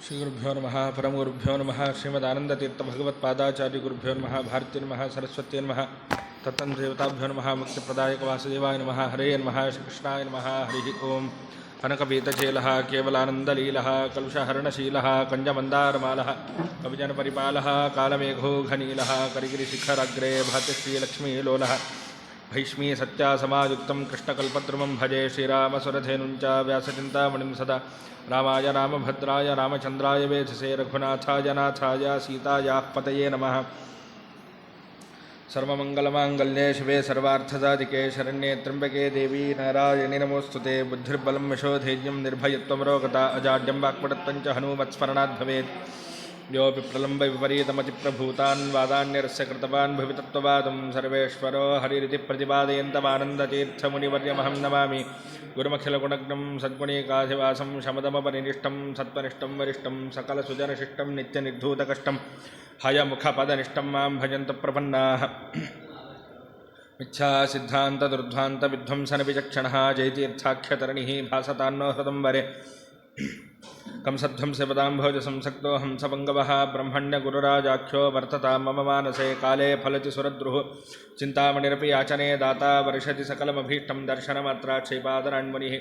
ಶ್ರೀಗುರುಭ್ಯೋ ನಮಃ ಪರಮಗುರುಭ್ಯೋ ನಮಃ ಶ್ರೀಮದಾನಂದತೀರ್ಥ ಭಗವತ್ಪಾದಾಚಾರ್ಯಗುರುಭ್ಯೋ ನಮಃ ಭಾರತೀ ನಮಃ ಸರಸ್ವತ್ಯೈ ನಮಃ ತತ್ತಂದೇವತಾಭ್ಯೋ ನಮಃ ಮುಕ್ತಿಪ್ರದಾಯಕ ವಾಸುದೇವಾಯ ನಮಃ ಹರೇ ನಮಃ ಶ್ರೀಕೃಷ್ಣಾಯ ನಮಃ ಹರಿ ಓಂ ಕನಕಪೀತಚೇಲಃ ಕೇವಲಾನಂದಲೀಲಃ ಕಲುಷಹರಣಶೀಲಃ ಕಂಜಮಂದಾರಮಾಲಃ ಕವಿಜನಪರಿಪಾಲಃ ಕಾಲಮೇಘೋ ಘನೀಲಃ ಕರಿಗಿರಿಶಿಖರಾಗ್ರೇ ಭಾತಿ ಶ್ರೀಲಕ್ಷ್ಮೀಲೋಲಃ ಭೈಷ್ಮೀ ಸತ್ಯಾಸಮಾಯುಕ್ತಂ ಕೃಷ್ಣಕಲ್ಪದ್ರುಮಂ ಭಜೆ ಶ್ರೀರಾಮಸುರಧೇನುಂಚ ವ್ಯಾಸಚಿಂತಾಮಣಿಂ ಸದಾ ರಾಮಾಯ ರಾಮಭದ್ರಾಯ ರಾಮಚಂದ್ರಾಯ ವೇಧಸೇ ರಘುನಾಥಾಯ ನಾಥಾಯ ಸೀತಾಯಾಃ ಪತಯೇ ನಮಃ. ಸರ್ವಮಂಗಲಮಾಂಗಲ್ಯೆ ಶಿವೆ ಸರ್ವಾರ್ಥಸಾಧಿಕೆ ಶರಣ್ಯೆ ತ್ರ್ಯಂಬಕೆ ದೇವಿ ನಾರಾಯಣಿ ನಮೋಸ್ತುತೆ. ಬುದ್ಧಿರ್ಬಲಂ ಯಶೋಧೈರ್ಯಂ ನಿರ್ಭಯತ್ವಮರೋಗತ ಅಜಾಡ್ಯಂ ವಾಕ್ಪಟತ್ವಂಚ ಹನುಮತ್ಸ್ಮರಣಾತ್ ಭವೇತ್. ಯೋಪಿ ಪ್ರಲಂಬ ವಿಪರೀತಮತಿಪ್ರಭೂತಾನ್ ವಾದಾನ್ಯರಸ್ಯ ಕೃತವಾನ್ ಭವಿತತ್ವವಾದಂ ಸರ್ವೇಶ್ವರೋ ಹರಿರಿತಿ ಪ್ರತಿಪಾದಯಂತಮಾನಂದತೀರ್ಥಮುನಿವರ್ಯಮಹಂ ನಮಾಮಿ. ಗುರುಮಖಿಲಗುಣಜ್ಞಂ ಸದ್ಗುಣೀಕಾಧಿವಾಸಂ ಶಮದಮಪರಿನಿಷ್ಠಂ ಸತ್ವನಿಷ್ಠಂ ವರಿಷ್ಠಂ ಸಕಲಸುಜನಶಿಷ್ಟಂ ನಿತ್ಯನಿರ್ಧೂತಕಷ್ಟಂ ಹಯಮುಖಪದನಿಷ್ಠಂ ಮಾಂ ಭಜಂತ ಪ್ರಪನ್ನಾಃ. ಮಿಥ್ಯಾಸಿದ್ಧಾಂತದುರ್ಧ್ವಾಂತವಿಧ್ವಂಸನವಿಚಕ್ಷಣಃ ಜಯತೀರ್ಥಾಖ್ಯತರಣಿಃ ಭಾಸತಾನ್ನೋ ಹೃದಂಬರೆ. ಕಂಸಧ್ವಂಸಪದಾಂಭೋಜ ಸಂಸಕ್ತೋ ಹಂಸಪಂಗವಃ ಬ್ರಹ್ಮಣ್ಯಗುರುರಾಜಾಖ್ಯೋ ವರ್ತತಾಂ ಮಮ ಮಾನಸೇ. ಕಾಲೇ ಫಲತಿ ಸುರದ್ರುಃ ಚಿಂತಾಮಣಿರಪಿ ಯಾಚನೆ ದಾತಾ ವರ್ಷತಿ ಸಕಲಮಭೀಷ್ಟಂ ದರ್ಶನಮಾತ್ರಾಕ್ಷೈಪಾದರಾಣ್ಮುನಿಃ.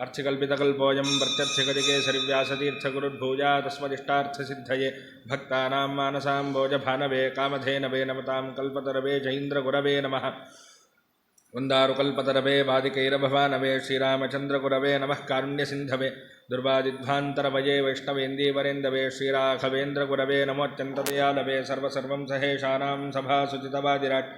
ಅರ್ಥಿಕಲ್ಪಿತಕಲ್ಪೋऽಯಂ ಪ್ರತ್ಯರ್ಥಿಗಜಕೇಸರಿ ವ್ಯಾಸತೀರ್ಥಗುರುರ್ಭೂಜಾ ತಸ್ಮದಿಷ್ಟಾರ್ಥಸಿದ್ಧಯೇ. ಭಕ್ತಾನಾಂ ಮಾನಸಾಂಬೋಜಭಾನವೇ ಕಾಮಧೇನವೇ ನಮತಾಂ ಕಲ್ಪತರವೇ ಜೈಂದ್ರಗುರವೇ ನಮಃ. ವಂದಾರು ಕಲ್ಪತರವೇ ವಾದಿಕೈರಭವಾನವೇ ಶ್ರೀರಾಮಚಂದ್ರಗುರವೇ ನಮಃ. ಕಾರುಣ್ಯಸಿಂಧವೇ ದುರ್ವಾದಿಧ್ವಾಂತರವಯೇ ವೈಷ್ಣವೇಂದೀವರೇಂದವೇ ಶ್ರೀರಾಘವೇಂದ್ರಗುರವೇ ನಮೋತ್ಯಂತದಯಾಲವೇ. ಸರ್ವಸರ್ವಂ ಸಹೇಶಾನಾಂ ಸಭಾಸುಚಿತವಾದಿರಾಟ್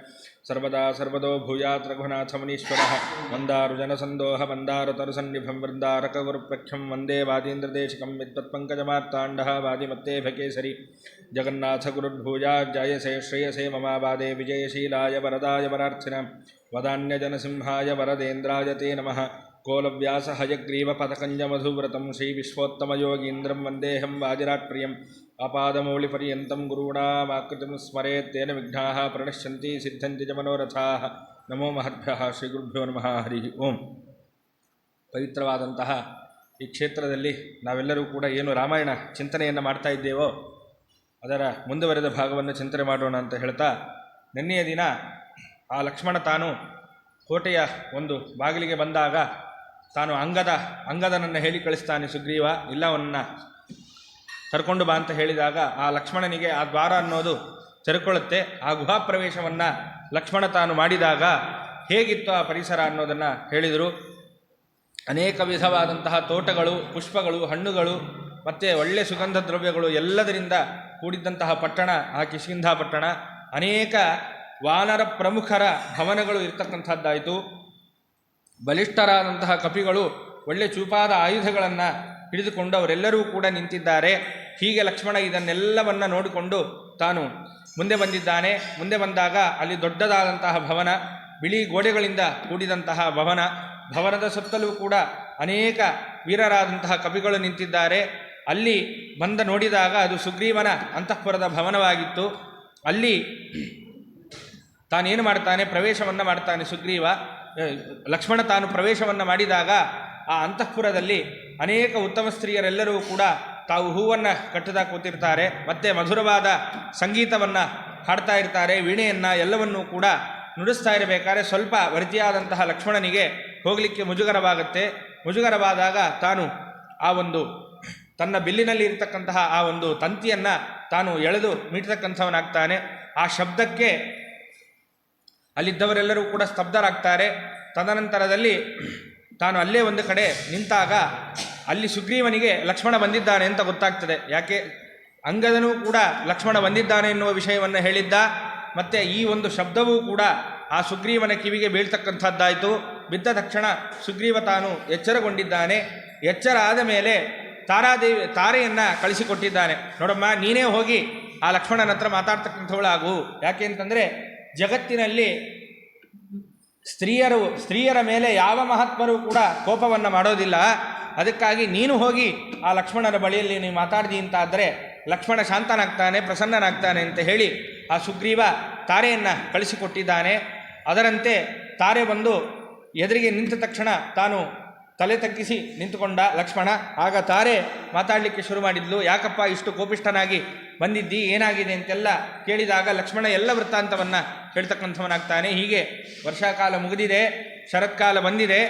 ಸರ್ವದಾ ಸರ್ವದೋ ಭೂಯಾತ್ ರಘುನಾಥಮುನೀಶ್ವರಃ. ವಂದಾರು ಜನಸಂದೋಹ ವಂದಾರು ತರುಸನ್ನಿಭಂ ವೃಂದಾರಕಗುರುಪ್ರಖ್ಯಂ ವಂದೇ ವಾದೀಂದ್ರದೇಶಿಕಂ ವಿದ್ವತ್ಪಂಕಜಮಾರ್ತಾಂಡಃ ವಾದಿಮತ್ತೇಭಕೇಸರಿ. ಜಗನ್ನಾಥಗುರುರ್ಭೂಯಾತ್ ಜಾಯಸೇ ಶ್ರೇಯಸೇ ಮಮಾವಾದೆ ವಿಜಯಶೀಲಾಯ ವರದಾಯ ವರಾರ್ಥಿನಾಂ ವದಾನ್ಯಜನಸಿಂಹಾಯ ವರದೇಂದ್ರಾಯ ತೇ ನಮಃ. ಕೋಲವ್ಯಾಸ ಹಯಗ್ರೀವಪಥಕಂಜಮಧುವ್ರತಂ ಶ್ರೀವಿಶ್ವೋತ್ತಮಯೋಗೀಂದ್ರಂ ವಂದೇಹಂ ವಾದಿರಾಟ್ಪ್ರಿಯಂ. ಆಪಾದಮೌಳಿಪರ್ಯಂతం ಗುರುಣಾಮಾಕೃತಿಂ ಸ್ಮರೇತ್ ತೇನ ವಿಘ್ನಾಃ ಪ್ರಣಶ್ಯಂತಿ ಸಿದ್ಧಂತಿ ಚ ಮನೋರಥಾಃ. ನಮೋ ಮಹದ್ಭ್ಯಃ. ಶ್ರೀಗುರುಭ್ಯೋ ನಮಃ ಹರಿ ಓಂ. ಪವಿತ್ರವಾದಂತಹ ಈ ಕ್ಷೇತ್ರದಲ್ಲಿ ನಾವೆಲ್ಲರೂ ಕೂಡ ಏನು ರಾಮಾಯಣ ಚಿಂತನೆಯನ್ನು ಮಾಡ್ತಾ ಇದ್ದೇವೋ ಅದರ ಮುಂದುವರೆದ ಭಾಗವನ್ನು ಚಿಂತನೆ ಮಾಡೋಣ ಅಂತ ಹೇಳ್ತಾ, ನಿನ್ನೆಯ ದಿನ ಆ ಲಕ್ಷ್ಮಣ ತಾನು ಕೋಟೆಯ ಒಂದು ಬಾಗಿಲಿಗೆ ಬಂದಾಗ ತಾನು ಅಂಗದನನ್ನು ಹೇಳಿ ಕಳಿಸ್ತಾನೆ ಸುಗ್ರೀವ, ಇಲ್ಲ ಅವನನ್ನು ಕರ್ಕೊಂಡು ಬಾ ಅಂತ ಹೇಳಿದಾಗ ಆ ಲಕ್ಷ್ಮಣನಿಗೆ ಆ ದ್ವಾರ ಅನ್ನೋದು ತೆರೆಕೊಳ್ಳುತ್ತೆ. ಆ ಗುಹಾಪ್ರವೇಶವನ್ನು ಲಕ್ಷ್ಮಣ ತಾನು ಮಾಡಿದಾಗ ಹೇಗಿತ್ತು ಆ ಪರಿಸರ ಅನ್ನೋದನ್ನು ಹೇಳಿದರು. ಅನೇಕ ವಿಧವಾದಂತಹ ತೋಟಗಳು, ಪುಷ್ಪಗಳು, ಹಣ್ಣುಗಳು ಮತ್ತು ಒಳ್ಳೆಯ ಸುಗಂಧ ದ್ರವ್ಯಗಳು ಎಲ್ಲದರಿಂದ ಕೂಡಿದ್ದಂತಹ ಪಟ್ಟಣ ಆ ಕಿಷ್ಕಿಂಧ ಪಟ್ಟಣ. ಅನೇಕ ವಾನರ ಪ್ರಮುಖರ ಭವನಗಳು ಇರ್ತಕ್ಕಂಥದ್ದಾಯಿತು. ಬಲಿಷ್ಠರಾದಂತಹ ಕಪಿಗಳು ಒಳ್ಳೆ ಚೂಪಾದ ಆಯುಧಗಳನ್ನು ಹಿಡಿದುಕೊಂಡು ಅವರೆಲ್ಲರೂ ಕೂಡ ನಿಂತಿದ್ದಾರೆ. ಹೀಗೆ ಲಕ್ಷ್ಮಣ ಇದನ್ನೆಲ್ಲವನ್ನು ನೋಡಿಕೊಂಡು ತಾನು ಮುಂದೆ ಬಂದಿದ್ದಾನೆ. ಮುಂದೆ ಬಂದಾಗ ಅಲ್ಲಿ ದೊಡ್ಡದಾದಂತಹ ಭವನ, ಬಿಳಿ ಗೋಡೆಗಳಿಂದ ಕೂಡಿದಂತಹ ಭವನದ ಸುತ್ತಲೂ ಕೂಡ ಅನೇಕ ವೀರರಾದಂತಹ ಕಪಿಗಳು ನಿಂತಿದ್ದಾರೆ. ಅಲ್ಲಿ ಬಂದ ನೋಡಿದಾಗ ಅದು ಸುಗ್ರೀವನ ಅಂತಃಪುರದ ಭವನವಾಗಿತ್ತು. ಅಲ್ಲಿ ತಾನೇನು ಮಾಡ್ತಾನೆ, ಪ್ರವೇಶವನ್ನು ಮಾಡ್ತಾನೆ ಸುಗ್ರೀವ. ಲಕ್ಷ್ಮಣ ತಾನು ಪ್ರವೇಶವನ್ನು ಮಾಡಿದಾಗ ಆ ಅಂತಃಪುರದಲ್ಲಿ ಅನೇಕ ಉತ್ತಮ ಸ್ತ್ರೀಯರೆಲ್ಲರೂ ಕೂಡ ತಾವು ಹೂವನ್ನು ಕಟ್ಟುತ್ತಾ ಕೂತಿರ್ತಾರೆ. ಮತ್ತು ಮಧುರವಾದ ಸಂಗೀತವನ್ನು ಹಾಡ್ತಾ ಇರ್ತಾರೆ. ವೀಣೆಯನ್ನು ಎಲ್ಲವನ್ನೂ ಕೂಡ ನುಡಿಸ್ತಾ ಇರಬೇಕಾದ್ರೆ ಸ್ವಲ್ಪ ವರ್ತಿಯಾದಂತಹ ಲಕ್ಷ್ಮಣನಿಗೆ ಹೋಗಲಿಕ್ಕೆ ಮುಜುಗರವಾಗುತ್ತೆ. ಮುಜುಗರವಾದಾಗ ತಾನು ಆ ಒಂದು ತನ್ನ ಬಿಲ್ಲಿನಲ್ಲಿ ಇರತಕ್ಕಂತಹ ಆ ಒಂದು ತಂತಿಯನ್ನು ತಾನು ಎಳೆದು ಮೀಟತಕ್ಕಂಥವನಾಗ್ತಾನೆ. ಆ ಶಬ್ದಕ್ಕೆ ಅಲ್ಲಿದ್ದವರೆಲ್ಲರೂ ಕೂಡ ಸ್ತಬ್ಧರಾಗ್ತಾರೆ. ತದನಂತರದಲ್ಲಿ ತಾನು ಅಲ್ಲೇ ಒಂದು ಕಡೆ ನಿಂತಾಗ ಅಲ್ಲಿ ಸುಗ್ರೀವನಿಗೆ ಲಕ್ಷ್ಮಣ ಬಂದಿದ್ದಾನೆ ಅಂತ ಗೊತ್ತಾಗ್ತದೆ. ಯಾಕೆ ಅಂಗದನೂ ಕೂಡ ಲಕ್ಷ್ಮಣ ಬಂದಿದ್ದಾನೆ ಎನ್ನುವ ವಿಷಯವನ್ನು ಹೇಳಿದ್ದ. ಮತ್ತು ಈ ಒಂದು ಶಬ್ದವೂ ಕೂಡ ಆ ಸುಗ್ರೀವನ ಕಿವಿಗೆ ಬೀಳ್ತಕ್ಕಂಥದ್ದಾಯಿತು. ಬಿದ್ದ ತಕ್ಷಣ ಸುಗ್ರೀವ ತಾನು ಎಚ್ಚರಗೊಂಡಿದ್ದಾನೆ. ಎಚ್ಚರ ಆದ ಮೇಲೆ ತಾರೆಯನ್ನು ಕಳಿಸಿಕೊಟ್ಟಿದ್ದಾನೆ. ನೋಡಮ್ಮ, ನೀನೇ ಹೋಗಿ ಆ ಲಕ್ಷ್ಮಣನ ಹತ್ರ ಮಾತಾಡ್ತಕ್ಕಂಥವಳಾಗು. ಯಾಕೆ ಅಂತಂದರೆ ಜಗತ್ತಿನಲ್ಲಿ ಸ್ತ್ರೀಯರ ಮೇಲೆ ಯಾವ ಮಹಾತ್ಮರೂ ಕೂಡ ಕೋಪವನ್ನು ಮಾಡೋದಿಲ್ಲ. ಅದಕ್ಕಾಗಿ ನೀನು ಹೋಗಿ ಆ ಲಕ್ಷ್ಮಣನ ಬಳಿಯಲ್ಲಿ ನೀವು ಮಾತಾಡ್ದಿ ಅಂತಾದರೆ ಲಕ್ಷ್ಮಣ ಶಾಂತನಾಗ್ತಾನೆ, ಪ್ರಸನ್ನನಾಗ್ತಾನೆ ಅಂತ ಹೇಳಿ ಆ ಸುಗ್ರೀವ ತಾರೆಯನ್ನು ಕಳಿಸಿಕೊಟ್ಟಿದ್ದಾನೆ. ಅದರಂತೆ ತಾರೆ ಬಂದು ಎದುರಿಗೆ ನಿಂತ ತಕ್ಷಣ ತಾನು ತಲೆ ತಗ್ಗಿಸಿ ನಿಂತುಕೊಂಡ ಲಕ್ಷ್ಮಣ. ಆಗ ತಾರೆ ಮಾತಾಡಲಿಕ್ಕೆ ಶುರು ಮಾಡಿದ್ಲು. ಯಾಕಪ್ಪ ಇಷ್ಟು ಕೋಪಿಷ್ಠನಾಗಿ ಬಂದಿದ್ದಿ, ಏನಾಗಿದೆ ಅಂತೆಲ್ಲ ಕೇಳಿದಾಗ ಲಕ್ಷ್ಮಣ ಎಲ್ಲ ವೃತ್ತಾಂತವನ್ನು ಹೇಳ್ತಕ್ಕಂಥವನಾಗ್ತಾನೆ. ಹೀಗೆ ವರ್ಷಾಕಾಲ ಮುಗಿದಿದೆ, ಶರತ್ಕಾಲ ಬಂದಿದೆ,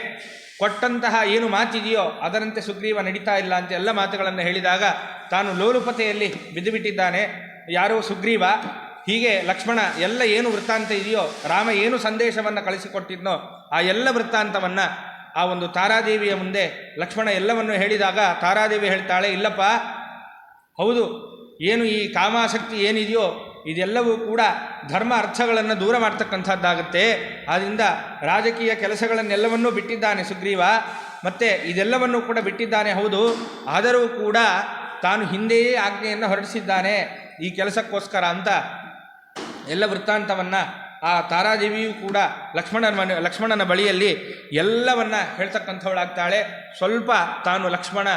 ಕೊಟ್ಟಂತಹ ಏನು ಮಾತಿದೆಯೋ ಅದರಂತೆ ಸುಗ್ರೀವ ನಡೀತಾ ಇಲ್ಲ ಅಂತ ಎಲ್ಲ ಮಾತುಗಳನ್ನು ಹೇಳಿದಾಗ ತಾನು ಲೋಲುಪತೆಯಲ್ಲಿ ಬಿದ್ದುಬಿಟ್ಟಿದ್ದಾನೆ. ಯಾರೋ ಸುಗ್ರೀವ. ಹೀಗೆ ಲಕ್ಷ್ಮಣ ಎಲ್ಲ ಏನು ವೃತ್ತಾಂತ ಇದೆಯೋ, ರಾಮ ಏನು ಸಂದೇಶವನ್ನು ಕಳಿಸಿಕೊಟ್ಟಿದ್ನೋ ಆ ಎಲ್ಲ ವೃತ್ತಾಂತವನ್ನು ಆ ಒಂದು ತಾರಾದೇವಿಯ ಮುಂದೆ ಲಕ್ಷ್ಮಣ ಎಲ್ಲವನ್ನು ಹೇಳಿದಾಗ ತಾರಾದೇವಿ ಹೇಳ್ತಾಳೆ, ಇಲ್ಲಪ್ಪ, ಹೌದು, ಏನು ಈ ಕಾಮಾಸಕ್ತಿ ಏನಿದೆಯೋ ಇದೆಲ್ಲವೂ ಕೂಡ ಧರ್ಮ ಅರ್ಥಗಳನ್ನು ದೂರ ಮಾಡ್ತಕ್ಕಂಥದ್ದಾಗುತ್ತೆ. ಆದ್ದರಿಂದ ರಾಜಕೀಯ ಕೆಲಸಗಳನ್ನೆಲ್ಲವನ್ನೂ ಬಿಟ್ಟಿದ್ದಾನೆ ಸುಗ್ರೀವ, ಮತ್ತು ಇದೆಲ್ಲವನ್ನೂ ಕೂಡ ಬಿಟ್ಟಿದ್ದಾನೆ, ಹೌದು. ಆದರೂ ಕೂಡ ತಾನು ಹಿಂದೆಯೇ ಆಜ್ಞೆಯನ್ನು ಹೊರಡಿಸಿದ್ದಾನೆ ಈ ಕೆಲಸಕ್ಕೋಸ್ಕರ ಅಂತ ಎಲ್ಲ ವೃತ್ತಾಂತವನ್ನು ಆ ತಾರಾದೇವಿಯೂ ಕೂಡ ಲಕ್ಷ್ಮಣನ ಬಳಿಯಲ್ಲಿ ಎಲ್ಲವನ್ನ ಹೇಳ್ತಕ್ಕಂಥವಳಾಗ್ತಾಳೆ. ಸ್ವಲ್ಪ ತಾನು ಲಕ್ಷ್ಮಣ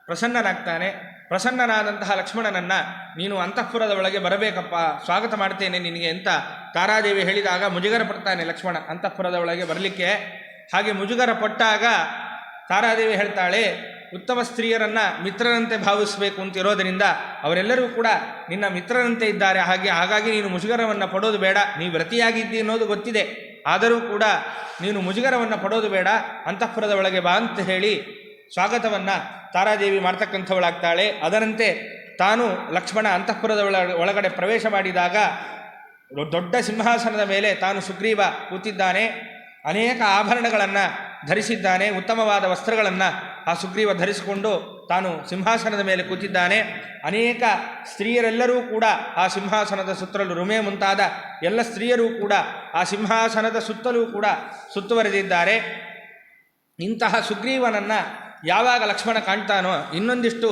ಪ್ರಸನ್ನನಾಗ್ತಾನೆ. ಪ್ರಸನ್ನನಾದಂತಹ ಲಕ್ಷ್ಮಣನನ್ನು ನೀನು ಅಂತಃಪುರದ ಒಳಗೆ ಬರಬೇಕಪ್ಪ, ಸ್ವಾಗತ ಮಾಡ್ತೇನೆ ನಿನಗೆ ಅಂತ ತಾರಾದೇವಿ ಹೇಳಿದಾಗ ಮುಜುಗರ ಪಡ್ತಾನೆ ಲಕ್ಷ್ಮಣ ಅಂತಃಪುರದ ಒಳಗೆ ಬರಲಿಕ್ಕೆ. ಹಾಗೆ ಮುಜುಗರ ಪಟ್ಟಾಗ ತಾರಾದೇವಿ ಹೇಳ್ತಾಳೆ, ಉತ್ತಮ ಸ್ತ್ರೀಯರನ್ನು ಮಿತ್ರರಂತೆ ಭಾವಿಸಬೇಕು ಅಂತಿರೋದರಿಂದ ಅವರೆಲ್ಲರೂ ಕೂಡ ನಿನ್ನ ಮಿತ್ರರಂತೆ ಇದ್ದಾರೆ, ಹಾಗಾಗಿ ನೀನು ಮುಜುಗರವನ್ನು ಪಡೋದು ಬೇಡ. ನೀನು ವ್ರತಿಯಾಗಿದ್ದಿ ಅನ್ನೋದು ಗೊತ್ತಿದೆ, ಆದರೂ ಕೂಡ ನೀನು ಮುಜುಗರವನ್ನು ಪಡೋದು ಬೇಡ, ಅಂತಃಪುರದ ಒಳಗೆ ಬಾ ಅಂತ ಹೇಳಿ ಸ್ವಾಗತವನ್ನು ತಾರಾದೇವಿ ಮಾಡ್ತಕ್ಕಂಥವಳಾಗ್ತಾಳೆ. ಅದರಂತೆ ತಾನು ಲಕ್ಷ್ಮಣ ಅಂತಃಪುರದ ಒಳಗಡೆ ಪ್ರವೇಶ ಮಾಡಿದಾಗ ದೊಡ್ಡ ಸಿಂಹಾಸನದ ಮೇಲೆ ತಾನು ಸುಗ್ರೀವ ಕೂತಿದ್ದಾನೆ. ಅನೇಕ ಆಭರಣಗಳನ್ನು ಧರಿಸಿದ್ದಾನೆ, ಉತ್ತಮವಾದ ವಸ್ತ್ರಗಳನ್ನು ಆ ಸುಗ್ರೀವ ಧರಿಸಿಕೊಂಡು ತಾನು ಸಿಂಹಾಸನದ ಮೇಲೆ ಕೂತಿದ್ದಾನೆ. ಅನೇಕ ಸ್ತ್ರೀಯರೆಲ್ಲರೂ ಕೂಡ ಆ ಸಿಂಹಾಸನದ ಸುತ್ತಲೂ, ರುಮೆ ಮುಂತಾದ ಎಲ್ಲ ಸ್ತ್ರೀಯರೂ ಕೂಡ ಆ ಸಿಂಹಾಸನದ ಸುತ್ತಲೂ ಕೂಡ ಸುತ್ತುವರೆದಿದ್ದಾರೆ. ಇಂತಹ ಸುಗ್ರೀವನನ್ನು ಯಾವಾಗ ಲಕ್ಷ್ಮಣ ಕಾಣ್ತಾನೋ ಇನ್ನೊಂದಿಷ್ಟು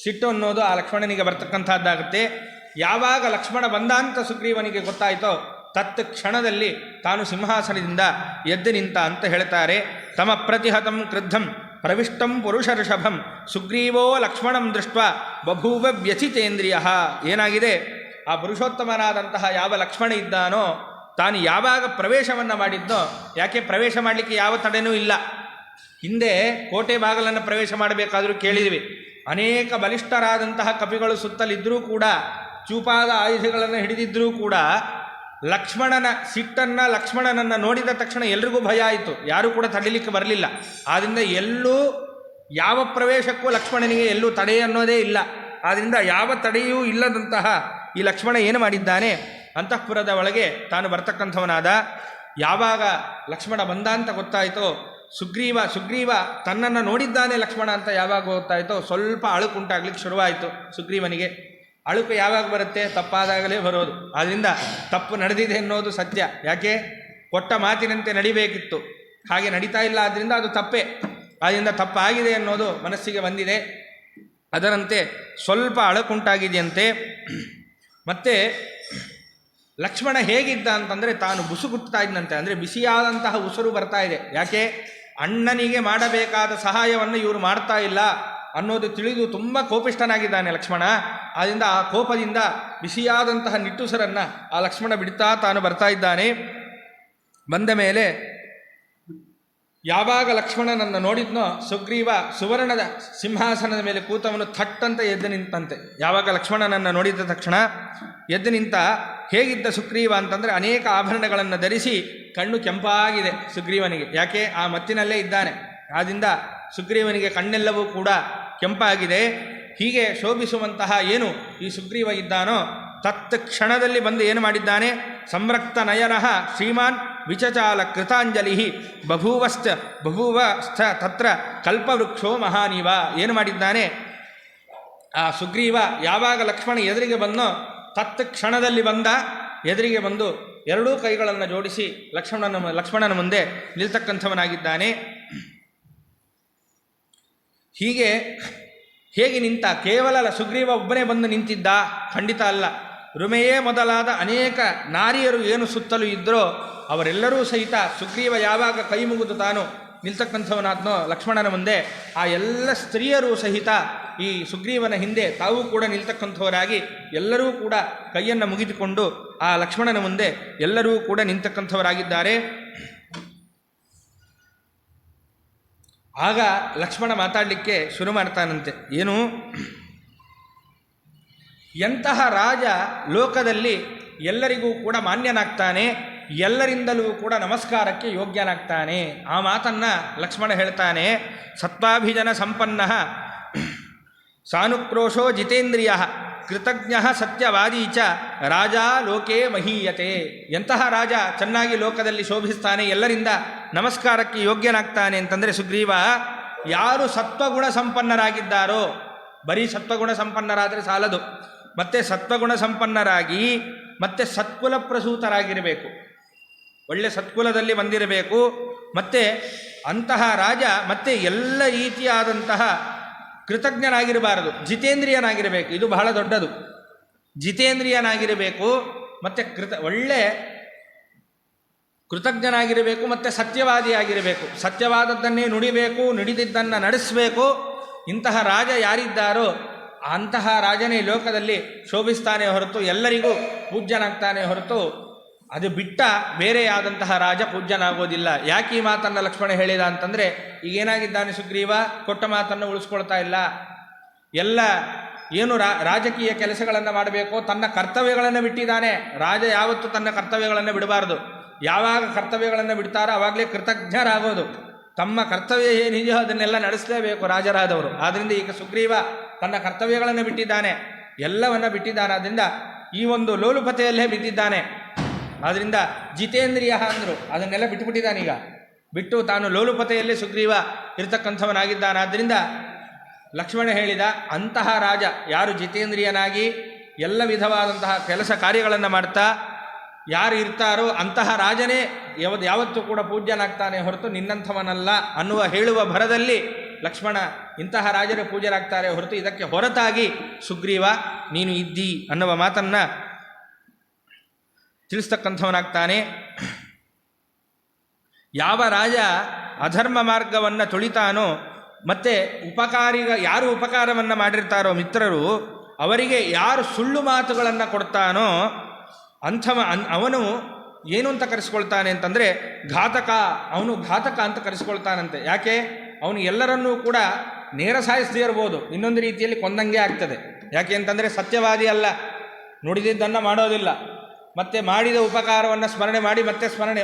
ಸಿಟ್ಟು ಅನ್ನೋದು ಆ ಲಕ್ಷ್ಮಣನಿಗೆ ಬರ್ತಕ್ಕಂಥದ್ದಾಗುತ್ತೆ. ಯಾವಾಗ ಲಕ್ಷ್ಮಣ ಬಂದ ಅಂತ ಸುಗ್ರೀವನಿಗೆ ಗೊತ್ತಾಯಿತೋ ತತ್ ಕ್ಷಣದಲ್ಲಿ ತಾನು ಸಿಂಹಾಸನದಿಂದ ಎದ್ದು ನಿಂತ ಅಂತ ಹೇಳ್ತಾರೆ. ತಮ ಪ್ರತಿಹತಂ ಕ್ರುದ್ಧಂ ಪ್ರವಿಷ್ಟಂ ಪುರುಷಋಷಭಂ ಸುಗ್ರೀವೋ ಲಕ್ಷ್ಮಣಂ ದೃಷ್ಟ ಬಭೂವ ವ್ಯಥಿತೇಂದ್ರಿಯ. ಏನಾಗಿದೆ, ಆ ಪುರುಷೋತ್ತಮನಾದಂತಹ ಯಾವ ಲಕ್ಷ್ಮಣ ಇದ್ದಾನೋ ತಾನು ಯಾವಾಗ ಪ್ರವೇಶವನ್ನು ಮಾಡಿದ್ನೋ, ಯಾಕೆ ಪ್ರವೇಶ ಮಾಡಲಿಕ್ಕೆ ಯಾವ ತಡೆನೂ ಇಲ್ಲ. ಹಿಂದೆ ಕೋಟೆ ಬಾಗಲನ್ನು ಪ್ರವೇಶ ಮಾಡಬೇಕಾದರೂ ಕೇಳಿದ್ವಿ, ಅನೇಕ ಬಲಿಷ್ಠರಾದಂತಹ ಕಪಿಗಳು ಸುತ್ತಲಿದ್ದರೂ ಕೂಡ, ಚೂಪಾದ ಆಯುಧಗಳನ್ನು ಹಿಡಿದಿದ್ದರೂ ಕೂಡ ಲಕ್ಷ್ಮಣನ ಸಿಟ್ಟನ್ನು, ಲಕ್ಷ್ಮಣನನ್ನು ನೋಡಿದ ತಕ್ಷಣ ಎಲ್ರಿಗೂ ಭಯ ಆಯಿತು, ಯಾರೂ ಕೂಡ ತಡೀಲಿಕ್ಕೆ ಬರಲಿಲ್ಲ. ಆದ್ದರಿಂದ ಎಲ್ಲೂ ಯಾವ ಪ್ರವೇಶಕ್ಕೂ ಲಕ್ಷ್ಮಣನಿಗೆ ಎಲ್ಲೂ ತಡೆ ಅನ್ನೋದೇ ಇಲ್ಲ. ಆದ್ದರಿಂದ ಯಾವ ತಡೆಯೂ ಇಲ್ಲದಂತಹ ಈ ಲಕ್ಷ್ಮಣ ಏನು ಮಾಡಿದ್ದಾನೆ, ಅಂತಃಪುರದ ಒಳಗೆ ತಾನು ಬರ್ತಕ್ಕಂಥವನಾದ. ಯಾವಾಗ ಲಕ್ಷ್ಮಣ ಬಂದ ಅಂತ ಗೊತ್ತಾಯಿತೋ ಸುಗ್ರೀವ ತನ್ನನ್ನು ನೋಡಿದ್ದಾನೆ ಲಕ್ಷ್ಮಣ ಅಂತ ಯಾವಾಗ ಗೊತ್ತಾಯಿತೋ ಸ್ವಲ್ಪ ಅಳುಕುಂಟಾಗ್ಲಿಕ್ಕೆ ಶುರುವಾಯಿತು ಸುಗ್ರೀವನಿಗೆ. ಅಳುಕು ಯಾವಾಗ ಬರುತ್ತೆ, ತಪ್ಪಾದಾಗಲೇ ಬರೋದು. ಆದ್ದರಿಂದ ತಪ್ಪು ನಡೆದಿದೆ ಅನ್ನೋದು ಸತ್ಯ. ಯಾಕೆ, ಕೊಟ್ಟ ಮಾತಿನಂತೆ ನಡಿಬೇಕಿತ್ತು, ಹಾಗೆ ನಡೀತಾ ಇಲ್ಲ, ಆದ್ದರಿಂದ ಅದು ತಪ್ಪೇ. ಆದ್ದರಿಂದ ತಪ್ಪಾಗಿದೆ ಅನ್ನೋದು ಮನಸ್ಸಿಗೆ ಬಂದಿದೆ. ಅದರಂತೆ ಸ್ವಲ್ಪ ಅಳುಕುಂಟಾಗಿದೆಯಂತೆ. ಮತ್ತು ಲಕ್ಷ್ಮಣ ಹೇಗಿದ್ದ ಅಂತಂದರೆ ತಾನು ಬುಸುಗುಟ್ತಾ ಇದ್ದಂತೆ, ಅಂದರೆ ಬಿಸಿಯಾದಂತಹ ಉಸಿರು ಬರ್ತಾ ಇದೆ. ಯಾಕೆ, ಅಣ್ಣನಿಗೆ ಮಾಡಬೇಕಾದ ಸಹಾಯವನ್ನು ಇವರು ಮಾಡ್ತಾ ಇಲ್ಲ ಅನ್ನೋದು ತಿಳಿದು ತುಂಬ ಕೋಪಿಷ್ಠನಾಗಿದ್ದಾನೆ ಲಕ್ಷ್ಮಣ. ಆದ್ದರಿಂದ ಆ ಕೋಪದಿಂದ ಬಿಸಿಯಾದಂತಹ ನಿಟ್ಟುಸರನ್ನು ಆ ಲಕ್ಷ್ಮಣ ಬಿಡ್ತಾ ತಾನು ಬರ್ತಾ ಇದ್ದಾನೆ. ಬಂದ ಮೇಲೆ ಯಾವಾಗ ಲಕ್ಷ್ಮಣನನ್ನು ನೋಡಿದ್ನೋ ಸುಗ್ರೀವ ಸುವರ್ಣದ ಸಿಂಹಾಸನದ ಮೇಲೆ ಕೂತವನು ಥಟ್ಟಂತ ಎದ್ದು ನಿಂತಂತೆ. ಯಾವಾಗ ಲಕ್ಷ್ಮಣನನ್ನು ನೋಡಿದ ತಕ್ಷಣ ಎದ್ದು ನಿಂತ. ಹೇಗಿದ್ದ ಸುಗ್ರೀವ ಅಂತಂದರೆ ಅನೇಕ ಆಭರಣಗಳನ್ನು ಧರಿಸಿ ಕಣ್ಣು ಕೆಂಪಾಗಿದೆ ಸುಗ್ರೀವನಿಗೆ. ಯಾಕೆ, ಆ ಮತ್ತಿನಲ್ಲೇ ಇದ್ದಾನೆ. ಆದ್ದರಿಂದ ಸುಗ್ರೀವನಿಗೆ ಕಣ್ಣೆಲ್ಲವೂ ಕೂಡ ಕೆಂಪಾಗಿದೆ. ಹೀಗೆ ಶೋಭಿಸುವಂತಹ ಏನು ಈ ಸುಗ್ರೀವ ಇದ್ದಾನೋ ತತ್ ಕ್ಷಣದಲ್ಲಿ ಬಂದು ಏನು ಮಾಡಿದ್ದಾನೆ, ಸಂರಕ್ತ ನಯನಃ ಶ್ರೀಮಾನ್ ವಿಚಚಾಲ ಕೃತಾಂಜಲಿ ಬಭೂವಸ್ಥ ತತ್ರ ಕಲ್ಪವೃಕ್ಷೋ ಮಹಾನೀವ. ಏನು ಮಾಡಿದ್ದಾನೆ ಆ ಸುಗ್ರೀವ, ಯಾವಾಗ ಲಕ್ಷ್ಮಣ ಎದುರಿಗೆ ಬಂದೋ ತತ್ ಕ್ಷಣದಲ್ಲಿ ಬಂದ, ಎದುರಿಗೆ ಬಂದು ಎರಡೂ ಕೈಗಳನ್ನು ಜೋಡಿಸಿ ಲಕ್ಷ್ಮಣನ ಮುಂದೆ ನಿಲ್ತಕ್ಕಂಥವನಾಗಿದ್ದಾನೆ. ಹೇಗೆ ನಿಂತ, ಕೇವಲ ಸುಗ್ರೀವ ಒಬ್ಬನೇ ಬಂದು ನಿಂತಿದ್ದ? ಖಂಡಿತ ಅಲ್ಲ. ರುಮೆಯೇ ಮೊದಲಾದ ಅನೇಕ ನಾರಿಯರು ಏನು ಸುತ್ತಲೂ ಇದ್ದರೋ ಅವರೆಲ್ಲರೂ ಸಹಿತ ಸುಗ್ರೀವ ಯಾವಾಗ ಕೈ ಮುಗಿದು ತಾನು ನಿಲ್ತಕ್ಕಂಥವನಾದ್ನೋ ಲಕ್ಷ್ಮಣನ ಮುಂದೆ, ಆ ಎಲ್ಲ ಸ್ತ್ರೀಯರೂ ಸಹಿತ ಈ ಸುಗ್ರೀವನ ಹಿಂದೆ ತಾವು ಕೂಡ ನಿಲ್ತಕ್ಕಂಥವರಾಗಿ ಎಲ್ಲರೂ ಕೂಡ ಕೈಯನ್ನು ಮುಗಿದುಕೊಂಡು ಆ ಲಕ್ಷ್ಮಣನ ಮುಂದೆ ಎಲ್ಲರೂ ಕೂಡ ನಿಂತಕ್ಕಂಥವರಾಗಿದ್ದಾರೆ. ಆಗ ಲಕ್ಷ್ಮಣ ಮಾತಾಡಲಿಕ್ಕೆ ಶುರು ಮಾಡ್ತಾನಂತೆ. ಏನು, ಎಂತಹ ರಾಜ ಲೋಕದಲ್ಲಿ ಎಲ್ಲರಿಗೂ ಕೂಡ ಮಾನ್ಯನಾಗ್ತಾನೆ, ಎಲ್ಲರಿಂದಲೂ ಕೂಡ ನಮಸ್ಕಾರಕ್ಕೆ ಯೋಗ್ಯನಾಗ್ತಾನೆ. ಆ ಮಾತನ್ನು ಲಕ್ಷ್ಮಣ ಹೇಳ್ತಾನೆ. ಸತ್ವಾಭಿಜನ ಸಂಪನ್ನ ಸಾನುಕ್ರೋಶೋ ಜಿತೇಂದ್ರಿಯ ಕೃತಜ್ಞ ಸತ್ಯವಾದಿ ಚ ರಾಜ ಲೋಕೆ ಮಹೀಯತೆ. ಎಂತಹ ರಾಜ ಚೆನ್ನಾಗಿ ಲೋಕದಲ್ಲಿ ಶೋಭಿಸ್ತಾನೆ, ಎಲ್ಲರಿಂದ ನಮಸ್ಕಾರಕ್ಕೆ ಯೋಗ್ಯನಾಗ್ತಾನೆ ಅಂತಂದರೆ ಸುಗ್ರೀವ, ಯಾರು ಸತ್ವಗುಣ ಸಂಪನ್ನರಾಗಿದ್ದಾರೋ, ಬರೀ ಸತ್ವಗುಣ ಸಂಪನ್ನರಾದರೆ ಸಾಲದು, ಮತ್ತು ಸತ್ವಗುಣ ಸಂಪನ್ನರಾಗಿ ಮತ್ತು ಸತ್ಕುಲ ಪ್ರಸೂತರಾಗಿರಬೇಕು, ಒಳ್ಳೆ ಸತ್ಕುಲದಲ್ಲಿ ಬಂದಿರಬೇಕು. ಮತ್ತು ಅಂತಹ ರಾಜ ಮತ್ತೆ ಎಲ್ಲ ರೀತಿಯಾದಂತಹ ಕೃತಜ್ಞನಾಗಿರಬಾರದು, ಜಿತೇಂದ್ರಿಯನಾಗಿರಬೇಕು. ಇದು ಬಹಳ ದೊಡ್ಡದು. ಜಿತೇಂದ್ರಿಯನಾಗಿರಬೇಕು, ಮತ್ತು ಒಳ್ಳೆ ಕೃತಜ್ಞನಾಗಿರಬೇಕು, ಮತ್ತು ಸತ್ಯವಾದಿಯಾಗಿರಬೇಕು. ಸತ್ಯವಾದದ್ದನ್ನೇ ನುಡಿಬೇಕು, ನುಡಿದಿದ್ದನ್ನು ನಡೆಸಬೇಕು. ಇಂತಹ ರಾಜ ಯಾರಿದ್ದಾರೋ ಅಂತಹ ರಾಜನೇ ಲೋಕದಲ್ಲಿ ಶೋಭಿಸ್ತಾನೆ ಹೊರತು, ಎಲ್ಲರಿಗೂ ಪೂಜ್ಯನಾಗ್ತಾನೆ ಹೊರತು, ಅದು ಬಿಟ್ಟ ಬೇರೆಯಾದಂತಹ ರಾಜ ಪೂಜ್ಯನಾಗೋದಿಲ್ಲ. ಯಾಕೆ ಈ ಮಾತನ್ನು ಲಕ್ಷ್ಮಣ ಹೇಳಿದ ಅಂತಂದರೆ, ಈಗೇನಾಗಿದ್ದಾನೆ ಸುಗ್ರೀವ, ಕೊಟ್ಟ ಮಾತನ್ನು ಉಳಿಸ್ಕೊಳ್ತಾ ಇಲ್ಲ. ಎಲ್ಲ ಏನು ರಾಜಕೀಯ ಕೆಲಸಗಳನ್ನು ಮಾಡಬೇಕು, ತನ್ನ ಕರ್ತವ್ಯಗಳನ್ನು ಬಿಟ್ಟಿದ್ದಾನೆ. ರಾಜ ಯಾವತ್ತೂ ತನ್ನ ಕರ್ತವ್ಯಗಳನ್ನು ಬಿಡಬಾರ್ದು. ಯಾವಾಗ ಕರ್ತವ್ಯಗಳನ್ನು ಬಿಡ್ತಾರೋ ಆವಾಗಲೇ ಕೃತಜ್ಞರಾಗೋದು. ತಮ್ಮ ಕರ್ತವ್ಯ ಏನಿದೆಯೋ ಅದನ್ನೆಲ್ಲ ನಡೆಸಲೇಬೇಕು ರಾಜರಾದವರು. ಆದ್ದರಿಂದ ಈಗ ಸುಗ್ರೀವ ತನ್ನ ಕರ್ತವ್ಯಗಳನ್ನು ಬಿಟ್ಟಿದ್ದಾನೆ, ಎಲ್ಲವನ್ನ ಬಿಟ್ಟಿದ್ದಾನೆ. ಆದ್ದರಿಂದ ಈ ಒಂದು ಲೋಲುಪತೆಯಲ್ಲೇ ಬಿದ್ದಿದ್ದಾನೆ. ಆದ್ದರಿಂದ ಜಿತೇಂದ್ರಿಯ ಅಂದರು, ಅದನ್ನೆಲ್ಲ ಬಿಟ್ಟುಬಿಟ್ಟಿದ್ದಾನೀಗ. ಬಿಟ್ಟು ತಾನು ಲೋಲುಪತೆಯಲ್ಲಿ ಸುಗ್ರೀವ ಇರತಕ್ಕಂಥವನಾಗಿದ್ದಾನೆ. ಆದ್ದರಿಂದ ಲಕ್ಷ್ಮಣ ಹೇಳಿದ, ಅಂತಹ ರಾಜ ಯಾರು ಜಿತೇಂದ್ರಿಯನಾಗಿ ಎಲ್ಲ ವಿಧವಾದಂತಹ ಕೆಲಸ ಕಾರ್ಯಗಳನ್ನು ಮಾಡ್ತಾ ಯಾರು ಇರ್ತಾರೋ ಅಂತಹ ರಾಜನೇ ಯಾವತ್ತೂ ಕೂಡ ಪೂಜ್ಯನಾಗ್ತಾನೆ ಹೊರತು ನಿನ್ನಂಥವನಲ್ಲ ಅನ್ನುವ ಹೇಳುವ ಭರದಲ್ಲಿ ಲಕ್ಷ್ಮಣ ಇಂತಹ ರಾಜರೇ ಪೂಜ್ಯರಾಗ್ತಾರೆ ಹೊರತು ಇದಕ್ಕೆ ಹೊರತಾಗಿ ಸುಗ್ರೀವ ನೀನು ಇದ್ದಿ ಅನ್ನುವ ಮಾತನ್ನು ತಿಳಿಸ್ತಕ್ಕಂಥವನಾಗ್ತಾನೆ. ಯಾವ ರಾಜ ಅಧರ್ಮ ಮಾರ್ಗವನ್ನು ತುಳಿತಾನೋ ಮತ್ತು ಯಾರು ಉಪಕಾರವನ್ನು ಮಾಡಿರ್ತಾರೋ ಮಿತ್ರರು, ಅವರಿಗೆ ಯಾರು ಸುಳ್ಳು ಮಾತುಗಳನ್ನು ಕೊಡ್ತಾನೋ ಅವನು ಏನು ಅಂತ ಕರೆಸ್ಕೊಳ್ತಾನೆ ಅಂತಂದರೆ ಘಾತಕ. ಅವನು ಘಾತಕ ಅಂತ ಕರೆಸ್ಕೊಳ್ತಾನಂತೆ. ಯಾಕೆ? ಅವನು ಎಲ್ಲರನ್ನೂ ಕೂಡ ನೇರ ಸಾಯಿಸದೇ ಇರ್ಬೋದು, ಇನ್ನೊಂದು ರೀತಿಯಲ್ಲಿ ಕೊಂದಂಗೆ ಆಗ್ತದೆ. ಯಾಕೆ ಅಂತಂದರೆ ಸತ್ಯವಾದಿ ಅಲ್ಲ, ನುಡಿದಿದ್ದನ್ನು ಮಾಡೋದಿಲ್ಲ, ಮತ್ತೆ ಮಾಡಿದ ಉಪಕಾರವನ್ನು ಸ್ಮರಣೆ ಮಾಡಿ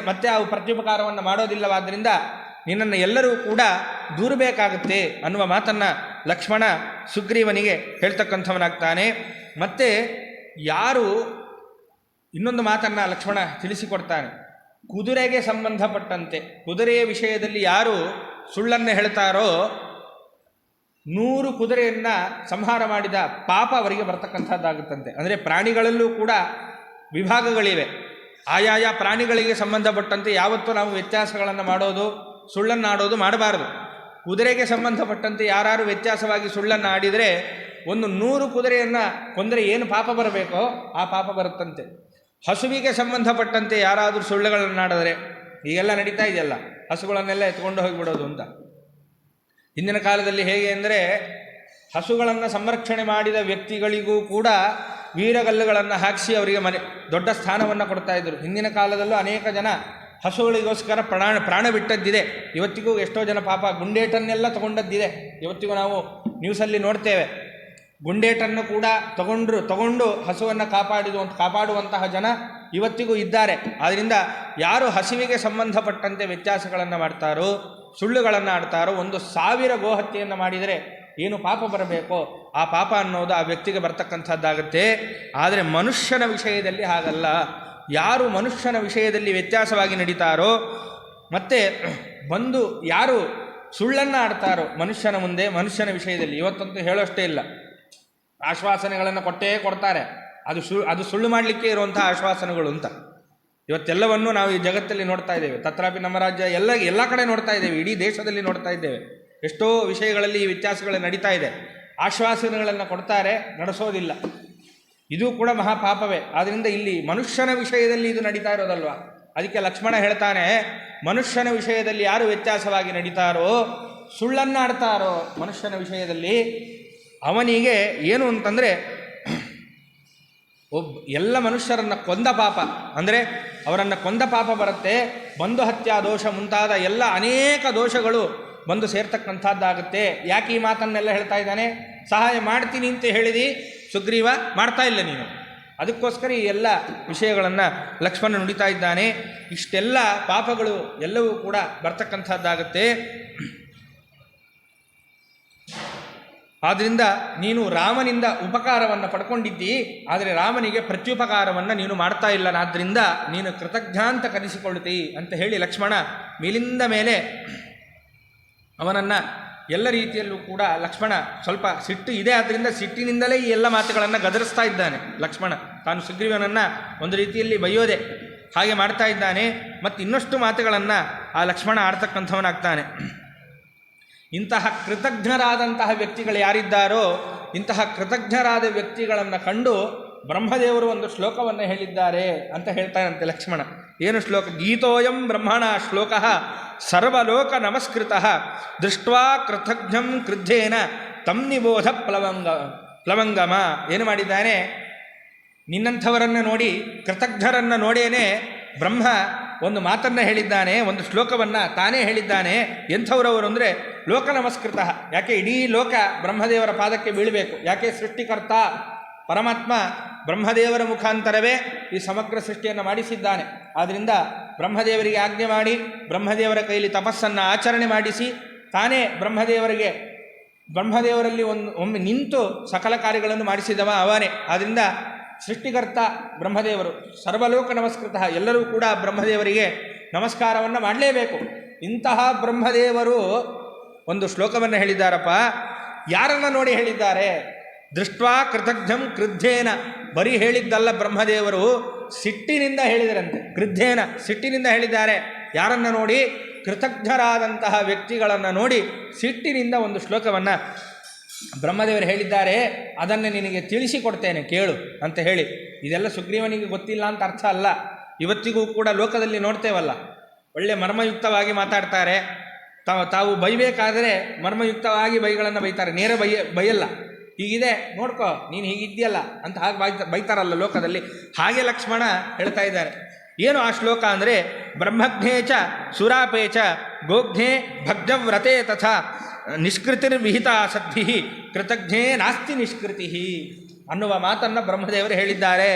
ಮತ್ತೆ ಆ ಪ್ರತ್ಯುಪಕಾರವನ್ನು ಮಾಡೋದಿಲ್ಲವಾದ್ದರಿಂದ ನಿನ್ನನ್ನು ಎಲ್ಲರೂ ಕೂಡ ದೂರಬೇಕಾಗುತ್ತೆ ಅನ್ನುವ ಮಾತನ್ನು ಲಕ್ಷ್ಮಣ ಸುಗ್ರೀವನಿಗೆ ಹೇಳ್ತಕ್ಕಂಥವನಾಗ್ತಾನೆ. ಮತ್ತು ಯಾರು ಇನ್ನೊಂದು ಮಾತನ್ನು ಲಕ್ಷ್ಮಣ ತಿಳಿಸಿಕೊಡ್ತಾನೆ. ಕುದುರೆಗೆ ಸಂಬಂಧಪಟ್ಟಂತೆ, ಕುದುರೆಯ ವಿಷಯದಲ್ಲಿ ಯಾರು ಸುಳ್ಳನ್ನು ಹೇಳ್ತಾರೋ 100 ಕುದುರೆಯನ್ನು ಸಂಹಾರ ಮಾಡಿದ ಪಾಪ ಅವರಿಗೆ ಬರ್ತಕ್ಕಂಥದ್ದಾಗುತ್ತಂತೆ. ಅಂದರೆ ಪ್ರಾಣಿಗಳಲ್ಲೂ ಕೂಡ ವಿಭಾಗಗಳಿವೆ. ಆಯಾಯ ಪ್ರಾಣಿಗಳಿಗೆ ಸಂಬಂಧಪಟ್ಟಂತೆ ಯಾವತ್ತೂ ನಾವು ವ್ಯತ್ಯಾಸಗಳನ್ನು ಮಾಡೋದು, ಸುಳ್ಳನ್ನಾಡೋದು ಮಾಡಬಾರದು. ಕುದುರೆಗೆ ಸಂಬಂಧಪಟ್ಟಂತೆ ಯಾರು ವ್ಯತ್ಯಾಸವಾಗಿ ಸುಳ್ಳನ್ನು ಆಡಿದರೆ 100 ಕುದುರೆಯನ್ನು ಕೊಂದರೆ ಏನು ಪಾಪ ಬರಬೇಕೋ ಆ ಪಾಪ ಬರುತ್ತಂತೆ. ಹಸುವಿಗೆ ಸಂಬಂಧಪಟ್ಟಂತೆ ಯಾರಾದರೂ ಸುಳ್ಳುಗಳನ್ನಾಡಿದ್ರೆ, ಈಗೆಲ್ಲ ನಡೀತಾ ಇದೆಯಲ್ಲ, ಹಸುಗಳನ್ನೆಲ್ಲ ಎತ್ಕೊಂಡು ಹೋಗಿಬಿಡೋದು ಅಂತ. ಹಿಂದಿನ ಕಾಲದಲ್ಲಿ ಹೇಗೆ ಅಂದರೆ ಹಸುಗಳನ್ನು ಸಂರಕ್ಷಣೆ ಮಾಡಿದ ವ್ಯಕ್ತಿಗಳಿಗೂ ಕೂಡ ವೀರಗಲ್ಲುಗಳನ್ನು ಹಾಕಿಸಿ ಅವರಿಗೆ ದೊಡ್ಡ ಸ್ಥಾನವನ್ನು ಕೊಡ್ತಾಯಿದ್ರು. ಹಿಂದಿನ ಕಾಲದಲ್ಲೂ ಅನೇಕ ಜನ ಹಸುಗಳಿಗೋಸ್ಕರ ಪ್ರಾಣ ಬಿಟ್ಟದ್ದಿದೆ. ಇವತ್ತಿಗೂ ಎಷ್ಟೋ ಜನ ಪಾಪ ಗುಂಡೇಟನ್ನೆಲ್ಲ ತಗೊಂಡದ್ದಿದೆ. ಇವತ್ತಿಗೂ ನಾವು ನ್ಯೂಸಲ್ಲಿ ನೋಡ್ತೇವೆ. ಗುಂಡೇಟನ್ನು ಕೂಡ ತಗೊಂಡು ಹಸುವನ್ನು ಕಾಪಾಡುವಂತಹ ಜನ ಇವತ್ತಿಗೂ ಇದ್ದಾರೆ. ಆದ್ದರಿಂದ ಯಾರು ಹಸುವಿಗೆ ಸಂಬಂಧಪಟ್ಟಂತೆ ವ್ಯತ್ಯಾಸಗಳನ್ನು ಮಾಡ್ತಾರೋ, ಸುಳ್ಳುಗಳನ್ನು ಆಡ್ತಾರೋ, 1000 ಗೋಹತ್ಯೆಯನ್ನು ಮಾಡಿದರೆ ಏನು ಪಾಪ ಬರಬೇಕೋ ಆ ಪಾಪ ಅನ್ನೋದು ಆ ವ್ಯಕ್ತಿಗೆ ಬರ್ತಕ್ಕಂಥದ್ದಾಗುತ್ತೆ. ಆದರೆ ಮನುಷ್ಯನ ವಿಷಯದಲ್ಲಿ ಹಾಗಲ್ಲ. ಯಾರು ಮನುಷ್ಯನ ವಿಷಯದಲ್ಲಿ ವ್ಯತ್ಯಾಸವಾಗಿ ನಡೀತಾರೋ ಮತ್ತು ಯಾರು ಸುಳ್ಳನ್ನು ಆಡ್ತಾರೋ ಮನುಷ್ಯನ ಮುಂದೆ, ಮನುಷ್ಯನ ವಿಷಯದಲ್ಲಿ ಇವತ್ತಂತೂ ಹೇಳೋಷ್ಟೇ ಇಲ್ಲ, ಆಶ್ವಾಸನೆಗಳನ್ನು ಕೊಡ್ತಾರೆ. ಅದು ಸುಳ್ಳು ಮಾಡಲಿಕ್ಕೆ ಇರುವಂಥ ಆಶ್ವಾಸನೆಗಳು ಅಂತ ಇವತ್ತೆಲ್ಲವನ್ನೂ ನಾವು ಈ ಜಗತ್ತಲ್ಲಿ ನೋಡ್ತಾ ಇದ್ದೇವೆ. ತತ್ರಾಪಿ ನಮ್ಮ ರಾಜ್ಯ ಎಲ್ಲ ಕಡೆ ನೋಡ್ತಾ ಇದ್ದೇವೆ, ಇಡೀ ದೇಶದಲ್ಲಿ ನೋಡ್ತಾ ಇದ್ದೇವೆ. ಎಷ್ಟೋ ವಿಷಯಗಳಲ್ಲಿ ಈ ವ್ಯತ್ಯಾಸಗಳು ನಡೀತಾ ಇದೆ. ಆಶ್ವಾಸನೆಗಳನ್ನು ಕೊಡ್ತಾರೆ, ನಡೆಸೋದಿಲ್ಲ. ಇದು ಕೂಡ ಮಹಾಪಾಪವೇ. ಆದ್ದರಿಂದ ಇಲ್ಲಿ ಮನುಷ್ಯನ ವಿಷಯದಲ್ಲಿ ಇದು ನಡೀತಾ ಇರೋದಲ್ವ. ಅದಕ್ಕೆ ಲಕ್ಷ್ಮಣ ಹೇಳ್ತಾನೆ, ಮನುಷ್ಯನ ವಿಷಯದಲ್ಲಿ ಯಾರು ವ್ಯತ್ಯಾಸವಾಗಿ ನಡೀತಾರೋ, ಸುಳ್ಳನ್ನಾಡ್ತಾರೋ ಮನುಷ್ಯನ ವಿಷಯದಲ್ಲಿ, ಅವನಿಗೆ ಏನು ಅಂತಂದರೆ ಎಲ್ಲ ಮನುಷ್ಯರನ್ನು ಕೊಂದ ಪಾಪ, ಅಂದರೆ ಅವರನ್ನು ಕೊಂದ ಪಾಪ ಬರುತ್ತೆ. ಬಂಧು ಹತ್ಯಾ ದೋಷ ಮುಂತಾದ ಎಲ್ಲ ಅನೇಕ ದೋಷಗಳು ಬಂದು ಸೇರ್ತಕ್ಕಂಥದ್ದಾಗುತ್ತೆ. ಯಾಕೆ ಈ ಮಾತನ್ನೆಲ್ಲ ಹೇಳ್ತಾ ಇದ್ದಾನೆ? ಸಹಾಯ ಮಾಡ್ತೀನಿ ಅಂತ ಹೇಳಿದಿ, ಸುಗ್ರೀವ ಮಾಡ್ತಾ ಇಲ್ಲ ನೀನು. ಅದಕ್ಕೋಸ್ಕರ ಈ ಎಲ್ಲ ವಿಷಯಗಳನ್ನು ಲಕ್ಷ್ಮಣ ನುಡಿತಾ ಇದ್ದಾನೆ. ಇಷ್ಟೆಲ್ಲ ಪಾಪಗಳು ಎಲ್ಲವೂ ಕೂಡ ಬರ್ತಕ್ಕಂಥದ್ದಾಗುತ್ತೆ. ಆದ್ದರಿಂದ ನೀನು ರಾಮನಿಂದ ಉಪಕಾರವನ್ನು ಪಡ್ಕೊಂಡಿದ್ದಿ, ಆದರೆ ರಾಮನಿಗೆ ಪ್ರತ್ಯುಪಕಾರವನ್ನು ನೀನು ಮಾಡ್ತಾ ಇಲ್ಲ, ಆದ್ದರಿಂದ ನೀನು ಕೃತಜ್ಞ ಅಂತ ಕರೆಸಿಕೊಳ್ಳುತ್ತೀ ಅಂತ ಹೇಳಿ ಲಕ್ಷ್ಮಣ ಮೇಲಿಂದ ಮೇಲೆ ಅವನನ್ನು ಎಲ್ಲ ರೀತಿಯಲ್ಲೂ ಕೂಡ ಲಕ್ಷ್ಮಣ ಸ್ವಲ್ಪ ಸಿಟ್ಟು ಇದೆ, ಆದ್ದರಿಂದ ಸಿಟ್ಟಿನಿಂದಲೇ ಈ ಎಲ್ಲ ಮಾತುಗಳನ್ನು ಗದರಿಸ್ತಾ ಇದ್ದಾನೆ ಲಕ್ಷ್ಮಣ. ತಾನು ಸುಗ್ರೀವನನ್ನು ಒಂದು ರೀತಿಯಲ್ಲಿ ಬೈಯೋದೆ ಹಾಗೆ ಮಾಡ್ತಾ ಇದ್ದಾನೆ. ಮತ್ತು ಇನ್ನಷ್ಟು ಮಾತುಗಳನ್ನು ಆ ಲಕ್ಷ್ಮಣ ಆಡ್ತಕ್ಕಂಥವನಾಗ್ತಾನೆ. ಇಂತಹ ಕೃತಜ್ಞರಾದಂತಹ ವ್ಯಕ್ತಿಗಳು ಯಾರಿದ್ದಾರೋ, ಇಂತಹ ಕೃತಜ್ಞರಾದ ವ್ಯಕ್ತಿಗಳನ್ನು ಕಂಡು ಬ್ರಹ್ಮದೇವರು ಒಂದು ಶ್ಲೋಕವನ್ನು ಹೇಳಿದ್ದಾರೆ ಅಂತ ಹೇಳ್ತಾನಂತೆ ಲಕ್ಷ್ಮಣ. ಏನು ಶ್ಲೋಕ? ಗೀತೋಯಂ ಬ್ರಹ್ಮಣ ಶ್ಲೋಕ ಸರ್ವಲೋಕ ನಮಸ್ಕೃತ ದೃಷ್ಟ್ವಾ ಕೃತಜ್ಞಂ ಕ್ರುದ್ಧೇನ ತಂ ನಿಬೋಧ ಪ್ಲವಂಗಮ. ಏನು ಮಾಡಿದ್ದಾನೆ? ನಿನ್ನಂಥವರನ್ನು ನೋಡಿ, ಕೃತಜ್ಞರನ್ನು ನೋಡೇನೆ ಬ್ರಹ್ಮ ಒಂದು ಮಾತನ್ನು ಹೇಳಿದ್ದಾನೆ, ಒಂದು ಶ್ಲೋಕವನ್ನು ತಾನೇ ಹೇಳಿದ್ದಾನೆ. ಎಂಥವರವರು ಅಂದರೆ ಲೋಕ ನಮಸ್ಕೃತ. ಯಾಕೆ ಇಡೀ ಲೋಕ ಬ್ರಹ್ಮದೇವರ ಪಾದಕ್ಕೆ ಬೀಳಬೇಕು. ಯಾಕೆ? ಸೃಷ್ಟಿಕರ್ತ ಪರಮಾತ್ಮ ಬ್ರಹ್ಮದೇವರ ಮುಖಾಂತರವೇ ಈ ಸಮಗ್ರ ಸೃಷ್ಟಿಯನ್ನು ಮಾಡಿಸಿದ್ದಾನೆ. ಆದ್ದರಿಂದ ಬ್ರಹ್ಮದೇವರಿಗೆ ಆಜ್ಞೆ ಮಾಡಿ, ಬ್ರಹ್ಮದೇವರ ಕೈಲಿ ತಪಸ್ಸನ್ನು ಆಚರಣೆ ಮಾಡಿಸಿ, ತಾನೇ ಬ್ರಹ್ಮದೇವರಲ್ಲಿ ಒಮ್ಮೆ ನಿಂತು ಸಕಲ ಕಾರ್ಯಗಳನ್ನು ಮಾಡಿಸಿದವ ಅವನೇ. ಆದ್ದರಿಂದ ಸೃಷ್ಟಿಕರ್ತ ಬ್ರಹ್ಮದೇವರು, ಸರ್ವಲೋಕ ನಮಸ್ಕೃತ, ಎಲ್ಲರೂ ಕೂಡ ಬ್ರಹ್ಮದೇವರಿಗೆ ನಮಸ್ಕಾರವನ್ನು ಮಾಡಲೇಬೇಕು. ಇಂತಹ ಬ್ರಹ್ಮದೇವರು ಒಂದು ಶ್ಲೋಕವನ್ನು ಹೇಳಿದ್ದಾರಪ್ಪ. ಯಾರನ್ನು ನೋಡಿ ಹೇಳಿದ್ದಾರೆ? ದೃಷ್ಟ್ವಾ ಕೃತಜ್ಞಂ ಕ್ರುದ್ಧೇನ. ಬರೀ ಹೇಳಿದ್ದಲ್ಲ, ಬ್ರಹ್ಮದೇವರು ಸಿಟ್ಟಿನಿಂದ ಹೇಳಿದರಂತೆ. ಕ್ರುದ್ಧೇನ, ಸಿಟ್ಟಿನಿಂದ ಹೇಳಿದ್ದಾರೆ. ಯಾರನ್ನು ನೋಡಿ? ಕೃತಜ್ಞರಾದಂತಹ ವ್ಯಕ್ತಿಗಳನ್ನು ನೋಡಿ ಸಿಟ್ಟಿನಿಂದ ಒಂದು ಶ್ಲೋಕವನ್ನು ಬ್ರಹ್ಮದೇವರು ಹೇಳಿದ್ದಾರೆ. ಅದನ್ನು ನಿನಗೆ ತಿಳಿಸಿಕೊಡ್ತೇನೆ ಕೇಳು ಅಂತ ಹೇಳಿ. ಇದೆಲ್ಲ ಸುಗ್ರೀವನಿಗೆ ಗೊತ್ತಿಲ್ಲ ಅಂತ ಅರ್ಥ ಅಲ್ಲ. ಇವತ್ತಿಗೂ ಕೂಡ ಲೋಕದಲ್ಲಿ ನೋಡ್ತೇವಲ್ಲ, ಒಳ್ಳೆ ಮರ್ಮಯುಕ್ತವಾಗಿ ಮಾತಾಡ್ತಾರೆ. ತಾವು ಬೈಬೇಕಾದರೆ ಮರ್ಮಯುಕ್ತವಾಗಿ ಬೈಗಳನ್ನು ಬೈತಾರೆ, ನೇರ ಬೈಯಲ್ಲ. ಹೀಗಿದೆ ನೋಡ್ಕೋ, ನೀನು ಹೀಗಿದ್ದೀಯಲ್ಲ ಅಂತ ಹಾಗೆ ಬೈತಾರಲ್ಲ ಲೋಕದಲ್ಲಿ. ಹಾಗೆ ಲಕ್ಷ್ಮಣ ಹೇಳ್ತಾ ಇದ್ದಾರೆ. ಏನು ಆ ಶ್ಲೋಕ ಅಂದರೆ, ಬ್ರಹ್ಮಜ್ಞೇಚ ಸುರಾಪೇಚ ಗೋಘ್ನೇ ಭಗ್ನವ್ರತೆ ತಥಾ ನಿಷ್ಕೃತಿರ್ವಿಹಿತ ಸದ್ಭಿ ಕೃತಜ್ಞೇ ನಾಸ್ತಿ ನಿಷ್ಕೃತಿ ಅನ್ನುವ ಮಾತನ್ನು ಬ್ರಹ್ಮದೇವರು ಹೇಳಿದ್ದಾರೆ.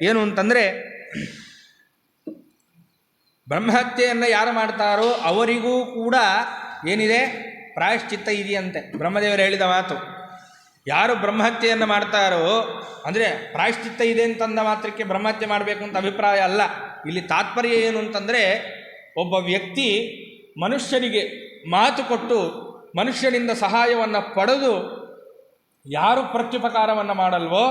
ಏನು ಅಂತಂದರೆ, ಬ್ರಹ್ಮಹತ್ಯೆಯನ್ನು ಯಾರು ಮಾಡ್ತಾರೋ ಅವರಿಗೂ ಕೂಡ ಏನಿದೆ? ಪ್ರಾಯಶ್ಚಿತ್ತ ಇದೆಯಂತೆ. ಬ್ರಹ್ಮದೇವರು ಹೇಳಿದ ಮಾತು. ಯಾರು ಬ್ರಹ್ಮಹತ್ಯೆಯನ್ನು ಮಾಡ್ತಾರೋ, ಅಂದರೆ ಪ್ರಾಯಶ್ಚಿತ್ತ ಇದೆ ಅಂತಂದ ಮಾತ್ರಕ್ಕೆ ಬ್ರಹ್ಮಹತ್ಯೆ ಮಾಡಬೇಕು ಅಂತ ಅಭಿಪ್ರಾಯ ಅಲ್ಲ. ಇಲ್ಲಿ ತಾತ್ಪರ್ಯ ಏನು ಅಂತಂದರೆ, ಒಬ್ಬ ವ್ಯಕ್ತಿ ಮನುಷ್ಯನಿಗೆ ಮಾತು ಕೊಟ್ಟು ಮನುಷ್ಯನಿಂದ ಸಹಾಯವನ್ನು ಪಡೆದು ಯಾರು ಪ್ರತ್ಯುಪಕಾರವನ್ನು ಮಾಡಲ್ವೋ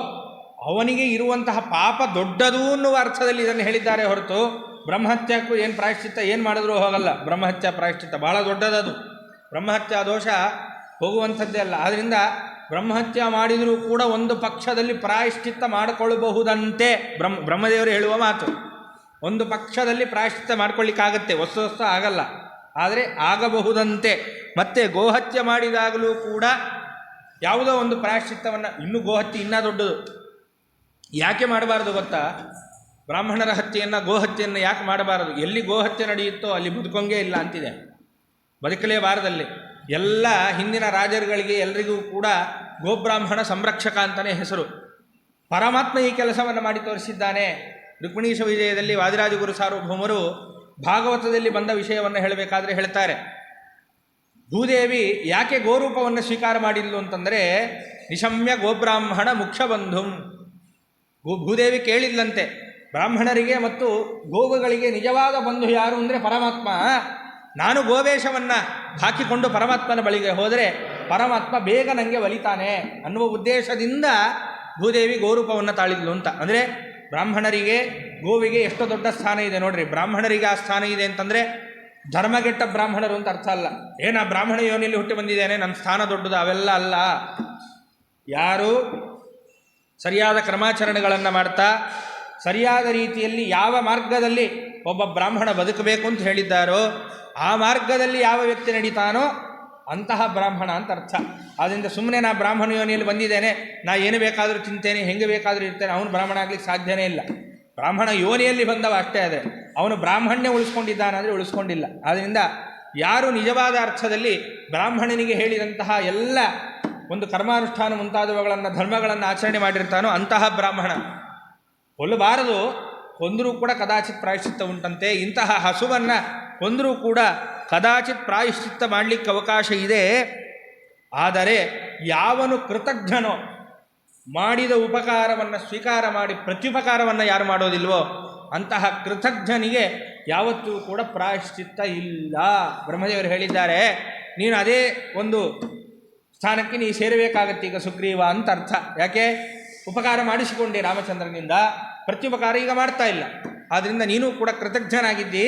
ಅವನಿಗೆ ಇರುವಂತಹ ಪಾಪ ದೊಡ್ಡದು ಅನ್ನುವ ಅರ್ಥದಲ್ಲಿ ಇದನ್ನು ಹೇಳಿದ್ದಾರೆ ಹೊರತು ಬ್ರಹ್ಮಹತ್ಯಕ್ಕೂ ಏನು ಪ್ರಾಯಶ್ಚಿತ್ತ ಏನು ಮಾಡಿದ್ರೂ ಹೋಗಲ್ಲ. ಬ್ರಹ್ಮಹತ್ಯೆ ಪ್ರಾಯಶ್ಚಿತ್ತ ಭಾಳ ದೊಡ್ಡದದು. ಬ್ರಹ್ಮಹತ್ಯಾ ದೋಷ ಹೋಗುವಂಥದ್ದೇ ಅಲ್ಲ. ಆದ್ದರಿಂದ ಬ್ರಹ್ಮಹತ್ಯೆ ಮಾಡಿದರೂ ಕೂಡ ಒಂದು ಪಕ್ಷದಲ್ಲಿ ಪ್ರಾಯಶ್ಚಿತ್ತ ಮಾಡಿಕೊಳ್ಳಬಹುದಂತೆ ಬ್ರಹ್ಮದೇವರು ಹೇಳುವ ಮಾತು. ಒಂದು ಪಕ್ಷದಲ್ಲಿ ಪ್ರಾಯಶ್ಚಿತ್ತ ಮಾಡ್ಕೊಳ್ಳಿಕ್ಕಾಗತ್ತೆ, ಹೊಸ ಆಗಲ್ಲ, ಆದರೆ ಆಗಬಹುದಂತೆ. ಮತ್ತು ಗೋಹತ್ಯೆ ಮಾಡಿದಾಗಲೂ ಕೂಡ ಯಾವುದೋ ಒಂದು ಪ್ರಾಯಶ್ಚಿತ್ತವನ್ನು, ಇನ್ನೂ ಗೋಹತ್ಯೆ ಇನ್ನೂ ದೊಡ್ಡದು. ಯಾಕೆ ಮಾಡಬಾರದು ಗೊತ್ತಾ? ಬ್ರಾಹ್ಮಣರ ಹತ್ಯೆಯನ್ನು, ಗೋಹತ್ಯೆಯನ್ನು ಯಾಕೆ ಮಾಡಬಾರದು? ಎಲ್ಲಿ ಗೋಹತ್ಯೆ ನಡೆಯುತ್ತೋ ಅಲ್ಲಿ ಬದುಕೊಂಗೇ ಇಲ್ಲ ಅಂತಿದೆ. ಬದುಕಲೇಬಾರದಲ್ಲಿ. ಎಲ್ಲ ಹಿಂದಿನ ರಾಜರುಗಳಿಗೆ ಎಲ್ರಿಗೂ ಕೂಡ ಗೋಬ್ರಾಹ್ಮಣ ಸಂರಕ್ಷಕ ಅಂತಲೇ ಹೆಸರು. ಪರಮಾತ್ಮ ಈ ಕೆಲಸವನ್ನು ಮಾಡಿ ತೋರಿಸಿದ್ದಾನೆ. ರುಕ್ಮಿಣೀಶ ವಿಜಯದಲ್ಲಿ ವಾದಿರಾಜಗುರು ಸಾರ್ವಭೌಮರು ಭಾಗವತದಲ್ಲಿ ಬಂದ ವಿಷಯವನ್ನು ಹೇಳಬೇಕಾದ್ರೆ ಹೇಳ್ತಾರೆ, ಭೂದೇವಿ ಯಾಕೆ ಗೋರೂಪವನ್ನು ಸ್ವೀಕಾರ ಮಾಡಿದ್ಲು ಅಂತಂದರೆ, ನಿಶಮ್ಯ ಗೋಬ್ರಾಹ್ಮಣ ಮುಖ್ಯ ಬಂಧುಂ. ಭೂದೇವಿ ಕೇಳಿದ್ಲಂತೆ, ಬ್ರಾಹ್ಮಣರಿಗೆ ಮತ್ತು ಗೋವುಗಳಿಗೆ ನಿಜವಾದ ಬಂಧು ಯಾರು ಅಂದರೆ ಪರಮಾತ್ಮ. ನಾನು ಗೋವೇಷವನ್ನು ಹಾಕಿಕೊಂಡು ಪರಮಾತ್ಮನ ಬಳಿಗೆ ಹೋದರೆ ಪರಮಾತ್ಮ ಬೇಗ ನನಗೆ ಒಲಿತಾನೆ ಅನ್ನುವ ಉದ್ದೇಶದಿಂದ ಭೂದೇವಿ ಗೋರೂಪವನ್ನು ತಾಳಿದ್ಲು ಅಂತ. ಅಂದರೆ ಬ್ರಾಹ್ಮಣರಿಗೆ ಗೋವಿಗೆ ಎಷ್ಟು ದೊಡ್ಡ ಸ್ಥಾನ ಇದೆ ನೋಡ್ರಿ. ಬ್ರಾಹ್ಮಣರಿಗೆ ಆ ಸ್ಥಾನ ಇದೆ ಅಂತಂದರೆ ಧರ್ಮಗೆಟ್ಟ ಬ್ರಾಹ್ಮಣರು ಅಂತ ಅರ್ಥ ಅಲ್ಲ. ಏನ ಬ್ರಾಹ್ಮಣ ಯೋನಿಯಲ್ಲಿ ಹುಟ್ಟಿ ಬಂದಿದ್ದೇನೆ, ನನ್ನ ಸ್ಥಾನ ದೊಡ್ಡದು, ಅವೆಲ್ಲ ಅಲ್ಲ. ಯಾರು ಸರಿಯಾದ ಕ್ರಮಾಚರಣೆಗಳನ್ನು ಮಾಡ್ತಾ ಸರಿಯಾದ ರೀತಿಯಲ್ಲಿ ಯಾವ ಮಾರ್ಗದಲ್ಲಿ ಒಬ್ಬ ಬ್ರಾಹ್ಮಣ ಬದುಕಬೇಕು ಅಂತ ಹೇಳಿದ್ದಾರೋ ಆ ಮಾರ್ಗದಲ್ಲಿ ಯಾವ ವ್ಯಕ್ತಿ ನಡೀತಾನೋ ಅಂತಹ ಬ್ರಾಹ್ಮಣ ಅಂತ ಅರ್ಥ. ಆದ್ದರಿಂದ ಸುಮ್ಮನೆ ನಾ ಬ್ರಾಹ್ಮಣ ಯೋನಿಯಲ್ಲಿ ಬಂದಿದ್ದೇನೆ, ನಾ ಏನು ಬೇಕಾದರೂ ತಿಂತೇನೆ, ಹೆಂಗೆ ಬೇಕಾದರೂ ಇರ್ತೇನೆ, ಅವನು ಬ್ರಾಹ್ಮಣ ಆಗ್ಲಿಕ್ಕೆ ಸಾಧ್ಯನೇ ಇಲ್ಲ. ಬ್ರಾಹ್ಮಣ ಯೋನಿಯಲ್ಲಿ ಬಂದವ ಅಷ್ಟೇ. ಆದರೆ ಅವನು ಬ್ರಾಹ್ಮಣ್ಯ ಉಳಿಸ್ಕೊಂಡಿದ್ದಾನಂದರೆ ಉಳಿಸ್ಕೊಂಡಿಲ್ಲ. ಆದ್ದರಿಂದ ಯಾರು ನಿಜವಾದ ಅರ್ಥದಲ್ಲಿ ಬ್ರಾಹ್ಮಣನಿಗೆ ಹೇಳಿದಂತಹ ಎಲ್ಲ ಒಂದು ಕರ್ಮಾನುಷ್ಠಾನ ಮುಂತಾದವುಗಳನ್ನು ಧರ್ಮಗಳನ್ನು ಆಚರಣೆ ಮಾಡಿರ್ತಾನೋ ಅಂತಹ ಬ್ರಾಹ್ಮಣ. ಕೊಲ್ಲಬಾರದು, ಕೊಂದರೂ ಕೂಡ ಕದಾಚಿತ್ ಪ್ರಾಯಶ್ಚಿತ್ತ ಉಂಟಂತೆ. ಇಂತಹ ಹಸುವನ್ನು ಕೊಂದರೂ ಕೂಡ ಕದಾಚಿತ್ ಪ್ರಾಯಶ್ಚಿತ್ತ ಮಾಡಲಿಕ್ಕೆ ಅವಕಾಶ ಇದೆ. ಆದರೆ ಯಾವನು ಕೃತಜ್ಞನೋ, ಮಾಡಿದ ಉಪಕಾರವನ್ನು ಸ್ವೀಕಾರ ಮಾಡಿ ಪ್ರತ್ಯುಪಕಾರವನ್ನು ಯಾರು ಮಾಡೋದಿಲ್ವೋ ಅಂತಹ ಕೃತಜ್ಞನಿಗೆ ಯಾವತ್ತೂ ಕೂಡ ಪ್ರಾಯಶ್ಚಿತ್ತ ಇಲ್ಲ. ಬ್ರಹ್ಮದೇವರು ಹೇಳಿದ್ದಾರೆ, ನೀನು ಅದೇ ಒಂದು ಸ್ಥಾನಕ್ಕೆ ನೀ ಸೇರಬೇಕಾಗತ್ತೆ ಈಗ ಸುಗ್ರೀವ ಅಂತ ಅರ್ಥ. ಯಾಕೆ? ಉಪಕಾರ ಮಾಡಿಸಿಕೊಂಡೆ ರಾಮಚಂದ್ರನಿಂದ, ಪ್ರತ್ಯುಪಕಾರ ಈಗ ಮಾಡ್ತಾ ಇಲ್ಲ. ಆದ್ದರಿಂದ ನೀನು ಕೂಡ ಕೃತಜ್ಞನಾಗಿದ್ದಿ,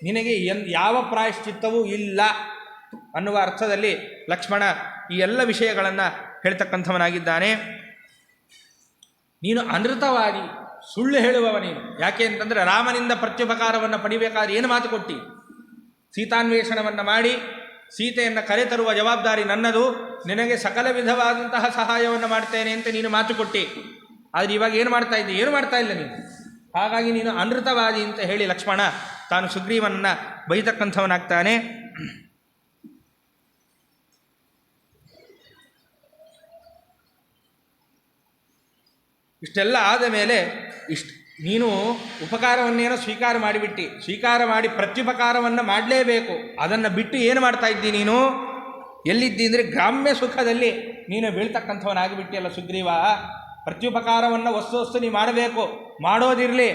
ನಿನಗೆ ಯಾವ ಪ್ರಾಯಶ್ಚಿತ್ತವೂ ಇಲ್ಲ ಅನ್ನುವ ಅರ್ಥದಲ್ಲಿ ಲಕ್ಷ್ಮಣ ಈ ಎಲ್ಲ ವಿಷಯಗಳನ್ನು ಹೇಳ್ತಕ್ಕಂಥವನಾಗಿದ್ದಾನೆ. ನೀನು ಅನೃತವಾದಿ, ಸುಳ್ಳು ಹೇಳುವವ ನೀನು. ಯಾಕೆ ಅಂತಂದರೆ ರಾಮನಿಂದ ಪ್ರತ್ಯುಪಕಾರವನ್ನು ಪಡಿಬೇಕಾದ್ರೆ ಏನು ಮಾತು ಕೊಟ್ಟಿ? ಸೀತಾನ್ವೇಷಣವನ್ನು ಮಾಡಿ ಸೀತೆಯನ್ನು ಕರೆತರುವ ಜವಾಬ್ದಾರಿ ನನ್ನದು, ನಿನಗೆ ಸಕಲ ವಿಧವಾದಂತಹ ಸಹಾಯವನ್ನು ಮಾಡ್ತೇನೆ ಅಂತ ನೀನು ಮಾತು ಕೊಟ್ಟಿ. ಆದರೆ ಇವಾಗ ಏನು ಮಾಡ್ತಾ ಇದ್ದಿ? ಏನು ಮಾಡ್ತಾ ಇಲ್ಲ ನೀನು. ಹಾಗಾಗಿ ನೀನು ಅನೃತವಾದಿ ಅಂತ ಹೇಳಿ ಲಕ್ಷ್ಮಣ ತಾನು ಸುಗ್ರೀವನನ್ನು ಬೈತಕ್ಕಂಥವನಾಗ್ತಾನೆ. ಇಷ್ಟೆಲ್ಲ ಆದ ಮೇಲೆ ನೀನು ಉಪಕಾರವನ್ನೇನೋ ಸ್ವೀಕಾರ ಮಾಡಿಬಿಟ್ಟು, ಸ್ವೀಕಾರ ಮಾಡಿ ಪ್ರತ್ಯುಪಕಾರವನ್ನು ಮಾಡಲೇಬೇಕು. ಅದನ್ನು ಬಿಟ್ಟು ಏನು ಮಾಡ್ತಾ ಇದ್ದಿ ನೀನು? ಎಲ್ಲಿದ್ದಿ ಅಂದರೆ ಗ್ರಾಮ್ಯ ಸುಖದಲ್ಲಿ ನೀನು ಬೀಳ್ತಕ್ಕಂಥವನಾಗಿಬಿಟ್ಟಿಯಲ್ಲ ಸುಗ್ರೀವ. ಪ್ರತ್ಯುಪಕಾರವನ್ನು ವಸ್ತು ನೀ ಮಾಡಬೇಕು, ಮಾಡೋದಿರಲಿ.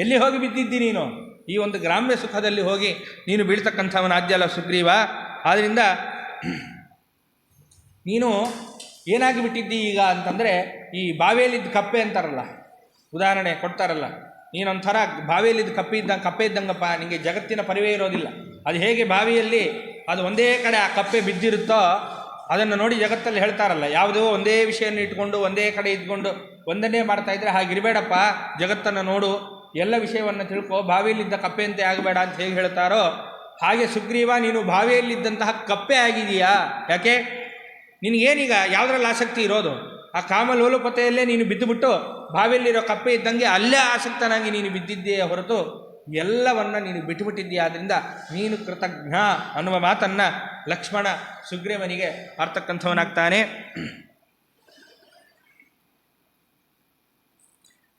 ಎಲ್ಲಿ ಹೋಗಿ ಬಿದ್ದಿದ್ದಿ ನೀನು? ಈ ಒಂದು ಗ್ರಾಮ್ಯ ಸುಖದಲ್ಲಿ ಹೋಗಿ ನೀನು ಬೀಳ್ತಕ್ಕಂಥವನಾದ್ಯಲ್ಲ ಸುಗ್ರೀವ. ಆದ್ದರಿಂದ ನೀನು ಏನಾಗಿ ಬಿಟ್ಟಿದ್ದಿ ಈಗ ಅಂತಂದರೆ, ಈ ಬಾವಿಯಲ್ಲಿದ್ದ ಕಪ್ಪೆ ಅಂತಾರಲ್ಲ, ಉದಾಹರಣೆ ಕೊಡ್ತಾರಲ್ಲ, ನೀನೊಂಥರ ಬಾವಿಯಲ್ಲಿದ್ದ ಕಪ್ಪೆ ಇದ್ದಂಗಪ್ಪ, ನಿಮಗೆ ಜಗತ್ತಿನ ಪರಿವೇ ಇರೋದಿಲ್ಲ. ಅದು ಹೇಗೆ ಬಾವಿಯಲ್ಲಿ ಅದು ಒಂದೇ ಕಡೆ ಆ ಕಪ್ಪೆ ಬಿದ್ದಿರುತ್ತೋ ಅದನ್ನು ನೋಡಿ ಜಗತ್ತಲ್ಲಿ ಹೇಳ್ತಾರಲ್ಲ, ಯಾವುದೋ ಒಂದೇ ವಿಷಯವನ್ನು ಇಟ್ಕೊಂಡು ಒಂದೇ ಕಡೆ ಇದ್ಕೊಂಡು ಒಂದನ್ನೇ ಮಾಡ್ತಾಯಿದ್ರೆ ಹಾಗಿರಬೇಡಪ್ಪ, ಜಗತ್ತನ್ನು ನೋಡು, ಎಲ್ಲ ವಿಷಯವನ್ನು ತಿಳ್ಕೊ, ಬಾವಿಯಲ್ಲಿದ್ದ ಕಪ್ಪೆಯಂತೆ ಆಗಬೇಡ ಅಂತ ಹೇಗೆ ಹೇಳ್ತಾರೋ ಹಾಗೆ ಸುಗ್ರೀವ ನೀನು ಬಾವಿಯಲ್ಲಿದ್ದಂತಹ ಕಪ್ಪೆ ಆಗಿದೆಯಾ. ಯಾಕೆ? ನಿನಗೇನೀಗ ಯಾವುದರಲ್ಲಿ ಆಸಕ್ತಿ ಇರೋದು? ಆ ಕಾಮಲೋಲುಪತೆಯಲ್ಲೇ ನೀನು ಬಿದ್ದುಬಿಟ್ಟು ಬಾವಿಯಲ್ಲಿರೋ ಕಪ್ಪೆ ಇದ್ದಂಗೆ ಅಲ್ಲೇ ಆಸಕ್ತನಾಗಿ ನೀನು ಬಿದ್ದಿದ್ದೀಯೇ ಹೊರತು ಎಲ್ಲವನ್ನು ನೀನು ಬಿಟ್ಟುಬಿಟ್ಟಿದ್ದೀಯ. ಆದ್ದರಿಂದ ನೀನು ಕೃತಜ್ಞ ಅನ್ನುವ ಮಾತನ್ನು ಲಕ್ಷ್ಮಣ ಸುಗ್ರೀವನಿಗೆ ಅರ್ಥಕ್ಕಂಥವನಾಗ್ತಾನೆ.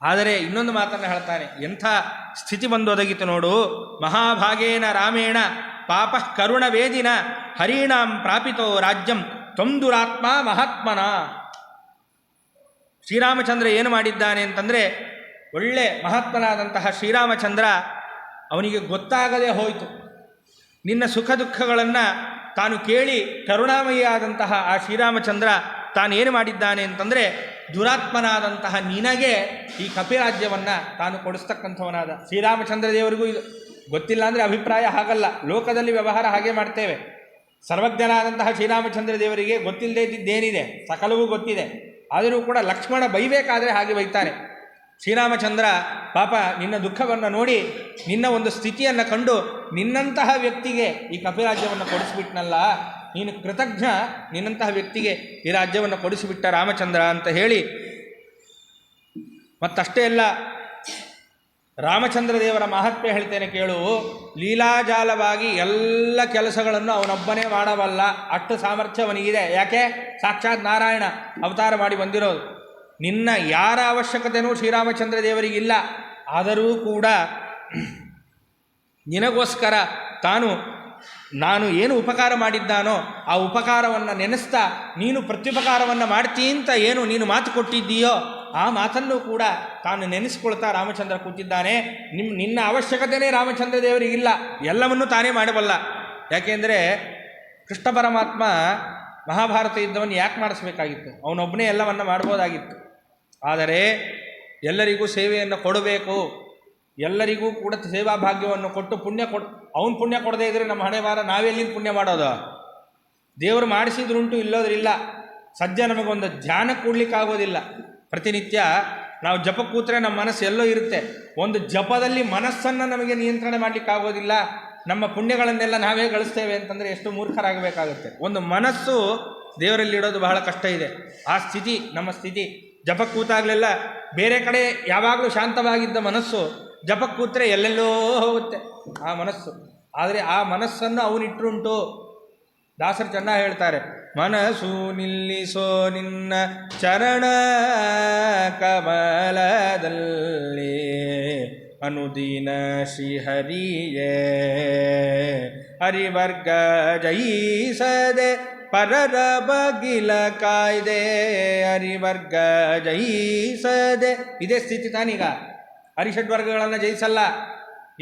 ಆದರೆ ಇನ್ನೊಂದು ಮಾತನ್ನು ಹೇಳ್ತಾನೆ. ಎಂಥ ಸ್ಥಿತಿ ಬಂದೊದಗಿತು ನೋಡು. ಮಹಾಭಾಗೇನ ರಾಮೇಣ ಪಾಪ ಕರುಣ ವೇದಿನ ಹರೀಣಾಂ ಪ್ರಾಪಿತೋ ರಾಜ್ಯಂ ತ್ವಂದುರಾತ್ಮ ಮಹಾತ್ಮನ. ಶ್ರೀರಾಮಚಂದ್ರ ಏನು ಮಾಡಿದ್ದಾನೆ ಅಂತಂದರೆ, ಒಳ್ಳೆ ಮಹಾತ್ಮನಾದಂತಹ ಶ್ರೀರಾಮಚಂದ್ರ ಅವನಿಗೆ ಗೊತ್ತಾಗದೇ ಹೋಯಿತು. ನಿನ್ನ ಸುಖ ದುಃಖಗಳನ್ನು ತಾನು ಕೇಳಿ ಕರುಣಾಮಯಿಯಾದಂತಹ ಆ ಶ್ರೀರಾಮಚಂದ್ರ ತಾನೇನು ಮಾಡಿದ್ದಾನೆ ಅಂತಂದರೆ, ದುರಾತ್ಮನಾದಂತಹ ನಿನಗೆ ಈ ಕಪಿರಾಜ್ಯವನ್ನು ತಾನು ಕೊಡಿಸ್ತಕ್ಕಂಥವನಾದ. ಶ್ರೀರಾಮಚಂದ್ರ ದೇವರಿಗೂ ಇದು ಗೊತ್ತಿಲ್ಲ ಅಂದರೆ ಅಭಿಪ್ರಾಯ ಹಾಗಲ್ಲ. ಲೋಕದಲ್ಲಿ ವ್ಯವಹಾರ ಹಾಗೆ ಮಾಡ್ತೇವೆ. ಸರ್ವಜ್ಞನಾದಂತಹ ಶ್ರೀರಾಮಚಂದ್ರ ದೇವರಿಗೆ ಗೊತ್ತಿಲ್ಲದೆ ಇದ್ದಿದ್ದೇನಿದೆ, ಸಕಲವೂ ಗೊತ್ತಿದೆ. ಆದರೂ ಕೂಡ ಲಕ್ಷ್ಮಣ ಬೈಬೇಕಾದರೆ ಹಾಗೆ ಬೈತಾನೆ. ಶ್ರೀರಾಮಚಂದ್ರ ಪಾಪ ನಿನ್ನ ದುಃಖವನ್ನು ನೋಡಿ, ನಿನ್ನ ಒಂದು ಸ್ಥಿತಿಯನ್ನು ಕಂಡು ನಿನ್ನಂತಹ ವ್ಯಕ್ತಿಗೆ ಈ ಕಪಿರಾಜ್ಯವನ್ನು ಕೊಡಿಸಿಬಿಟ್ನಲ್ಲ, ನೀನು ಕೃತಜ್ಞ, ನಿನ್ನಂತಹ ವ್ಯಕ್ತಿಗೆ ಈ ರಾಜ್ಯವನ್ನು ಕೊಡಿಸಿಬಿಟ್ಟ ರಾಮಚಂದ್ರ ಅಂತ ಹೇಳಿ. ಮತ್ತಷ್ಟೇ ಅಲ್ಲ, ರಾಮಚಂದ್ರ ದೇವರ ಮಹತ್ವ ಹೇಳ್ತೇನೆ ಕೇಳು. ಲೀಲಾಜಾಲವಾಗಿ ಎಲ್ಲ ಕೆಲಸಗಳನ್ನು ಅವನೊಬ್ಬನೇ ಮಾಡಬಲ್ಲ, ಅಷ್ಟು ಸಾಮರ್ಥ್ಯ ಅವನಿಗಿದೆ. ಯಾಕೆ? ಸಾಕ್ಷಾತ್ ನಾರಾಯಣ ಅವತಾರ ಮಾಡಿ ಬಂದಿರೋದು. ನಿನ್ನ ಯಾರ ಅವಶ್ಯಕತೆಯೂ ಶ್ರೀರಾಮಚಂದ್ರ ದೇವರಿಗಿಲ್ಲ. ಆದರೂ ಕೂಡ ನಿನಗೋಸ್ಕರ ನಾನು ಏನು ಉಪಕಾರ ಮಾಡಿದ್ದಾನೋ ಆ ಉಪಕಾರವನ್ನು ನೆನೆಸ್ತಾ ನೀನು ಪ್ರತ್ಯುಪಕಾರವನ್ನು ಮಾಡ್ತೀ ಅಂತ ಏನು ನೀನು ಮಾತು ಕೊಟ್ಟಿದ್ದೀಯೋ ಆ ಮಾತನ್ನು ಕೂಡ ತಾನು ನೆನೆಸ್ಕೊಳ್ತಾ ರಾಮಚಂದ್ರ ಕೂತಿದ್ದಾನೆ. ನಿನ್ನ ಅವಶ್ಯಕತೆಯೇ ರಾಮಚಂದ್ರ ದೇವರಿಗಿಲ್ಲ, ಎಲ್ಲವನ್ನೂ ತಾನೇ ಮಾಡಬಲ್ಲ. ಯಾಕೆಂದರೆ ಕೃಷ್ಣ ಪರಮಾತ್ಮ ಮಹಾಭಾರತ ಯುದ್ಧವನ್ನು ಯಾಕೆ ಮಾಡಿಸ್ಬೇಕಾಗಿತ್ತು? ಅವನೊಬ್ಬನೇ ಎಲ್ಲವನ್ನು ಮಾಡ್ಬೋದಾಗಿತ್ತು. ಆದರೆ ಎಲ್ಲರಿಗೂ ಸೇವೆಯನ್ನು ಕೊಡಬೇಕು, ಎಲ್ಲರಿಗೂ ಕೂಡ ಸೇವಾ ಭಾಗ್ಯವನ್ನು ಕೊಟ್ಟು ಅವನು ಪುಣ್ಯ ಕೊಡದೇ ಇದ್ದರೆ ನಮ್ಮ ಹಣೆ ಬಾರ ನಾವೆಲ್ಲಿಂದ ಪುಣ್ಯ ಮಾಡೋದು? ದೇವರು ಮಾಡಿಸಿದ್ರುಂಟು, ಇಲ್ಲೋದ್ರಿಲ್ಲ. ಸದ್ಯ ನಮಗೊಂದು ಧ್ಯಾನ ಕೊಡಲಿಕ್ಕಾಗೋದಿಲ್ಲ. ಪ್ರತಿನಿತ್ಯ ನಾವು ಜಪ ಕೂತ್ರೆ ನಮ್ಮ ಮನಸ್ಸು ಎಲ್ಲೋ ಇರುತ್ತೆ. ಒಂದು ಜಪದಲ್ಲಿ ಮನಸ್ಸನ್ನು ನಮಗೆ ನಿಯಂತ್ರಣ ಮಾಡಲಿಕ್ಕಾಗೋದಿಲ್ಲ. ನಮ್ಮ ಪುಣ್ಯಗಳನ್ನೆಲ್ಲ ನಾವೇ ಗಳಿಸ್ತೇವೆ ಅಂತಂದರೆ ಎಷ್ಟು ಮೂರ್ಖರಾಗಬೇಕಾಗುತ್ತೆ. ಒಂದು ಮನಸ್ಸು ದೇವರಲ್ಲಿಡೋದು ಬಹಳ ಕಷ್ಟ ಇದೆ. ಆ ಸ್ಥಿತಿ ನಮ್ಮ ಸ್ಥಿತಿ. ಜಪ ಕೂತಾಗಲೆಲ್ಲ ಬೇರೆ ಕಡೆ ಯಾವಾಗಲೂ ಶಾಂತವಾಗಿದ್ದ ಮನಸ್ಸು ಜಪ ಕೂತ್ರೆ ಎಲ್ಲೆಲ್ಲೋ ಹೋಗುತ್ತೆ ಆ ಮನಸ್ಸು. ಆದರೆ ಆ ಮನಸ್ಸನ್ನು ಅವನಿಟ್ಟುಂಟು. ದಾಸರು ಚೆನ್ನಾಗಿ ಹೇಳ್ತಾರೆ, ಮನಸ್ಸು ನಿಲ್ಲಿಸೋ ನಿನ್ನ ಚರಣ ಕಮಲದಲ್ಲಿ ಅನುದಿನ ಶ್ರೀಹರಿಯೇ ಹರಿವರ್ಗ ಜಯಿಸದೆ ಪರರ ಬಗಿಲ ಕಾಯ್ದೆ ಹರಿವರ್ಗ ಜಯಿಸದೆ. ಇದೇ ಸ್ಥಿತಿ ತಾನೀಗ. ಹರಿಷಡ್ವರ್ಗಗಳನ್ನು ಜಯಿಸಲ್ಲ,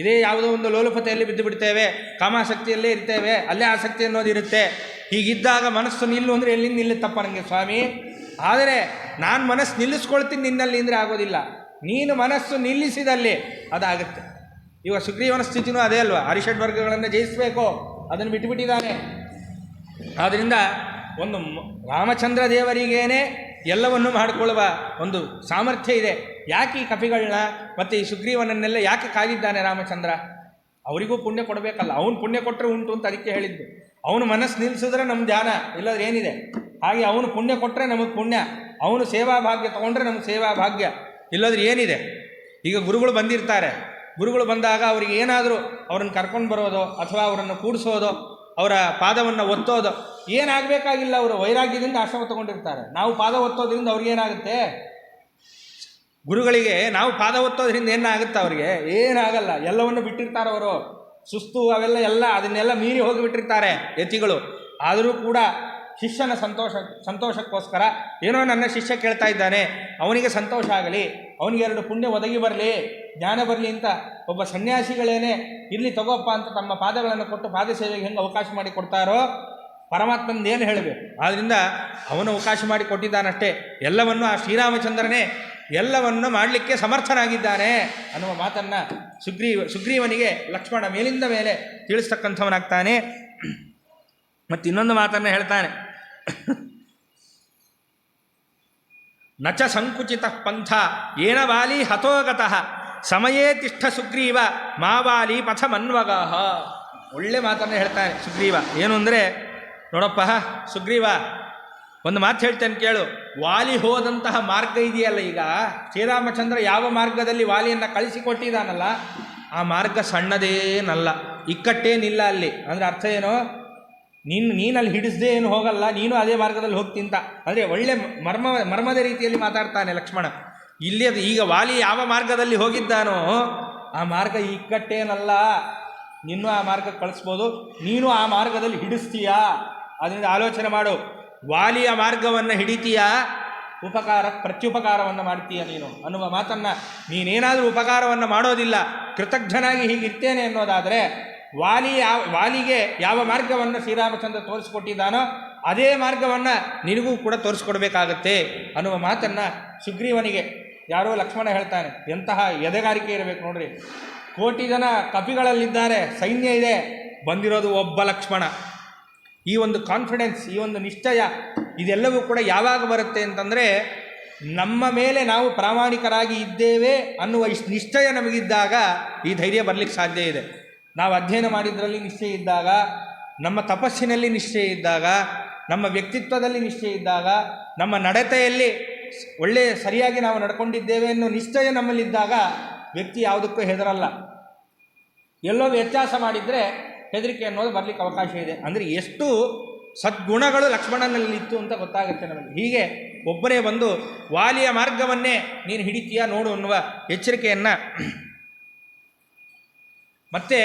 ಇದೇ ಯಾವುದೋ ಒಂದು ಲೋಲುಪತೆಯಲ್ಲಿ ಬಿದ್ದು ಬಿಡ್ತೇವೆ, ಕಾಮಾಸಕ್ತಿಯಲ್ಲೇ ಇರ್ತೇವೆ, ಅಲ್ಲೇ ಆಸಕ್ತಿ ಅನ್ನೋದಿರುತ್ತೆ. ಹೀಗಿದ್ದಾಗ ಮನಸ್ಸು ನಿಲ್ಲು ಅಂದರೆ ಎಲ್ಲಿಂದ ನಿಲ್ಲುತ್ತಪ್ಪ ನನಗೆ ಸ್ವಾಮಿ? ಆದರೆ ನಾನು ಮನಸ್ಸು ನಿಲ್ಲಿಸ್ಕೊಳ್ತೀನಿ ನಿನ್ನಲ್ಲಿ ಅಂದರೆ ಆಗೋದಿಲ್ಲ. ನೀನು ಮನಸ್ಸು ನಿಲ್ಲಿಸಿದಲ್ಲಿ ಅದಾಗುತ್ತೆ. ಇವಾಗ ಸುಗ್ರೀವನ ಸ್ಥಿತಿನೂ ಅದೇ ಅಲ್ವಾ, ಹರಿಷಡ್ವರ್ಗಗಳನ್ನು ಜಯಿಸಬೇಕು, ಅದನ್ನು ಬಿಟ್ಟುಬಿಟ್ಟಿದ್ದಾನೆ. ಆದ್ದರಿಂದ ಒಂದು ರಾಮಚಂದ್ರ ದೇವರಿಗೇನೆ ಎಲ್ಲವನ್ನೂ ಮಾಡಿಕೊಳ್ಳುವ ಒಂದು ಸಾಮರ್ಥ್ಯ ಇದೆ. ಯಾಕೆ ಈ ಕಪಿಗಳನ್ನ ಮತ್ತು ಈ ಸುಗ್ರೀವನನ್ನೆಲ್ಲ ಯಾಕೆ ಕಾದಿದ್ದಾನೆ ರಾಮಚಂದ್ರ? ಅವರಿಗೂ ಪುಣ್ಯ ಕೊಡಬೇಕಲ್ಲ. ಅವನು ಪುಣ್ಯ ಕೊಟ್ಟರೆ ಉಂಟು ಅಂತ ಅದಕ್ಕೆ ಹೇಳಿದ್ದು. ಅವನು ಮನಸ್ಸು ನಿಲ್ಲಿಸಿದ್ರೆ ನಮ್ಮ ಧ್ಯಾನ, ಇಲ್ಲದ್ರೆ ಏನಿದೆ? ಹಾಗೆ ಅವನು ಪುಣ್ಯ ಕೊಟ್ಟರೆ ನಮಗೆ ಪುಣ್ಯ, ಅವನು ಸೇವಾ ಭಾಗ್ಯ ತೊಗೊಂಡ್ರೆ ನಮಗೆ ಸೇವಾ ಭಾಗ್ಯ, ಇಲ್ಲದ್ರೆ ಏನಿದೆ? ಈಗ ಗುರುಗಳು ಬಂದಿರ್ತಾರೆ, ಗುರುಗಳು ಬಂದಾಗ ಅವರಿಗೆ ಏನಾದರೂ ಅವ್ರನ್ನ ಕರ್ಕೊಂಡು ಬರೋದು ಅಥವಾ ಅವರನ್ನು ಕೂಡಿಸೋದು, ಅವರ ಪಾದವನ್ನು ಒತ್ತೋದು ಏನಾಗಬೇಕಾಗಿಲ್ಲ. ಅವರು ವೈರಾಗ್ಯದಿಂದ ಆಶ್ರಮ ತಗೊಂಡಿರ್ತಾರೆ. ನಾವು ಪಾದ ಒತ್ತೋದ್ರಿಂದ ಅವ್ರಿಗೇನಾಗುತ್ತೆ? ಗುರುಗಳಿಗೆ ನಾವು ಪಾದ ಒತ್ತೋದ್ರಿಂದ ಏನಾಗುತ್ತೆ? ಅವ್ರಿಗೆ ಏನಾಗಲ್ಲ, ಎಲ್ಲವನ್ನು ಬಿಟ್ಟಿರ್ತಾರೆ ಅವರು. ಸುಸ್ತು ಅವೆಲ್ಲ ಅದನ್ನೆಲ್ಲ ಮೀರಿ ಹೋಗಿಬಿಟ್ಟಿರ್ತಾರೆ ಯತಿಗಳು. ಆದರೂ ಕೂಡ ಶಿಷ್ಯನ ಸಂತೋಷಕ್ಕೋಸ್ಕರ ಏನೋ ನನ್ನ ಶಿಷ್ಯ ಕೇಳ್ತಾ ಇದ್ದಾನೆ, ಅವನಿಗೆ ಸಂತೋಷ ಆಗಲಿ, ಅವನಿಗೆ 2 ಪುಣ್ಯ ಒದಗಿ ಬರಲಿ, ಜ್ಞಾನ ಬರಲಿ ಅಂತ ಒಬ್ಬ ಸನ್ಯಾಸಿಗಳೇನೆ ಇರಲಿ ತಗೋಪ್ಪ ಅಂತ ತಮ್ಮ ಪಾದಗಳನ್ನು ಕೊಟ್ಟು ಪಾದ ಸೇವೆಗೆ ಹೆಂಗೆ ಅವಕಾಶ ಮಾಡಿ ಕೊಡ್ತಾರೋ ಪರಮಾತ್ಮಂದೇನು ಹೇಳಬೇಕು. ಆದ್ದರಿಂದ ಅವನು ಅವಕಾಶ ಮಾಡಿ ಕೊಟ್ಟಿದ್ದಾನಷ್ಟೇ. ಎಲ್ಲವನ್ನು ಆ ಶ್ರೀರಾಮಚಂದ್ರನೇ ಎಲ್ಲವನ್ನು ಮಾಡಲಿಕ್ಕೆ ಸಮರ್ಥನಾಗಿದ್ದಾನೆ ಅನ್ನುವ ಮಾತನ್ನು ಸುಗ್ರೀವನಿಗೆ ಲಕ್ಷ್ಮಣ ಮೇಲಿಂದ ಮೇಲೆ ತಿಳಿಸ್ತಕ್ಕಂಥವನಾಗ್ತಾನೆ. ಮತ್ತು ಇನ್ನೊಂದು ಮಾತನ್ನು ಹೇಳ್ತಾನೆ, ನಚ ಸಂಕುಚಿತ ಪಂಥ ಏನ ವಾಲಿ ಹತೋಗತಃ ಸಮಯೇ ತಿಷ್ಠ ಸುಗ್ರೀವ ಮಾವಾಲಿ ಪಥ ಮನ್ವಗಃ. ಒಳ್ಳೆ ಮಾತನ್ನು ಹೇಳ್ತಾನೆ ಸುಗ್ರೀವ. ಏನು ಅಂದರೆ, ನೋಡಪ್ಪ ಸುಗ್ರೀವ, ಒಂದು ಮಾತು ಹೇಳ್ತೇನೆ ಕೇಳು. ವಾಲಿ ಹೋದಂತಹ ಮಾರ್ಗ ಇದೆಯಲ್ಲ, ಈಗ ಶ್ರೀರಾಮಚಂದ್ರ ಯಾವ ಮಾರ್ಗದಲ್ಲಿ ವಾಲಿಯನ್ನು ಕಳಿಸಿಕೊಟ್ಟಿದ್ದಾನಲ್ಲ, ಆ ಮಾರ್ಗ ಸಣ್ಣದೇನಲ್ಲ, ಇಕ್ಕಟ್ಟೇನಿಲ್ಲ ಅಲ್ಲಿ. ಅಂದರೆ ಅರ್ಥ ಏನು? ನೀನಲ್ಲಿ ಹಿಡಿಸದೇ ಏನು ಹೋಗಲ್ಲ, ನೀನು ಅದೇ ಮಾರ್ಗದಲ್ಲಿ ಹೋಗ್ತಿಂತ. ಅಂದರೆ ಒಳ್ಳೆ ಮರ್ಮದ ರೀತಿಯಲ್ಲಿ ಮಾತಾಡ್ತಾನೆ ಲಕ್ಷ್ಮಣ. ಇಲ್ಲಿ ಈಗ ವಾಲಿ ಯಾವ ಮಾರ್ಗದಲ್ಲಿ ಹೋಗಿದ್ದಾನೋ ಆ ಮಾರ್ಗ ಇಕ್ಕಟ್ಟೇನಲ್ಲ, ನಿನ್ನೂ ಆ ಮಾರ್ಗಕ್ಕೆ ಕಳಿಸ್ಬೋದು, ನೀನು ಆ ಮಾರ್ಗದಲ್ಲಿ ಹಿಡಿಸ್ತೀಯಾ. ಅದರಿಂದ ಆಲೋಚನೆ ಮಾಡು. ವಾಲಿಯ ಮಾರ್ಗವನ್ನು ಹಿಡಿತೀಯಾ, ಪ್ರತ್ಯುಪಕಾರವನ್ನು ಮಾಡ್ತೀಯ ನೀನು ಅನ್ನುವ ಮಾತನ್ನು, ನೀನೇನಾದರೂ ಉಪಕಾರವನ್ನು ಮಾಡೋದಿಲ್ಲ, ಕೃತಜ್ಞನಾಗಿ ಹೀಗಿರ್ತೇನೆ ಅನ್ನೋದಾದರೆ, ವಾಲಿಗೆ ಯಾವ ಮಾರ್ಗವನ್ನು ಶ್ರೀರಾಮಚಂದ್ರ ತೋರಿಸ್ಕೊಟ್ಟಿದ್ದಾನೋ ಅದೇ ಮಾರ್ಗವನ್ನು ನಿನಗೂ ಕೂಡ ತೋರಿಸ್ಕೊಡ್ಬೇಕಾಗತ್ತೆ ಅನ್ನುವ ಮಾತನ್ನು ಸುಗ್ರೀವನಿಗೆ ಯಾರೋ ಲಕ್ಷ್ಮಣ ಹೇಳ್ತಾನೆ. ಎಂತಹ ಎದೆಗಾರಿಕೆ ಇರಬೇಕು ನೋಡ್ರಿ. 1 ಕೋಟಿ ಜನ ಕಪಿಗಳಲ್ಲಿದ್ದಾರೆ, ಸೈನ್ಯ ಇದೆ, ಬಂದಿರೋದು ಒಬ್ಬ ಲಕ್ಷ್ಮಣ. ಈ ಒಂದು ಕಾನ್ಫಿಡೆನ್ಸ್, ಈ ಒಂದು ನಿಶ್ಚಯ, ಇದೆಲ್ಲವೂ ಕೂಡ ಯಾವಾಗ ಬರುತ್ತೆ ಅಂತಂದರೆ, ನಮ್ಮ ಮೇಲೆ ನಾವು ಪ್ರಾಮಾಣಿಕರಾಗಿ ಇದ್ದೇವೆ ಅನ್ನುವ ನಿಶ್ಚಯ ನಮಗಿದ್ದಾಗ ಈ ಧೈರ್ಯ ಬರಲಿಕ್ಕೆ ಸಾಧ್ಯ ಇದೆ. ನಾವು ಅಧ್ಯಯನ ಮಾಡಿದ್ರಲ್ಲಿ ನಿಶ್ಚಯ ಇದ್ದಾಗ, ನಮ್ಮ ತಪಸ್ಸಿನಲ್ಲಿ ನಿಶ್ಚಯ ಇದ್ದಾಗ, ನಮ್ಮ ವ್ಯಕ್ತಿತ್ವದಲ್ಲಿ ನಿಶ್ಚಯ ಇದ್ದಾಗ, ನಮ್ಮ ನಡತೆಯಲ್ಲಿ ಸರಿಯಾಗಿ ನಾವು ನಡ್ಕೊಂಡಿದ್ದೇವೆ ಅನ್ನೋ ನಿಶ್ಚಯ ನಮ್ಮಲ್ಲಿದ್ದಾಗ ವ್ಯಕ್ತಿ ಯಾವುದಕ್ಕೂ ಹೆದರಲ್ಲ. ಎಲ್ಲೋ ವ್ಯತ್ಯಾಸ ಮಾಡಿದರೆ ಹೆದರಿಕೆ ಅನ್ನೋದು ಬರಲಿಕ್ಕೆ ಅವಕಾಶ ಇದೆ. ಅಂದರೆ ಎಷ್ಟು ಸದ್ಗುಣಗಳು ಲಕ್ಷ್ಮಣನಲ್ಲಿತ್ತು ಅಂತ ಗೊತ್ತಾಗುತ್ತೆ ನಮಗೆ. ಹೀಗೆ ಒಬ್ಬನೇ ಬಂದು ವಾಲಿಯ ಮಾರ್ಗವನ್ನೇ ನೀನು ಹಿಡಿತೀಯಾ ನೋಡು ಅನ್ನುವ ಎಚ್ಚರಿಕೆಯನ್ನು, ಮತ್ತೆ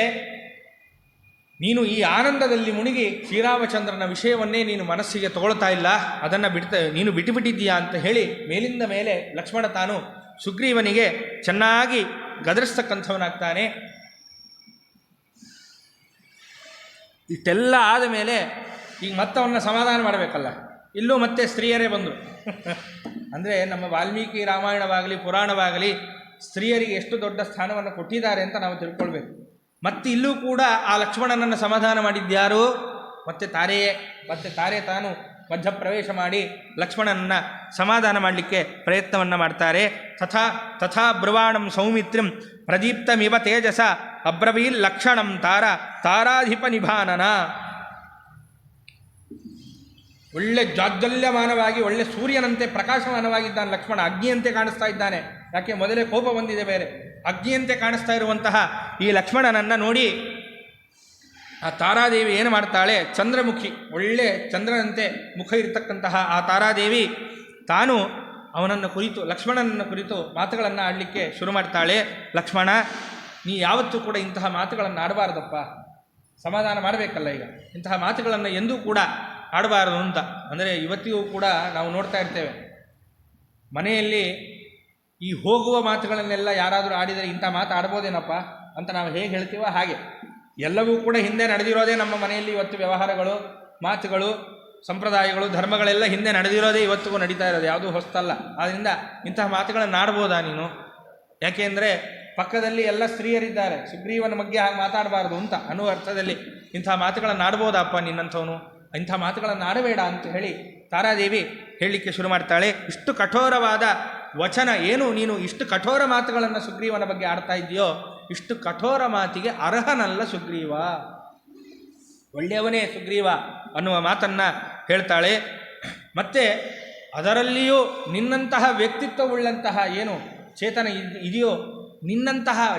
ನೀನು ಈ ಆನಂದದಲ್ಲಿ ಮುಳುಗಿ ಶ್ರೀರಾಮಚಂದ್ರನ ವಿಷಯವನ್ನೇ ನೀನು ಮನಸ್ಸಿಗೆ ತಗೊಳ್ತಾ ಇಲ್ಲ, ಅದನ್ನು ನೀನು ಬಿಟ್ಟುಬಿಟ್ಟಿದ್ದೀಯಾ ಅಂತ ಹೇಳಿ ಮೇಲಿಂದ ಮೇಲೆ ಲಕ್ಷ್ಮಣ ತಾನು ಸುಗ್ರೀವನಿಗೆ ಚೆನ್ನಾಗಿ ಗದರಿಸ್ತಕ್ಕಂಥವನಾಗ್ತಾನೆ. ಇಷ್ಟೆಲ್ಲ ಆದ ಮೇಲೆ ಈಗ ಮತ್ತವನ್ನ ಸಮಾಧಾನ ಮಾಡಬೇಕಲ್ಲ. ಇಲ್ಲೂ ಮತ್ತೆ ಸ್ತ್ರೀಯರೇ ಬಂದರು. ಅಂದರೆ ನಮ್ಮ ವಾಲ್ಮೀಕಿ ರಾಮಾಯಣವಾಗಲಿ ಪುರಾಣವಾಗಲಿ ಸ್ತ್ರೀಯರಿಗೆ ಎಷ್ಟು ದೊಡ್ಡ ಸ್ಥಾನವನ್ನು ಕೊಟ್ಟಿದ್ದಾರೆ ಅಂತ ನಾವು ತಿಳ್ಕೊಳ್ಬೇಕು. ಮತ್ತು ಇಲ್ಲೂ ಕೂಡ ಆ ಲಕ್ಷ್ಮಣನನ್ನು ಸಮಾಧಾನ ಮಾಡಿದ್ಯಾರು? ಮತ್ತೆ ತಾರೆಯೇ. ಮತ್ತೆ ತಾರೆ ತಾನು ಮಧ್ಯಪ್ರವೇಶ ಮಾಡಿ ಲಕ್ಷ್ಮಣನನ್ನು ಸಮಾಧಾನ ಮಾಡಲಿಕ್ಕೆ ಪ್ರಯತ್ನವನ್ನು ಮಾಡ್ತಾರೆ. ತಥಾ ಬ್ರುವಾಣಂ ಸೌಮಿತ್ರಿಂ ಪ್ರದೀಪ್ತಮಿವ ತೇಜಸ ಅಬ್ರವೀಲ್ ಲಕ್ಷಣಂ ತಾರಾಧಿಪ ನಿಭಾನನ. ಒಳ್ಳೆ ಜಾಜ್ವಲ್ಯಮಾನವಾಗಿ, ಒಳ್ಳೆ ಸೂರ್ಯನಂತೆ ಪ್ರಕಾಶಮಾನವಾಗಿದ್ದಾನೆ ಲಕ್ಷ್ಮಣ. ಅಗ್ನಿಯಂತೆ ಕಾಣಿಸ್ತಾ ಇದ್ದಾನೆ. ಯಾಕೆ? ಮೊದಲೇ ಕೋಪ ಬಂದಿದೆ ಬೇರೆ. ಅಗ್ನಿಯಂತೆ ಕಾಣಿಸ್ತಾ ಇರುವಂತಹ ಈ ಲಕ್ಷ್ಮಣನನ್ನು ನೋಡಿ ಆ ತಾರಾದೇವಿ ಏನು ಮಾಡ್ತಾಳೆ, ಚಂದ್ರಮುಖಿ, ಒಳ್ಳೆ ಚಂದ್ರನಂತೆ ಮುಖ ಇರತಕ್ಕಂತಹ ಆ ತಾರಾದೇವಿ ತಾನು ಅವನನ್ನು ಕುರಿತು, ಲಕ್ಷ್ಮಣನನ್ನು ಕುರಿತು ಮಾತುಗಳನ್ನು ಆಡಲಿಕ್ಕೆ ಶುರು ಮಾಡ್ತಾಳೆ. ಲಕ್ಷ್ಮಣ, ನೀ ಯಾವತ್ತೂ ಕೂಡ ಇಂತಹ ಮಾತುಗಳನ್ನು ಆಡಬಾರ್ದಪ್ಪ, ಸಮಾಧಾನ ಮಾಡಬೇಕಲ್ಲ, ಈಗ ಇಂತಹ ಮಾತುಗಳನ್ನು ಎಂದೂ ಕೂಡ ಆಡಬಾರದು ಅಂತ. ಅಂದರೆ ಇವತ್ತಿಗೂ ಕೂಡ ನಾವು ನೋಡ್ತಾ ಇರ್ತೇವೆ, ಮನೆಯಲ್ಲಿ ಈ ಹೋಗುವ ಮಾತುಗಳನ್ನೆಲ್ಲ ಯಾರಾದರೂ ಆಡಿದರೆ ಇಂಥ ಮಾತು ಆಡ್ಬೋದೇನಪ್ಪ ಅಂತ ನಾವು ಹೇಗೆ ಹೇಳ್ತೀವೋ ಹಾಗೆ ಎಲ್ಲವೂ ಕೂಡ ಹಿಂದೆ ನಡೆದಿರೋದೇ ನಮ್ಮ ಮನೆಯಲ್ಲಿ. ಇವತ್ತು ವ್ಯವಹಾರಗಳು, ಮಾತುಗಳು, ಸಂಪ್ರದಾಯಗಳು, ಧರ್ಮಗಳೆಲ್ಲ ಹಿಂದೆ ನಡೆದಿರೋದೇ ಇವತ್ತಿಗೂ ನಡೀತಾ ಇರೋದು, ಯಾವುದೂ ಹೊಸ್ತಲ್ಲ. ಆದ್ದರಿಂದ ಇಂತಹ ಮಾತುಗಳನ್ನು ಆಡ್ಬೋದಾ ನೀನು? ಯಾಕೆಂದರೆ ಪಕ್ಕದಲ್ಲಿ ಎಲ್ಲ ಸ್ತ್ರೀಯರಿದ್ದಾರೆ, ಸುಗ್ರೀವನ ಬಗ್ಗೆ ಹಾಗೆ ಮಾತಾಡಬಾರ್ದು ಅಂತ ಅನ್ನುವ ಅರ್ಥದಲ್ಲಿ ಇಂತಹ ಮಾತುಗಳನ್ನು ಆಡ್ಬೋದಪ್ಪ ನಿನ್ನಂಥವನು, ಇಂಥ ಮಾತುಗಳನ್ನು ಆಡಬೇಡ ಅಂತ ಹೇಳಿ ತಾರಾದೇವಿ ಹೇಳಲಿಕ್ಕೆ ಶುರು ಮಾಡ್ತಾಳೆ. ಇಷ್ಟು ಕಠೋರವಾದ ವಚನ ಏನು, ನೀನು ಇಷ್ಟು ಕಠೋರ ಮಾತುಗಳನ್ನು ಸುಗ್ರೀವನ ಬಗ್ಗೆ ಆಡ್ತಾ ಇದೆಯೋ, ಇಷ್ಟು ಕಠೋರ ಮಾತಿಗೆ ಅರ್ಹನಲ್ಲ ಸುಗ್ರೀವ, ಒಳ್ಳೆಯವನೇ ಸುಗ್ರೀವ ಅನ್ನುವ ಮಾತನ್ನು ಹೇಳ್ತಾಳೆ. ಮತ್ತು ಅದರಲ್ಲಿಯೂ ನಿನ್ನಂತಹ ವ್ಯಕ್ತಿತ್ವವುಳ್ಳಂತಹ ಏನು ಚೇತನ ಇದೆಯೋ,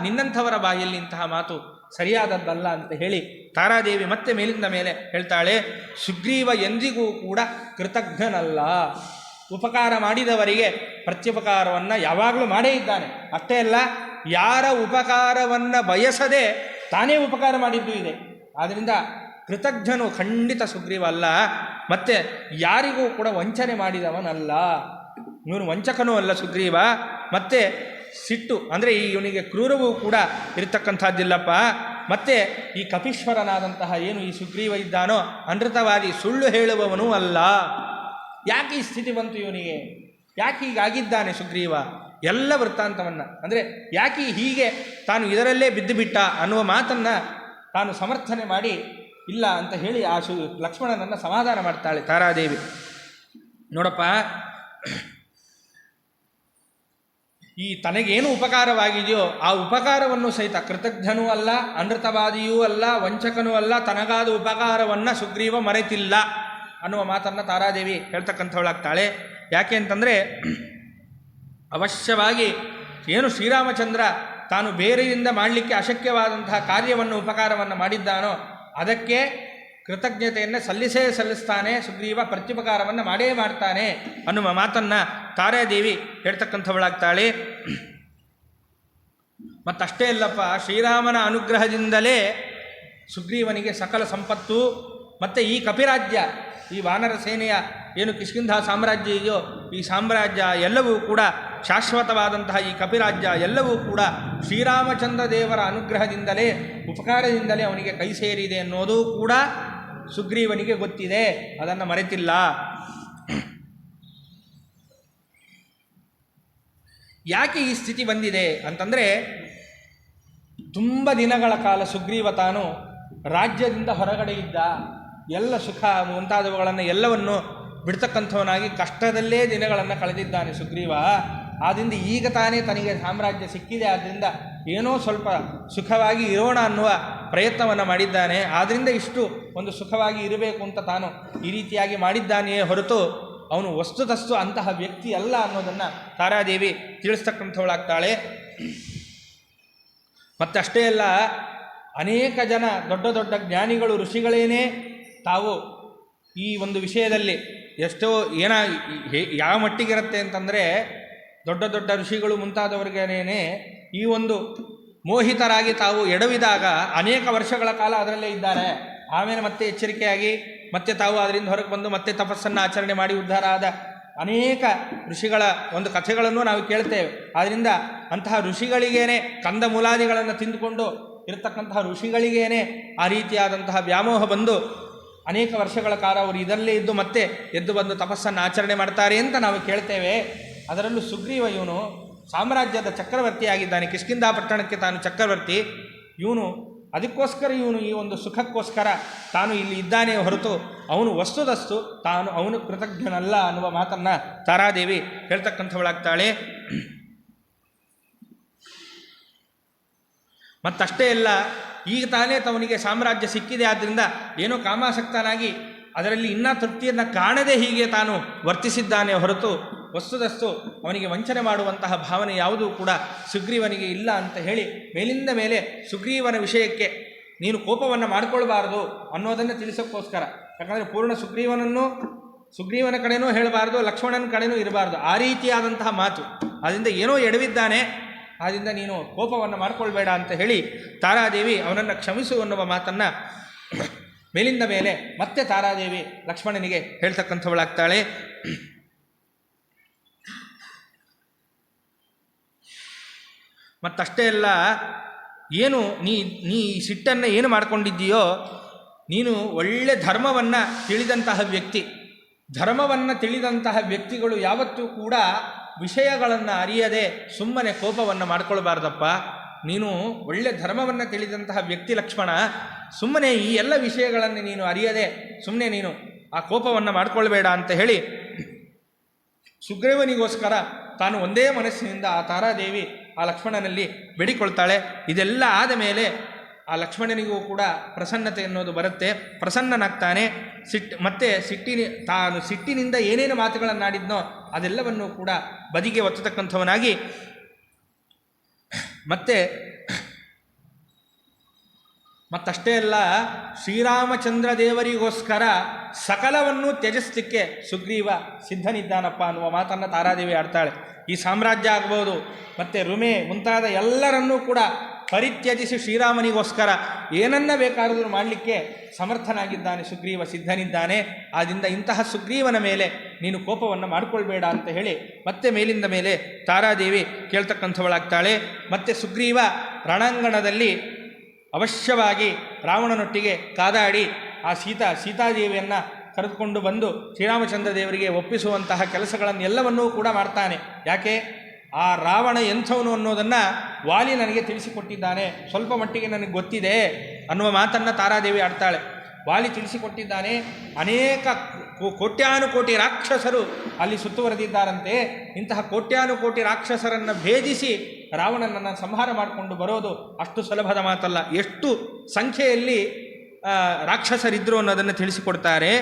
ನಿನ್ನಂಥವರ ಬಾಯಲ್ಲಿ ಇಂತಹ ಮಾತು ಸರಿಯಾದದ್ದಲ್ಲ ಅಂತ ಹೇಳಿ ತಾರಾದೇವಿ ಮತ್ತೆ ಮೇಲಿಂದ ಮೇಲೆ ಹೇಳ್ತಾಳೆ, ಸುಗ್ರೀವ ಎಂದಿಗೂ ಕೂಡ ಕೃತಜ್ಞನಲ್ಲ, ಉಪಕಾರ ಮಾಡಿದವರಿಗೆ ಪ್ರತ್ಯುಪಕಾರವನ್ನು ಯಾವಾಗಲೂ ಮಾಡೇ ಇದ್ದಾನೆ. ಅಷ್ಟೇ ಅಲ್ಲ, ಯಾರ ಉಪಕಾರವನ್ನು ಬಯಸದೆ ತಾನೇ ಉಪಕಾರ ಮಾಡಿದ್ದು ಇದೆ. ಆದ್ದರಿಂದ ಕೃತಜ್ಞನು ಖಂಡಿತ ಸುಗ್ರೀವ ಅಲ್ಲ, ಮತ್ತು ಯಾರಿಗೂ ಕೂಡ ವಂಚನೆ ಮಾಡಿದವನಲ್ಲ, ಇವನು ವಂಚಕನೂ ಅಲ್ಲ ಸುಗ್ರೀವ. ಮತ್ತು ಸಿಟ್ಟು ಅಂದರೆ ಇವನಿಗೆ ಕ್ರೂರವೂ ಕೂಡ ಇರತಕ್ಕಂಥದ್ದಿಲ್ಲಪ್ಪ. ಮತ್ತು ಈ ಕಪೀಶ್ವರನಾದಂತಹ ಏನು ಈ ಸುಗ್ರೀವ ಇದ್ದಾನೋ, ಅನೃತವಾದಿ, ಸುಳ್ಳು ಹೇಳುವವನೂ ಅಲ್ಲ. ಯಾಕೆ ಈ ಸ್ಥಿತಿ ಬಂತು ಇವನಿಗೆ, ಯಾಕೆ ಹೀಗಾಗಿದ್ದಾನೆ ಸುಗ್ರೀವ, ಎಲ್ಲ ವೃತ್ತಾಂತವನ್ನು, ಅಂದರೆ ಯಾಕೆ ಹೀಗೆ ತಾನು ಇದರಲ್ಲೇ ಬಿದ್ದು ಬಿಟ್ಟ ಅನ್ನುವ ಮಾತನ್ನು ತಾನು ಸಮರ್ಥನೆ ಮಾಡಿ ಇಲ್ಲ ಅಂತ ಹೇಳಿ ಆ ಲಕ್ಷ್ಮಣನನ್ನು ಸಮಾಧಾನ ಮಾಡ್ತಾಳೆ ತಾರಾದೇವಿ. ನೋಡಪ್ಪ, ಈ ತನಗೇನು ಉಪಕಾರವಾಗಿದೆಯೋ ಆ ಉಪಕಾರವನ್ನು ಸಹಿತ ಕೃತಜ್ಞನೂ ಅಲ್ಲ, ಅನೃತವಾದಿಯೂ ಅಲ್ಲ, ವಂಚಕನೂ ಅಲ್ಲ, ತನಗಾದ ಉಪಕಾರವನ್ನು ಸುಗ್ರೀವ ಮರೆತಿಲ್ಲ ಅನ್ನುವ ಮಾತನ್ನು ತಾರಾದೇವಿ ಹೇಳ್ತಕ್ಕಂಥವಳಾಗ್ತಾಳೆ. ಯಾಕೆ ಅಂತಂದರೆ, ಅವಶ್ಯವಾಗಿ ಏನು ಶ್ರೀರಾಮಚಂದ್ರ ತಾನು ಬೇರೆಯಿಂದ ಮಾಡಲಿಕ್ಕೆ ಅಶಕ್ಯವಾದಂತಹ ಕಾರ್ಯವನ್ನು, ಉಪಕಾರವನ್ನು ಮಾಡಿದ್ದಾನೋ ಅದಕ್ಕೆ ಕೃತಜ್ಞತೆಯನ್ನು ಸಲ್ಲಿಸ್ತಾನೆ ಸುಗ್ರೀವ, ಪ್ರತ್ಯುಪಕಾರವನ್ನು ಮಾಡೇ ಮಾಡ್ತಾನೆ ಅನ್ನುವ ಮಾತನ್ನು ತಾರಾದೇವಿ ಹೇಳ್ತಕ್ಕಂಥವಳಾಗ್ತಾಳೆ. ಮತ್ತಷ್ಟೇ ಅಲ್ಲಪ್ಪ, ಶ್ರೀರಾಮನ ಅನುಗ್ರಹದಿಂದಲೇ ಸುಗ್ರೀವನಿಗೆ ಸಕಲ ಸಂಪತ್ತು ಮತ್ತು ಈ ಕಪಿರಾಜ್ಯ, ಈ ವಾನರ ಸೇನೆಯ ಏನು ಕಿಷ್ಕಿಂಧ ಸಾಮ್ರಾಜ್ಯ ಇದೆಯೋ ಈ ಸಾಮ್ರಾಜ್ಯ ಎಲ್ಲವೂ ಕೂಡ ಶಾಶ್ವತವಾದಂತಹ ಈ ಕಪಿರಾಜ್ಯ ಎಲ್ಲವೂ ಕೂಡ ಶ್ರೀರಾಮಚಂದ್ರ ದೇವರ ಅನುಗ್ರಹದಿಂದಲೇ, ಉಪಕಾರದಿಂದಲೇ ಅವನಿಗೆ ಕೈ ಸೇರಿದೆ ಅನ್ನೋದು ಕೂಡ ಸುಗ್ರೀವನಿಗೆ ಗೊತ್ತಿದೆ, ಅದನ್ನು ಮರೆತಿಲ್ಲ. ಯಾಕೆ ಈ ಸ್ಥಿತಿ ಬಂದಿದೆ ಅಂತಂದರೆ, ತುಂಬ ದಿನಗಳ ಕಾಲ ಸುಗ್ರೀವ ತಾನು ರಾಜ್ಯದಿಂದ ಹೊರಗಡೆ ಇದ್ದ, ಎಲ್ಲ ಸುಖ ಮುಂತಾದವುಗಳನ್ನು ಎಲ್ಲವನ್ನು ಬಿಡ್ತಕ್ಕಂಥವನಾಗಿ ಕಷ್ಟದಲ್ಲೇ ದಿನಗಳನ್ನು ಕಳೆದಿದ್ದಾನೆ ಸುಗ್ರೀವ. ಆದ್ದರಿಂದ ಈಗ ತಾನೇ ತನಗೆ ಸಾಮ್ರಾಜ್ಯ ಸಿಕ್ಕಿದೆ, ಆದ್ದರಿಂದ ಏನೋ ಸ್ವಲ್ಪ ಸುಖವಾಗಿ ಇರೋಣ ಅನ್ನುವ ಪ್ರಯತ್ನವನ್ನು ಮಾಡಿದ್ದಾನೆ. ಆದ್ದರಿಂದ ಇಷ್ಟು ಒಂದು ಸುಖವಾಗಿ ಇರಬೇಕು ಅಂತ ತಾನು ಈ ರೀತಿಯಾಗಿ ಮಾಡಿದ್ದಾನೆಯೇ ಹೊರತು ಅವನು ವಸ್ತುತಸ್ತು ಅಂತಹ ವ್ಯಕ್ತಿ ಅಲ್ಲ ಅನ್ನೋದನ್ನು ತಾರಾದೇವಿ ತಿಳಿಸ್ತಕ್ಕಂಥವಳಾಗ್ತಾಳೆ. ಮತ್ತಷ್ಟೇ ಅಲ್ಲ, ಅನೇಕ ಜನ ದೊಡ್ಡ ದೊಡ್ಡ ಜ್ಞಾನಿಗಳು, ಋಷಿಗಳೇನೇ ತಾವು ಈ ಒಂದು ವಿಷಯದಲ್ಲಿ ಎಷ್ಟೋ ಯಾವ ಮಟ್ಟಿಗಿರುತ್ತೆ ಅಂತಂದರೆ, ದೊಡ್ಡ ದೊಡ್ಡ ಋಷಿಗಳು ಮುಂತಾದವರಿಗೇನೇ ಈ ಒಂದು ಮೋಹಿತರಾಗಿ ತಾವು ಎಡವಿದಾಗ ಅನೇಕ ವರ್ಷಗಳ ಕಾಲ ಅದರಲ್ಲೇ ಇದ್ದಾರೆ. ಆಮೇಲೆ ಮತ್ತೆ ಎಚ್ಚರಿಕೆಯಾಗಿ ಮತ್ತೆ ತಾವು ಅದರಿಂದ ಹೊರಗೆ ಬಂದು ಮತ್ತೆ ತಪಸ್ಸನ್ನು ಆಚರಣೆ ಮಾಡಿ ಉದ್ಧಾರ ಆದ ಅನೇಕ ಋಷಿಗಳ ಒಂದು ಕಥೆಗಳನ್ನು ನಾವು ಕೇಳ್ತೇವೆ. ಆದ್ದರಿಂದ ಅಂತಹ ಋಷಿಗಳಿಗೇನೆ, ಕಂದ ಮೂಲಾದಿಗಳನ್ನು ತಿಂದುಕೊಂಡು ಇರತಕ್ಕಂತಹ ಋಷಿಗಳಿಗೇನೆ ಆ ರೀತಿಯಾದಂತಹ ವ್ಯಾಮೋಹ ಬಂದು ಅನೇಕ ವರ್ಷಗಳ ಕಾಲ ಅವರು ಇದರಲ್ಲೇ ಇದ್ದು ಮತ್ತೆ ಎದ್ದು ಬಂದು ತಪಸ್ಸನ್ನು ಆಚರಣೆ ಮಾಡ್ತಾರೆ ಅಂತ ನಾವು ಕೇಳ್ತೇವೆ. ಅದರಲ್ಲೂ ಸುಗ್ರೀವ ಇವನು ಸಾಮ್ರಾಜ್ಯದ ಚಕ್ರವರ್ತಿಯಾಗಿದ್ದಾನೆ, ಕಿಷ್ಕಿಂಧ ಪಟ್ಟಣಕ್ಕೆ ತಾನು ಚಕ್ರವರ್ತಿ. ಇವನು ಅದಕ್ಕೋಸ್ಕರ ಇವನು ಈ ಒಂದು ಸುಖಕ್ಕೋಸ್ಕರ ತಾನು ಇಲ್ಲಿ ಇದ್ದಾನೆ ಹೊರತು ಅವನು ವಸ್ತುದಸ್ತು ಅವನು ಕೃತಜ್ಞನಲ್ಲ ಅನ್ನುವ ಮಾತನ್ನು ತಾರಾದೇವಿ ಹೇಳ್ತಕ್ಕಂಥವಳಾಗ್ತಾಳೆ. ಮತ್ತಷ್ಟೇ ಅಲ್ಲ, ಈಗ ತಾನೇ ತವನಿಗೆ ಸಾಮ್ರಾಜ್ಯ ಸಿಕ್ಕಿದೆ, ಆದ್ದರಿಂದ ಏನೋ ಕಾಮಾಸಕ್ತನಾಗಿ ಅದರಲ್ಲಿ ಇನ್ನೂ ತೃಪ್ತಿಯನ್ನು ಕಾಣದೆ ಹೀಗೆ ತಾನು ವರ್ತಿಸಿದ್ದಾನೆ ಹೊರತು ವಸ್ತುದಸ್ತು ಅವನಿಗೆ ವಂಚನೆ ಮಾಡುವಂತಹ ಭಾವನೆ ಯಾವುದೂ ಕೂಡ ಸುಗ್ರೀವನಿಗೆ ಇಲ್ಲ ಅಂತ ಹೇಳಿ ಮೇಲಿಂದ ಮೇಲೆ ಸುಗ್ರೀವನ ವಿಷಯಕ್ಕೆ ನೀನು ಕೋಪವನ್ನು ಮಾಡ್ಕೊಳ್ಬಾರ್ದು ಅನ್ನೋದನ್ನು ತಿಳಿಸೋಕ್ಕೋಸ್ಕರ. ಯಾಕಂದರೆ ಪೂರ್ಣ ಸುಗ್ರೀವನ ಕಡೆನೂ ಹೇಳಬಾರ್ದು, ಲಕ್ಷ್ಮಣನ ಕಡೆನೂ ಇರಬಾರ್ದು, ಆ ರೀತಿಯಾದಂತಹ ಮಾತು. ಅದರಿಂದ ಏನೋ ಎಡವಿದ್ದಾನೆ, ಆದ್ದರಿಂದ ನೀನು ಕೋಪವನ್ನು ಮಾಡ್ಕೊಳ್ಬೇಡ ಅಂತ ಹೇಳಿ ತಾರಾದೇವಿ ಅವನನ್ನು ಕ್ಷಮಿಸು ಅನ್ನುವ ಮಾತನ್ನು ಮೇಲಿಂದ ಮೇಲೆ ಮತ್ತೆ ತಾರಾದೇವಿ ಲಕ್ಷ್ಮಣನಿಗೆ ಹೇಳ್ತಕ್ಕಂಥವಳಾಗ್ತಾಳೆ. ಮತ್ತಷ್ಟೇ ಅಲ್ಲ, ಏನು ನೀ ಸಿಟ್ಟನ್ನು ಏನು ಮಾಡ್ಕೊಂಡಿದ್ದೀಯೋ, ನೀನು ಒಳ್ಳೆ ಧರ್ಮವನ್ನು ತಿಳಿದಂತಹ ವ್ಯಕ್ತಿ. ಧರ್ಮವನ್ನು ತಿಳಿದಂತಹ ವ್ಯಕ್ತಿಗಳು ಯಾವತ್ತೂ ಕೂಡ ವಿಷಯಗಳನ್ನು ಅರಿಯದೆ ಸುಮ್ಮನೆ ಕೋಪವನ್ನು ಮಾಡ್ಕೊಳ್ಬಾರ್ದಪ್ಪ. ನೀನು ಒಳ್ಳೆ ಧರ್ಮವನ್ನು ತಿಳಿದಂತಹ ವ್ಯಕ್ತಿ ಲಕ್ಷ್ಮಣ. ಸುಮ್ಮನೆ ಈ ಎಲ್ಲ ವಿಷಯಗಳನ್ನು ನೀನು ಅರಿಯದೆ ಸುಮ್ಮನೆ ನೀನು ಆ ಕೋಪವನ್ನು ಮಾಡ್ಕೊಳ್ಬೇಡ ಅಂತ ಹೇಳಿ ಸುಗ್ರೀವನಿಗೋಸ್ಕರ ತಾನು ಒಂದೇ ಮನಸ್ಸಿನಿಂದ ಆ ತಾರಾದೇವಿ ಆ ಲಕ್ಷ್ಮಣನಲ್ಲಿ ಬೇಡಿಕೊಳ್ತಾಳೆ. ಇದೆಲ್ಲ ಆದ ಮೇಲೆ ಆ ಲಕ್ಷ್ಮಣನಿಗೂ ಕೂಡ ಪ್ರಸನ್ನತೆ ಅನ್ನೋದು ಬರುತ್ತೆ. ಪ್ರಸನ್ನನಾಗ್ತಾನೆ. ತಾನು ಸಿಟ್ಟಿನಿಂದ ಏನೇನು ಮಾತುಗಳನ್ನಾಡಿದ್ನೋ ಅದೆಲ್ಲವನ್ನೂ ಕೂಡ ಬದಿಗೆ ಒತ್ತತಕ್ಕಂಥವನಾಗಿ ಮತ್ತಷ್ಟೇ ಅಲ್ಲ, ಶ್ರೀರಾಮಚಂದ್ರ ದೇವರಿಗೋಸ್ಕರ ಸಕಲವನ್ನು ತ್ಯಜಿಸಲಿಕ್ಕೆ ಸುಗ್ರೀವ ಸಿದ್ಧನಿದ್ದಾನಪ್ಪ ಅನ್ನುವ ಮಾತನ್ನು ತಾರಾದೇವಿ ಆಡ್ತಾಳೆ. ಈ ಸಾಮ್ರಾಜ್ಯ ಆಗ್ಬೋದು, ಮತ್ತು ರುಮೆ ಮುಂತಾದ ಎಲ್ಲರನ್ನೂ ಕೂಡ ಪರಿತ್ಯಜಿಸಿ ಶ್ರೀರಾಮನಿಗೋಸ್ಕರ ಏನನ್ನ ಬೇಕಾದರೂ ಮಾಡಲಿಕ್ಕೆ ಸಮರ್ಥನಾಗಿದ್ದಾನೆ ಸುಗ್ರೀವ, ಸಿದ್ಧನಿದ್ದಾನೆ. ಆದ್ದರಿಂದ ಇಂತಹ ಸುಗ್ರೀವನ ಮೇಲೆ ನೀನು ಕೋಪವನ್ನು ಮಾಡಿಕೊಳ್ಬೇಡ ಅಂತ ಹೇಳಿ ಮತ್ತೆ ಮೇಲಿಂದ ಮೇಲೆ ತಾರಾದೇವಿ ಕೇಳ್ತಕ್ಕಂಥವಳಾಗ್ತಾಳೆ. ಮತ್ತು ಸುಗ್ರೀವ ರಣಾಂಗಣದಲ್ಲಿ ಅವಶ್ಯವಾಗಿ ರಾವಣನೊಟ್ಟಿಗೆ ಕಾದಾಡಿ ಆ ಸೀತಾದೇವಿಯನ್ನು ಕರೆದುಕೊಂಡು ಬಂದು ಶ್ರೀರಾಮಚಂದ್ರ ದೇವರಿಗೆ ಒಪ್ಪಿಸುವಂತಹ ಕೆಲಸಗಳನ್ನೆಲ್ಲವನ್ನೂ ಕೂಡ ಮಾಡ್ತಾನೆ. ಯಾಕೆ? ಆ ರಾವಣ ಎಂಥವನು ಅನ್ನೋದನ್ನು ವಾಲಿ ನನಗೆ ತಿಳಿಸಿಕೊಟ್ಟಿದ್ದಾನೆ, ಸ್ವಲ್ಪ ಮಟ್ಟಿಗೆ ನನಗೆ ಗೊತ್ತಿದೆ ಅನ್ನುವ ಮಾತನ್ನು ತಾರಾದೇವಿ ಆಡ್ತಾಳೆ. ವಾಲಿ ತಿಳಿಸಿಕೊಟ್ಟಿದ್ದಾನೆ. ಅನೇಕ ಕೋಟ್ಯಾನುಕೋಟಿ ರಾಕ್ಷಸರು ಅಲ್ಲಿ ಸುತ್ತುವರೆದಿದ್ದಾರಂತೆ. ಇಂತಹ ಕೋಟ್ಯಾನುಕೋಟಿ ರಾಕ್ಷಸರನ್ನು ಭೇದಿಸಿ ರಾವಣನನ್ನು ಸಂಹಾರ ಮಾಡಿಕೊಂಡು ಬರೋದು ಅಷ್ಟು ಸುಲಭದ ಮಾತಲ್ಲ. ಎಷ್ಟು ಸಂಖ್ಯೆಯಲ್ಲಿ ರಾಕ್ಷಸರಿದ್ದರು ಅನ್ನೋದನ್ನು ತಿಳಿಸಿಕೊಡ್ತಾರೆ.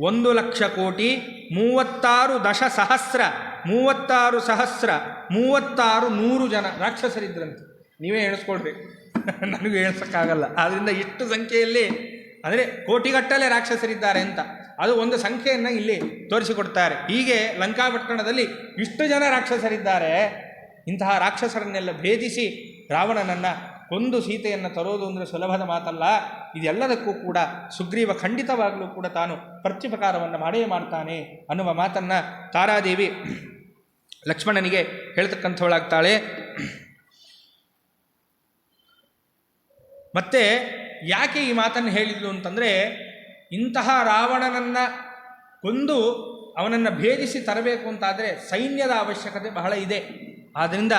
1,00,000 ಕೋಟಿ 36,000 36,100 ಜನ ರಾಕ್ಷಸರಿದ್ರಂತೆ. ನೀವೇ ಎಣಿಸ್ಕೊಳ್ರಿ, ನನಗೂ ಎಣಿಸೋಕ್ಕಾಗಲ್ಲ. ಆದ್ದರಿಂದ ಇಷ್ಟು ಸಂಖ್ಯೆಯಲ್ಲಿ ಅಂದರೆ ಕೋಟಿಗಟ್ಟಲೆ ರಾಕ್ಷಸರಿದ್ದಾರೆ ಅಂತ ಅದು ಒಂದು ಸಂಖ್ಯೆಯನ್ನು ಇಲ್ಲಿ ತೋರಿಸಿಕೊಡ್ತಾರೆ. ಹೀಗೆ ಲಂಕಾಪಟ್ಟಣದಲ್ಲಿ ಇಷ್ಟು ಜನ ರಾಕ್ಷಸರಿದ್ದಾರೆ. ಇಂತಹ ರಾಕ್ಷಸರನ್ನೆಲ್ಲ ಭೇದಿಸಿ ರಾವಣನನ್ನು ಕೊಂದು ಸೀತೆಯನ್ನು ತರೋದು ಅಂದರೆ ಸುಲಭದ ಮಾತಲ್ಲ. ಇದೆಲ್ಲದಕ್ಕೂ ಕೂಡ ಸುಗ್ರೀವ ಖಂಡಿತವಾಗಲೂ ಕೂಡ ತಾನು ಪ್ರತ್ಯುಪಕಾರವನ್ನು ಮಾಡೇ ಮಾಡ್ತಾನೆ ಅನ್ನುವ ಮಾತನ್ನು ತಾರಾದೇವಿ ಲಕ್ಷ್ಮಣನಿಗೆ ಹೇಳ್ತಕ್ಕಂಥವಳಾಗ್ತಾಳೆ. ಮತ್ತೆ ಯಾಕೆ ಈ ಮಾತನ್ನು ಹೇಳಿದ್ಲು ಅಂತಂದರೆ, ಇಂತಹ ರಾವಣನನ್ನು ಕೊಂದು ಅವನನ್ನು ಭೇದಿಸಿ ತರಬೇಕು ಅಂತಾದರೆ ಸೈನ್ಯದ ಅವಶ್ಯಕತೆ ಬಹಳ ಇದೆ. ಆದ್ದರಿಂದ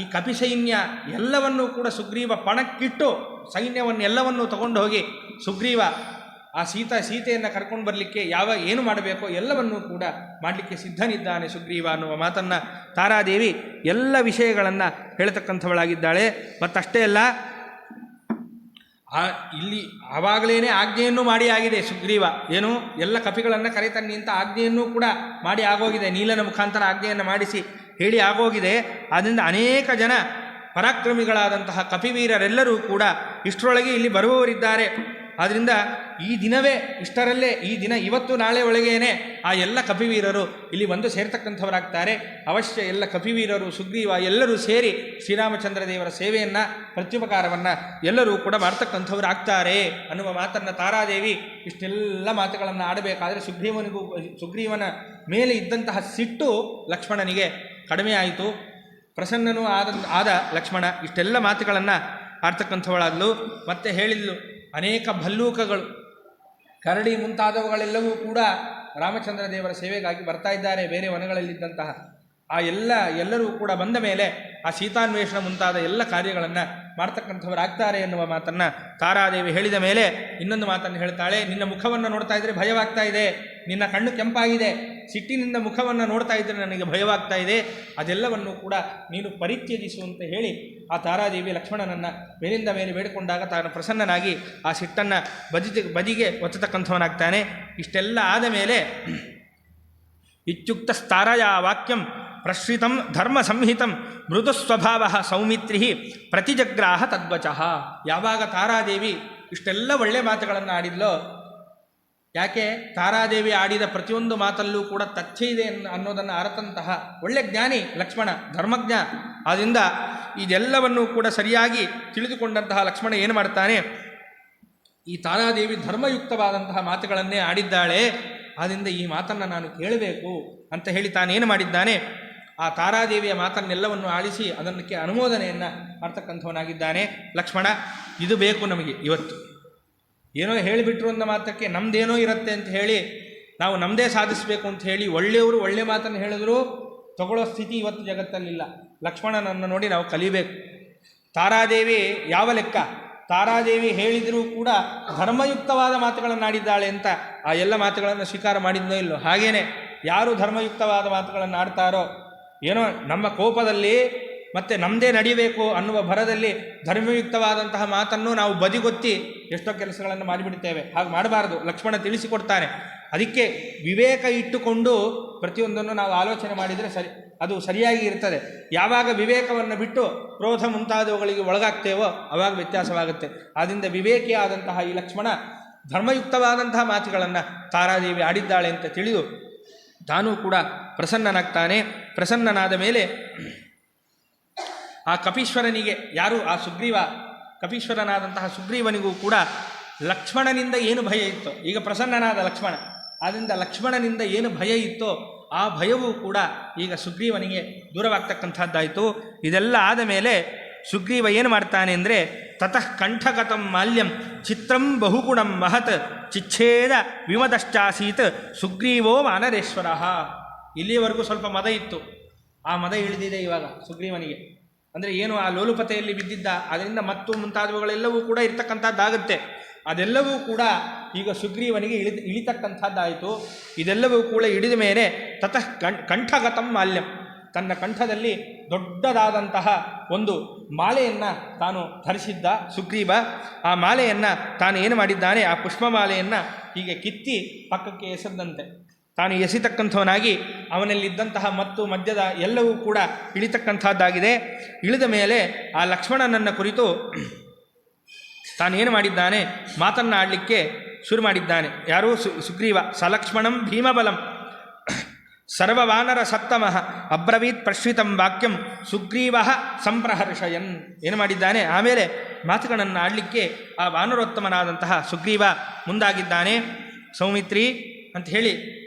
ಈ ಕಪಿಸೈನ್ಯ ಎಲ್ಲವನ್ನೂ ಕೂಡ ಸುಗ್ರೀವ ಪಣಕ್ಕಿಟ್ಟು ಸೈನ್ಯವನ್ನೆಲ್ಲವನ್ನೂ ತಗೊಂಡು ಹೋಗಿ ಸುಗ್ರೀವ ಆ ಸೀತೆಯನ್ನು ಕರ್ಕೊಂಡು ಬರಲಿಕ್ಕೆ ಏನು ಮಾಡಬೇಕೋ ಎಲ್ಲವನ್ನೂ ಕೂಡ ಮಾಡಲಿಕ್ಕೆ ಸಿದ್ಧನಿದ್ದಾನೆ ಸುಗ್ರೀವ ಅನ್ನುವ ಮಾತನ್ನು ತಾರಾದೇವಿ ಎಲ್ಲ ವಿಷಯಗಳನ್ನು ಹೇಳ್ತಕ್ಕಂಥವಳಾಗಿದ್ದಾಳೆ. ಮತ್ತಷ್ಟೇ ಅಲ್ಲ, ಇಲ್ಲಿ ಆವಾಗಲೇ ಆಜ್ಞೆಯನ್ನು ಮಾಡಿ ಆಗಿದೆ ಸುಗ್ರೀವ. ಏನು ಎಲ್ಲ ಕಪಿಗಳನ್ನು ಕರೆತನ್ನಿ ಅಂತ ಆಜ್ಞೆಯನ್ನು ಕೂಡ ಮಾಡಿ ಆಗೋಗಿದೆ. ನೀಲನ ಮುಖಾಂತರ ಆಜ್ಞೆಯನ್ನು ಮಾಡಿಸಿ ಹೇಳಿ ಆಗೋಗಿದೆ. ಆದ್ದರಿಂದ ಅನೇಕ ಜನ ಪರಾಕ್ರಮಿಗಳಾದಂತಹ ಕಪಿವೀರರೆಲ್ಲರೂ ಕೂಡ ಇಷ್ಟರೊಳಗೆ ಇಲ್ಲಿ ಬರುವವರಿದ್ದಾರೆ. ಆದ್ದರಿಂದ ಈ ದಿನವೇ ಇಷ್ಟರಲ್ಲೇ ಈ ದಿನ ಇವತ್ತು ನಾಳೆ ಒಳಗೇನೆ ಆ ಎಲ್ಲ ಕಪಿವೀರರು ಇಲ್ಲಿ ಬಂದು ಸೇರ್ತಕ್ಕಂಥವರಾಗ್ತಾರೆ. ಅವಶ್ಯ ಎಲ್ಲ ಕಪಿವೀರರು ಸುಗ್ರೀವ ಎಲ್ಲರೂ ಸೇರಿ ಶ್ರೀರಾಮಚಂದ್ರ ದೇವರ ಸೇವೆಯನ್ನು ಪ್ರತ್ಯುಪಕಾರವನ್ನು ಎಲ್ಲರೂ ಕೂಡ ಮಾಡ್ತಕ್ಕಂಥವರಾಗ್ತಾರೆ ಅನ್ನುವ ಮಾತನ್ನು ತಾರಾದೇವಿ ಇಷ್ಟೆಲ್ಲ ಮಾತುಗಳನ್ನು ಆಡಬೇಕಾದರೆ ಸುಗ್ರೀವನ ಮೇಲೆ ಇದ್ದಂತಹ ಸಿಟ್ಟು ಲಕ್ಷ್ಮಣನಿಗೆ ಕಡಿಮೆ ಆಯಿತು. ಪ್ರಸನ್ನನೂ ಆದ ಲಕ್ಷ್ಮಣ ಇಷ್ಟೆಲ್ಲ ಮಾತುಗಳನ್ನು ಆಡ್ತಕ್ಕಂಥವಳಾದಲು. ಮತ್ತೆ ಹೇಳಿದ್ಲು, ಅನೇಕ ಭಲ್ಲೂಕಗಳು ಕರಡಿ ಮುಂತಾದವುಗಳೆಲ್ಲವೂ ಕೂಡ ರಾಮಚಂದ್ರ ದೇವರ ಸೇವೆಗಾಗಿ ಬರ್ತಾ ಇದ್ದಾರೆ ಬೇರೆ ವನಗಳಲ್ಲಿದ್ದಂತಹ. ಆ ಎಲ್ಲರೂ ಕೂಡ ಬಂದ ಮೇಲೆ ಆ ಸೀತಾನ್ವೇಷಣ ಮುಂತಾದ ಎಲ್ಲ ಕಾರ್ಯಗಳನ್ನು ಮಾಡ್ತಕ್ಕಂಥವರಾಗ್ತಾರೆ ಎನ್ನುವ ಮಾತನ್ನು ತಾರಾದೇವಿ ಹೇಳಿದ ಮೇಲೆ ಇನ್ನೊಂದು ಮಾತನ್ನು ಹೇಳ್ತಾಳೆ. ನಿನ್ನ ಮುಖವನ್ನು ನೋಡ್ತಾ ಇದ್ದರೆ ಭಯವಾಗ್ತಾ ಇದೆ, ನಿನ್ನ ಕಣ್ಣು ಕೆಂಪಾಗಿದೆ, ಸಿಟ್ಟಿನಿಂದ ಮುಖವನ್ನು ನೋಡ್ತಾ ಇದ್ದರೆ ನನಗೆ ಭಯವಾಗ್ತಾ ಇದೆ, ಅದೆಲ್ಲವನ್ನು ಕೂಡ ನೀನು ಪರಿತ್ಯಜಿಸು ಅಂತ ಹೇಳಿ ಆ ತಾರಾದೇವಿ ಲಕ್ಷ್ಮಣನನ್ನು ಮೇಲಿಂದ ಮೇಲೆ ಬೇಡಿಕೊಂಡಾಗ ತಾನು ಪ್ರಸನ್ನನಾಗಿ ಆ ಸಿಟ್ಟನ್ನು ಬದಿಗೆ ಒತ್ತತಕ್ಕಂಥವನಾಗ್ತಾನೆ. ಇಷ್ಟೆಲ್ಲ ಆದ ಮೇಲೆ ಇತ್ಯುಕ್ತ ತಾರಯ ವಾಕ್ಯಂ ಪ್ರಶ್ರಿತಂ ಧರ್ಮ ಸಂಹಿತಂ ಮೃದು ಸ್ವಭಾವ ಸೌಮಿತ್ರಿ ಪ್ರತಿಜಗ್ರಾಹ ತದ್ವಚಃ. ಯಾವಾಗ ತಾರಾದೇವಿ ಇಷ್ಟೆಲ್ಲ ಒಳ್ಳೆ ಮಾತುಗಳನ್ನು ಆಡಿದ್ಲೋ, ಯಾಕೆ ತಾರಾದೇವಿ ಆಡಿದ ಪ್ರತಿಯೊಂದು ಮಾತಲ್ಲೂ ಕೂಡ ತಥ್ಯ ಇದೆ ಅನ್ನೋದನ್ನು ಅರತಂತಹ ಒಳ್ಳೆ ಜ್ಞಾನಿ ಲಕ್ಷ್ಮಣ, ಧರ್ಮಜ್ಞ. ಆದ್ದರಿಂದ ಇದೆಲ್ಲವನ್ನೂ ಕೂಡ ಸರಿಯಾಗಿ ತಿಳಿದುಕೊಂಡಂತಹ ಲಕ್ಷ್ಮಣ ಏನು ಮಾಡ್ತಾನೆ, ಈ ತಾರಾದೇವಿ ಧರ್ಮಯುಕ್ತವಾದಂತಹ ಮಾತುಗಳನ್ನೇ ಆಡಿದ್ದಾಳೆ, ಆದ್ದರಿಂದ ಈ ಮಾತನ್ನು ನಾನು ಕೇಳಬೇಕು ಅಂತ ಹೇಳಿ ತಾನೇನು ಮಾಡಿದ್ದಾನೆ, ಆ ತಾರಾದೇವಿಯ ಮಾತನ್ನೆಲ್ಲವನ್ನು ಆಳಿಸಿ ಅದಕ್ಕೆ ಅನುಮೋದನೆಯನ್ನು ಮಾಡ್ತಕ್ಕಂಥವನಾಗಿದ್ದಾನೆ ಲಕ್ಷ್ಮಣ. ಇದು ಬೇಕು ನಮಗೆ ಇವತ್ತು. ಏನೋ ಹೇಳಿಬಿಟ್ರು ಅನ್ನೋ ಮಾತಕ್ಕೆ ನಮ್ಮದೇನೋ ಇರುತ್ತೆ ಅಂತ ಹೇಳಿ ನಾವು ನಮ್ಮದೇ ಸಾಧಿಸಬೇಕು ಅಂತ ಹೇಳಿ ಒಳ್ಳೆಯವರು ಒಳ್ಳೆ ಮಾತನ್ನು ಹೇಳಿದ್ರು ತಗೊಳ್ಳೋ ಸ್ಥಿತಿ ಇವತ್ತು ಜಗತ್ತಲ್ಲಿಲ್ಲ. ಲಕ್ಷ್ಮಣನನ್ನು ನೋಡಿ ನಾವು ಕಲಿಬೇಕು. ತಾರಾದೇವಿ ಯಾವ ಲೆಕ್ಕ, ತಾರಾದೇವಿ ಹೇಳಿದರೂ ಕೂಡ ಧರ್ಮಯುಕ್ತವಾದ ಮಾತುಗಳನ್ನು ಆಡಿದ್ದಾಳೆ ಅಂತ ಆ ಎಲ್ಲ ಮಾತುಗಳನ್ನು ಸ್ವೀಕಾರ ಮಾಡಿದ್ನೋ ಇಲ್ಲೋ. ಹಾಗೇನೆ ಯಾರು ಧರ್ಮಯುಕ್ತವಾದ ಮಾತುಗಳನ್ನು ಆಡ್ತಾರೋ, ಏನೋ ನಮ್ಮ ಕೋಪದಲ್ಲಿ ಮತ್ತು ನಮ್ಮದೇ ನಡಿಬೇಕು ಅನ್ನುವ ಭರದಲ್ಲಿ ಧರ್ಮಯುಕ್ತವಾದಂತಹ ಮಾತನ್ನು ನಾವು ಬದಿಗೊತ್ತಿ ಎಷ್ಟೋ ಕೆಲಸಗಳನ್ನು ಮಾಡಿಬಿಡ್ತೇವೆ. ಹಾಗೆ ಮಾಡಬಾರ್ದು. ಲಕ್ಷ್ಮಣ ತಿಳಿಸಿಕೊಡ್ತಾನೆ. ಅದಕ್ಕೆ ವಿವೇಕ ಇಟ್ಟುಕೊಂಡು ಪ್ರತಿಯೊಂದನ್ನು ನಾವು ಆಲೋಚನೆ ಮಾಡಿದರೆ ಅದು ಸರಿಯಾಗಿ ಇರ್ತದೆ. ಯಾವಾಗ ವಿವೇಕವನ್ನು ಬಿಟ್ಟು ಕ್ರೋಧ ಮುಂತಾದವುಗಳಿಗೆ ಒಳಗಾಗ್ತೇವೋ ಆವಾಗ ವ್ಯತ್ಯಾಸವಾಗುತ್ತೆ. ಆದ್ದರಿಂದ ವಿವೇಕಿಯಾದಂತಹ ಈ ಲಕ್ಷ್ಮಣ ಧರ್ಮಯುಕ್ತವಾದಂತಹ ಮಾತುಗಳನ್ನು ತಾರಾದೇವಿ ಆಡಿದ್ದಾಳೆ ಅಂತ ತಿಳಿದು ತಾನೂ ಕೂಡ ಪ್ರಸನ್ನನಾಗ್ತಾನೆ. ಪ್ರಸನ್ನನಾದ ಮೇಲೆ ಆ ಕಪೀಶ್ವರನಿಗೆ, ಯಾರು ಆ ಸುಗ್ರೀವ, ಕಪೀಶ್ವರನಾದಂತಹ ಸುಗ್ರೀವನಿಗೂ ಕೂಡ ಲಕ್ಷ್ಮಣನಿಂದ ಏನು ಭಯ ಇತ್ತೋ, ಈಗ ಪ್ರಸನ್ನನಾದ ಲಕ್ಷ್ಮಣ, ಆದ್ದರಿಂದ ಲಕ್ಷ್ಮಣನಿಂದ ಏನು ಭಯ ಇತ್ತೋ ಆ ಭಯವೂ ಕೂಡ ಈಗ ಸುಗ್ರೀವನಿಗೆ ದೂರವಾಗ್ತಕ್ಕಂಥದ್ದಾಯಿತು. ಇದೆಲ್ಲ ಆದ ಮೇಲೆ ಸುಗ್ರೀವ ಏನು ಮಾಡ್ತಾನೆ ಅಂದರೆ, ತತಃ ಕಂಠಗತಂ ಮಾಲ್ಯಂ ಚಿತ್ರಂ ಬಹುಗುಣಂ ಮಹತ್ ಚಿಚ್ಛೇದ ವಿಮದಶ್ಚಾಸೀತ್ ಸುಗ್ರೀವೋ ವಾನರೇಶ್ವರ. ಇಲ್ಲಿಯವರೆಗೂ ಸ್ವಲ್ಪ ಮದ ಇತ್ತು, ಆ ಮದ ಇಳಿದಿದೆ ಇವಾಗ ಸುಗ್ರೀವನಿಗೆ. ಅಂದರೆ ಏನು, ಆ ಲೋಲುಪತೆಯಲ್ಲಿ ಬಿದ್ದಿದ್ದ, ಅದರಿಂದ ಮತ್ತು ಮುಂತಾದವುಗಳೆಲ್ಲವೂ ಕೂಡ ಇರ್ತಕ್ಕಂಥದ್ದಾಗುತ್ತೆ. ಅದೆಲ್ಲವೂ ಕೂಡ ಈಗ ಸುಗ್ರೀವನಿಗೆ ಇಳಿತಕ್ಕಂಥದ್ದಾಯಿತು. ಇದೆಲ್ಲವೂ ಕೂಡ ಇಳಿದ ಮೇಲೆ ತತಃ ಕಂಠಗತಂ ಮಾಲ್ಯಂ, ತನ್ನ ಕಂಠದಲ್ಲಿ ದೊಡ್ಡದಾದಂತಹ ಒಂದು ಮಾಲೆಯನ್ನು ತಾನು ಧರಿಸಿದ್ದ ಸುಗ್ರೀವ. ಆ ಮಾಲೆಯನ್ನು ತಾನು ಏನು ಮಾಡಿದ್ದಾನೆ, ಆ ಪುಷ್ಪಮಾಲೆಯನ್ನು ಹೀಗೆ ಕಿತ್ತಿ ಪಕ್ಕಕ್ಕೆ ಎಸೆದಂತೆ ತಾನು ಎಸಿತಕ್ಕಂಥವನಾಗಿ ಅವನಲ್ಲಿದ್ದಂತಹ ಮತ್ತು ಮಧ್ಯದ ಎಲ್ಲವೂ ಕೂಡ ಇಳಿತಕ್ಕಂಥದ್ದಾಗಿದೆ. ಇಳಿದ ಮೇಲೆ ಆ ಲಕ್ಷ್ಮಣನನ್ನು ಕುರಿತು ತಾನೇನು ಮಾಡಿದ್ದಾನೆ, ಮಾತನ್ನಾಡಲಿಕ್ಕೆ ಶುರು ಮಾಡಿದ್ದಾನೆ. ಯಾರೂ ಸುಗ್ರೀವ. ಸಲಕ್ಷ್ಮಣಂ ಭೀಮಬಲಂ ಸರ್ವವಾನರ ಸತ್ತಮಃ ಅಬ್ರವೀತ್ ಪ್ರಶ್ರಿತಂ ವಾಕ್ಯಂ ಸುಗ್ರೀವ ಸಂಪ್ರಹರ್ಷಯನ್. ಏನು ಮಾಡಿದ್ದಾನೆ, ಆಮೇಲೆ ಮಾತುಗಳನ್ನು ಆಡಲಿಕ್ಕೆ ಆ ವಾನರೋತ್ತಮನಾದಂತಹ ಸುಗ್ರೀವ ಮುಂದಾಗಿದ್ದಾನೆ. ಸೌಮಿತ್ರಿ ಅಂತ ಹೇಳಿ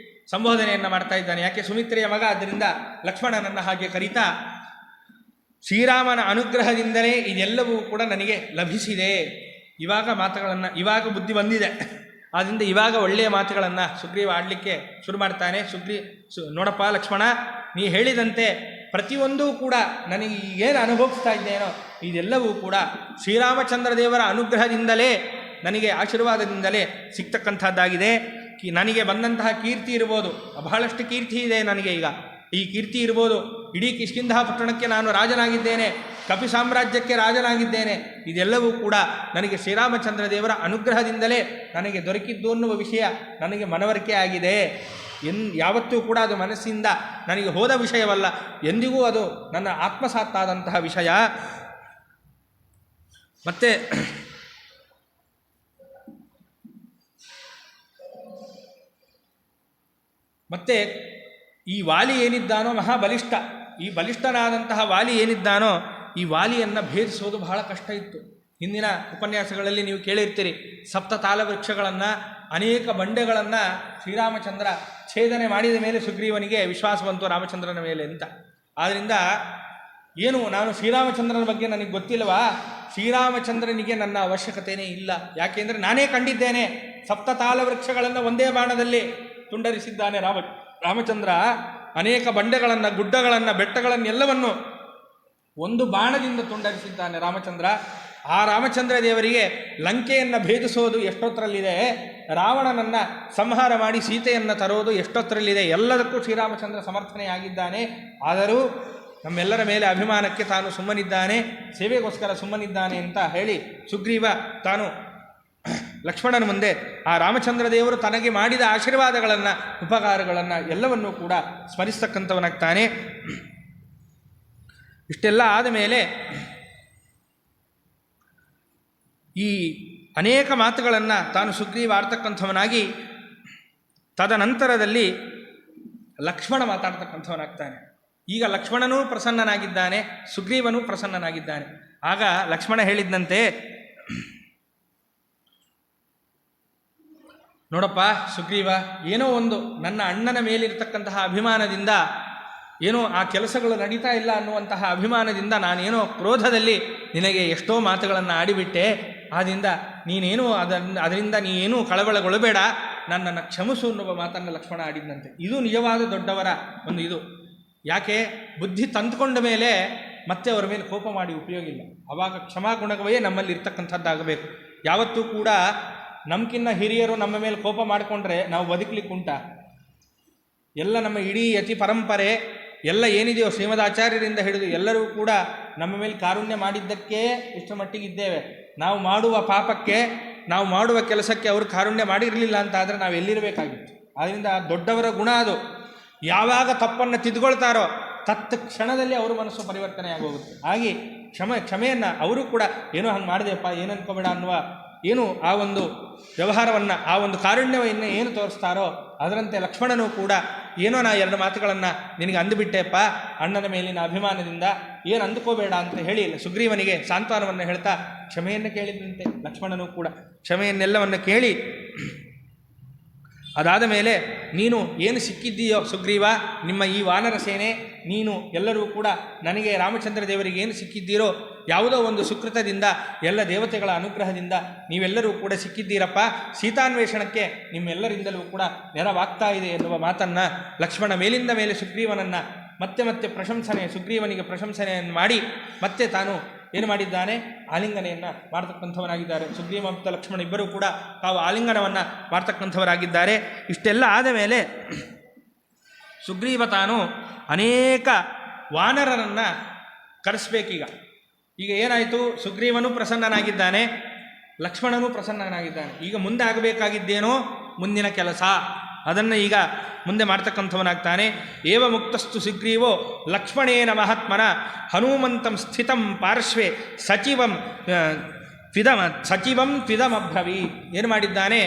ಸಂಬೋಧನೆಯನ್ನು ಮಾಡ್ತಾ ಇದ್ದಾನೆ. ಯಾಕೆ, ಸುಮಿತ್ರೆಯ ಮಗ, ಆದ್ದರಿಂದ ಲಕ್ಷ್ಮಣನನ್ನು ಹಾಗೆ ಕರೀತಾ, ಶ್ರೀರಾಮನ ಅನುಗ್ರಹದಿಂದಲೇ ಇದೆಲ್ಲವೂ ಕೂಡ ನನಗೆ ಲಭಿಸಿದೆ. ಇವಾಗ ಬುದ್ಧಿ ಬಂದಿದೆ. ಆದ್ದರಿಂದ ಇವಾಗ ಒಳ್ಳೆಯ ಮಾತುಗಳನ್ನು ಸುಗ್ರೀವ ಆಡಲಿಕ್ಕೆ ಶುರು ಮಾಡ್ತಾನೆ. ನೋಡಪ್ಪ ಲಕ್ಷ್ಮಣ, ನೀ ಹೇಳಿದಂತೆ ಪ್ರತಿಯೊಂದೂ ಕೂಡ ನನಗೆ ಏನು ಅನುಭವಿಸ್ತಾ ಇದ್ದೇನೋ ಇದೆಲ್ಲವೂ ಕೂಡ ಶ್ರೀರಾಮಚಂದ್ರ ದೇವರ ಅನುಗ್ರಹದಿಂದಲೇ, ನನಗೆ ಆಶೀರ್ವಾದದಿಂದಲೇ ಸಿಗ್ತಕ್ಕಂಥದ್ದಾಗಿದೆ. ನನಗೆ ಬಂದಂತಹ ಕೀರ್ತಿ ಇರ್ಬೋದು, ಬಹಳಷ್ಟು ಕೀರ್ತಿ ಇದೆ ನನಗೆ. ಈಗ ಈ ಕೀರ್ತಿ ಇರ್ಬೋದು, ಇಡೀ ಕಿಷ್ಕಿಂಧ ಪಟ್ಟಣಕ್ಕೆ ನಾನು ರಾಜನಾಗಿದ್ದೇನೆ, ಕಪಿ ಸಾಮ್ರಾಜ್ಯಕ್ಕೆ ರಾಜನಾಗಿದ್ದೇನೆ. ಇದೆಲ್ಲವೂ ಕೂಡ ನನಗೆ ಶ್ರೀರಾಮಚಂದ್ರ ದೇವರ ಅನುಗ್ರಹದಿಂದಲೇ ನನಗೆ ದೊರಕಿದ್ದು ಅನ್ನುವ ವಿಷಯ ನನಗೆ ಮನವರಿಕೆ ಆಗಿದೆ. ಯಾವತ್ತೂ ಕೂಡ ಅದು ಮನಸ್ಸಿಂದ ನನಗೆ ಹೋದ ವಿಷಯವಲ್ಲ, ಎಂದಿಗೂ ಅದು ನನ್ನ ಆತ್ಮಸಾತ್ತಾದಂತಹ ವಿಷಯ. ಮತ್ತೆ ಈ ವಾಲಿ ಏನಿದ್ದಾನೋ ಮಹಾಬಲಿಷ್ಠ, ಈ ಬಲಿಷ್ಠನಾದಂತಹ ವಾಲಿ ಏನಿದ್ದಾನೋ ಈ ವಾಲಿಯನ್ನು ಭೇದಿಸೋದು ಬಹಳ ಕಷ್ಟ ಇತ್ತು. ಹಿಂದಿನ ಉಪನ್ಯಾಸಗಳಲ್ಲಿ ನೀವು ಕೇಳಿರ್ತೀರಿ, ಸಪ್ತ ತಾಲವೃಕ್ಷಗಳನ್ನು, ಅನೇಕ ಬಂಡೆಗಳನ್ನು ಶ್ರೀರಾಮಚಂದ್ರ ಛೇದನೆ ಮಾಡಿದ ಮೇಲೆ ಸುಗ್ರೀವನಿಗೆ ವಿಶ್ವಾಸ ಬಂತು ರಾಮಚಂದ್ರನ ಮೇಲೆ ಅಂತ. ಆದ್ದರಿಂದ ಏನು, ನಾನು ಶ್ರೀರಾಮಚಂದ್ರನ ಬಗ್ಗೆ ನನಗೆ ಗೊತ್ತಿಲ್ಲವಾ, ಶ್ರೀರಾಮಚಂದ್ರನಿಗೆ ನನ್ನ ಅವಶ್ಯಕತೆಯೇ ಇಲ್ಲ. ಯಾಕೆಂದರೆ ನಾನೇ ಕಂಡಿದ್ದೇನೆ, ಸಪ್ತ ತಾಲವೃಕ್ಷಗಳನ್ನು ಒಂದೇ ಬಾಣದಲ್ಲಿ ತುಂಡರಿಸಿದ್ದಾನೆ ರಾಮಚಂದ್ರ. ಅನೇಕ ಬಂಡೆಗಳನ್ನು, ಗುಡ್ಡಗಳನ್ನು, ಬೆಟ್ಟಗಳನ್ನೆಲ್ಲವನ್ನು ಒಂದು ಬಾಣದಿಂದ ತುಂಡರಿಸಿದ್ದಾನೆ ರಾಮಚಂದ್ರ. ಆ ರಾಮಚಂದ್ರ ದೇವರಿಗೆ ಲಂಕೆಯನ್ನು ಭೇದಿಸೋದು ಎಷ್ಟೊತ್ತರಲ್ಲಿದೆ, ರಾವಣನನ್ನು ಸಂಹಾರ ಮಾಡಿ ಸೀತೆಯನ್ನು ತರೋದು ಎಷ್ಟೊತ್ತರಲ್ಲಿದೆ, ಎಲ್ಲದಕ್ಕೂ ಶ್ರೀರಾಮಚಂದ್ರ ಸಮರ್ಥನೆಯಾಗಿದ್ದಾನೆ. ಆದರೂ ನಮ್ಮೆಲ್ಲರ ಮೇಲೆ ಅಭಿಮಾನಕ್ಕೆ ತಾನು ಸುಮ್ಮನಿದ್ದಾನೆ, ಸೇವೆಗೋಸ್ಕರ ಸುಮ್ಮನಿದ್ದಾನೆ ಅಂತ ಹೇಳಿ ಸುಗ್ರೀವ ತಾನು ಲಕ್ಷ್ಮಣನ ಮುಂದೆ ಆ ರಾಮಚಂದ್ರ ದೇವರು ತನಗೆ ಮಾಡಿದ ಆಶೀರ್ವಾದಗಳನ್ನು, ಉಪಕಾರಗಳನ್ನು ಎಲ್ಲವನ್ನೂ ಕೂಡ ಸ್ಮರಿಸ್ತಕ್ಕಂಥವನಾಗ್ತಾನೆ. ಇಷ್ಟೆಲ್ಲ ಆದ ಮೇಲೆ ಈ ಅನೇಕ ಮಾತುಗಳನ್ನು ತಾನು ಸುಗ್ರೀವ ಆಡ್ತಕ್ಕಂಥವನಾಗಿ ತದನಂತರದಲ್ಲಿ ಲಕ್ಷ್ಮಣ ಮಾತಾಡ್ತಕ್ಕಂಥವನಾಗ್ತಾನೆ. ಈಗ ಲಕ್ಷ್ಮಣನೂ ಪ್ರಸನ್ನನಾಗಿದ್ದಾನೆ, ಸುಗ್ರೀವನೂ ಪ್ರಸನ್ನನಾಗಿದ್ದಾನೆ. ಆಗ ಲಕ್ಷ್ಮಣ ಹೇಳಿದ್ದಂತೆ, ನೋಡಪ್ಪ ಸುಗ್ರೀವ, ಏನೋ ಒಂದು ನನ್ನ ಅಣ್ಣನ ಮೇಲಿರ್ತಕ್ಕಂತಹ ಅಭಿಮಾನದಿಂದ, ಏನೋ ಆ ಕೆಲಸಗಳು ನಡೀತಾ ಇಲ್ಲ ಅನ್ನುವಂತಹ ಅಭಿಮಾನದಿಂದ ನಾನೇನೋ ಕ್ರೋಧದಲ್ಲಿ ನಿನಗೆ ಎಷ್ಟೋ ಮಾತುಗಳನ್ನು ಆಡಿಬಿಟ್ಟೆ. ಆದ್ದರಿಂದ ನೀನೇನು ಅದರಿಂದ ನೀನೇನು ಕಳವಳಗೊಳ್ಳಬೇಡ, ನನ್ನನ್ನು ಕ್ಷಮಿಸು ಅನ್ನುವ ಮಾತನ್ನು ಲಕ್ಷ್ಮಣ ಆಡಿದ್ದಂತೆ. ಇದು ನಿಜವಾದ ದೊಡ್ಡವರ ಒಂದು ಇದು. ಯಾಕೆ? ಬುದ್ಧಿ ತಂದುಕೊಂಡ ಮೇಲೆ ಮತ್ತೆ ಅವರ ಮೇಲೆ ಕೋಪ ಮಾಡಿ ಉಪಯೋಗ ಇಲ್ಲ. ಆವಾಗ ಕ್ಷಮಾಗುಣವೇ ನಮ್ಮಲ್ಲಿ ಇರ್ತಕ್ಕಂಥದ್ದಾಗಬೇಕು. ಯಾವತ್ತೂ ಕೂಡ ನಮ್ಕಿನ್ನ ಹಿರಿಯರು ನಮ್ಮ ಮೇಲೆ ಕೋಪ ಮಾಡಿಕೊಂಡ್ರೆ ನಾವು ಬದುಕಲಿಕ್ಕೆ ಉಂಟ? ಎಲ್ಲ ನಮ್ಮ ಇಡೀ ಯತಿ ಪರಂಪರೆ ಎಲ್ಲ ಏನಿದೆಯೋ ಶ್ರೀಮದಾಚಾರ್ಯರಿಂದ ಹಿಡಿದು ಎಲ್ಲರೂ ಕೂಡ ನಮ್ಮ ಮೇಲೆ ಕಾರುಣ್ಯ ಮಾಡಿದ್ದಕ್ಕೆ ಇಷ್ಟು ಮಟ್ಟಿಗಿದ್ದೇವೆ. ನಾವು ಮಾಡುವ ಪಾಪಕ್ಕೆ, ನಾವು ಮಾಡುವ ಕೆಲಸಕ್ಕೆ ಅವರು ಕಾರುಣ್ಯ ಮಾಡಿರಲಿಲ್ಲ ಅಂತ ಆದರೆ ನಾವು ಎಲ್ಲಿರಬೇಕಾಗಿತ್ತು. ಆದ್ದರಿಂದ ದೊಡ್ಡವರ ಗುಣ ಅದು. ಯಾವಾಗ ತಪ್ಪನ್ನು ತಿದ್ಕೊಳ್ತಾರೋ ಕ್ಷಣದಲ್ಲಿ ಅವರ ಮನಸ್ಸು ಪರಿವರ್ತನೆ ಆಗೋಗುತ್ತೆ. ಹಾಗೆ ಕ್ಷಮೆಯನ್ನು ಅವರು ಕೂಡ ಏನೋ ಹಂಗೆ ಮಾಡಿದೆಯಪ್ಪ, ಏನು ಅನ್ಕೋಬೇಡ ಅನ್ನುವ ಏನು ಆ ಒಂದು ವ್ಯವಹಾರವನ್ನು, ಆ ಒಂದು ಕಾರುಣ್ಯವನ್ನು ಏನು ತೋರಿಸ್ತಾರೋ ಅದರಂತೆ ಲಕ್ಷ್ಮಣನೂ ಕೂಡ ಏನೋ ನಾ ಎರಡು ಮಾತುಗಳನ್ನು ನಿನಗೆ ಅಂದುಬಿಟ್ಟೆಪ್ಪ ಅಣ್ಣನ ಮೇಲಿನ ಅಭಿಮಾನದಿಂದ, ಏನು ಅಂದುಕೋಬೇಡ ಅಂತ ಹೇಳಿ ಸುಗ್ರೀವನಿಗೆ ಸಾಂತ್ವನವನ್ನು ಹೇಳ್ತಾ ಕ್ಷಮೆಯನ್ನು ಕೇಳಿದಂತೆ. ಲಕ್ಷ್ಮಣನೂ ಕೂಡ ಕ್ಷಮೆಯನ್ನೆಲ್ಲವನ್ನು ಕೇಳಿ ಅದಾದ ಮೇಲೆ, ನೀನು ಏನು ಸಿಕ್ಕಿದ್ದೀಯೋ ಸುಗ್ರೀವ, ನಿಮ್ಮ ಈ ವಾನರ ಸೇನೆ, ನೀನು ಎಲ್ಲರೂ ಕೂಡ ನನಗೆ ರಾಮಚಂದ್ರ ದೇವರಿಗೆ ಏನು ಸಿಕ್ಕಿದ್ದೀರೋ ಯಾವುದೋ ಒಂದು ಸುಕೃತದಿಂದ, ಎಲ್ಲ ದೇವತೆಗಳ ಅನುಗ್ರಹದಿಂದ ನೀವೆಲ್ಲರೂ ಕೂಡ ಸಿಕ್ಕಿದ್ದೀರಪ್ಪ. ಸೀತಾನ್ವೇಷಣಕ್ಕೆ ನಿಮ್ಮೆಲ್ಲರಿಂದಲೂ ಕೂಡ ನೆರವಾಗ್ತಾ ಇದೆ ಎನ್ನುವ ಮಾತನ್ನು ಲಕ್ಷ್ಮಣ ಮೇಲಿಂದ ಮೇಲೆ ಸುಗ್ರೀವನನ್ನು ಮತ್ತೆ ಸುಗ್ರೀವನಿಗೆ ಪ್ರಶಂಸನೆಯನ್ನು ಮಾಡಿ ಮತ್ತೆ ತಾನು ಏನು ಮಾಡಿದ್ದಾನೆ? ಆಲಿಂಗನೆಯನ್ನು ಮಾಡ್ತಕ್ಕಂಥವನಾಗಿದ್ದಾರೆ. ಸುಗ್ರೀವ ಮತ್ತು ಲಕ್ಷ್ಮಣ ಇಬ್ಬರೂ ಕೂಡ ತಾವು ಆಲಿಂಗನವನ್ನು ಮಾಡ್ತಕ್ಕಂಥವರಾಗಿದ್ದಾರೆ. ಇಷ್ಟೆಲ್ಲ ಆದ ಮೇಲೆ ಸುಗ್ರೀವ ತಾನು ಅನೇಕ ವಾನರರನ್ನು ಕರೆಸ್ಬೇಕೀಗ. ಈಗ ಏನಾಯಿತು? ಸುಗ್ರೀವನೂ ಪ್ರಸನ್ನನಾಗಿದ್ದಾನೆ, ಲಕ್ಷ್ಮಣನೂ ಪ್ರಸನ್ನನಾಗಿದ್ದಾನೆ. ಈಗ ಮುಂದೆ ಆಗಬೇಕಾಗಿದ್ದೇನೋ ಮುಂದಿನ ಕೆಲಸ, ಅದನ್ನು ಈಗ ಮುಂದೆ ಮಾಡ್ತಕ್ಕಂಥವನಾಗ್ತಾನೆ. ಏವ ಮುಕ್ತಸ್ತು ಸುಗ್ರೀವೋ ಲಕ್ಷ್ಮಣೇನ ಮಹಾತ್ಮನ ಹನುಮಂತಂ ಸ್ಥಿತಂ ಪಾರ್ಶ್ವೇ ಸಚಿವಂ ತ್ವಿದಮಬ್ರವೀ. ಏನು ಮಾಡಿದ್ದಾನೆ?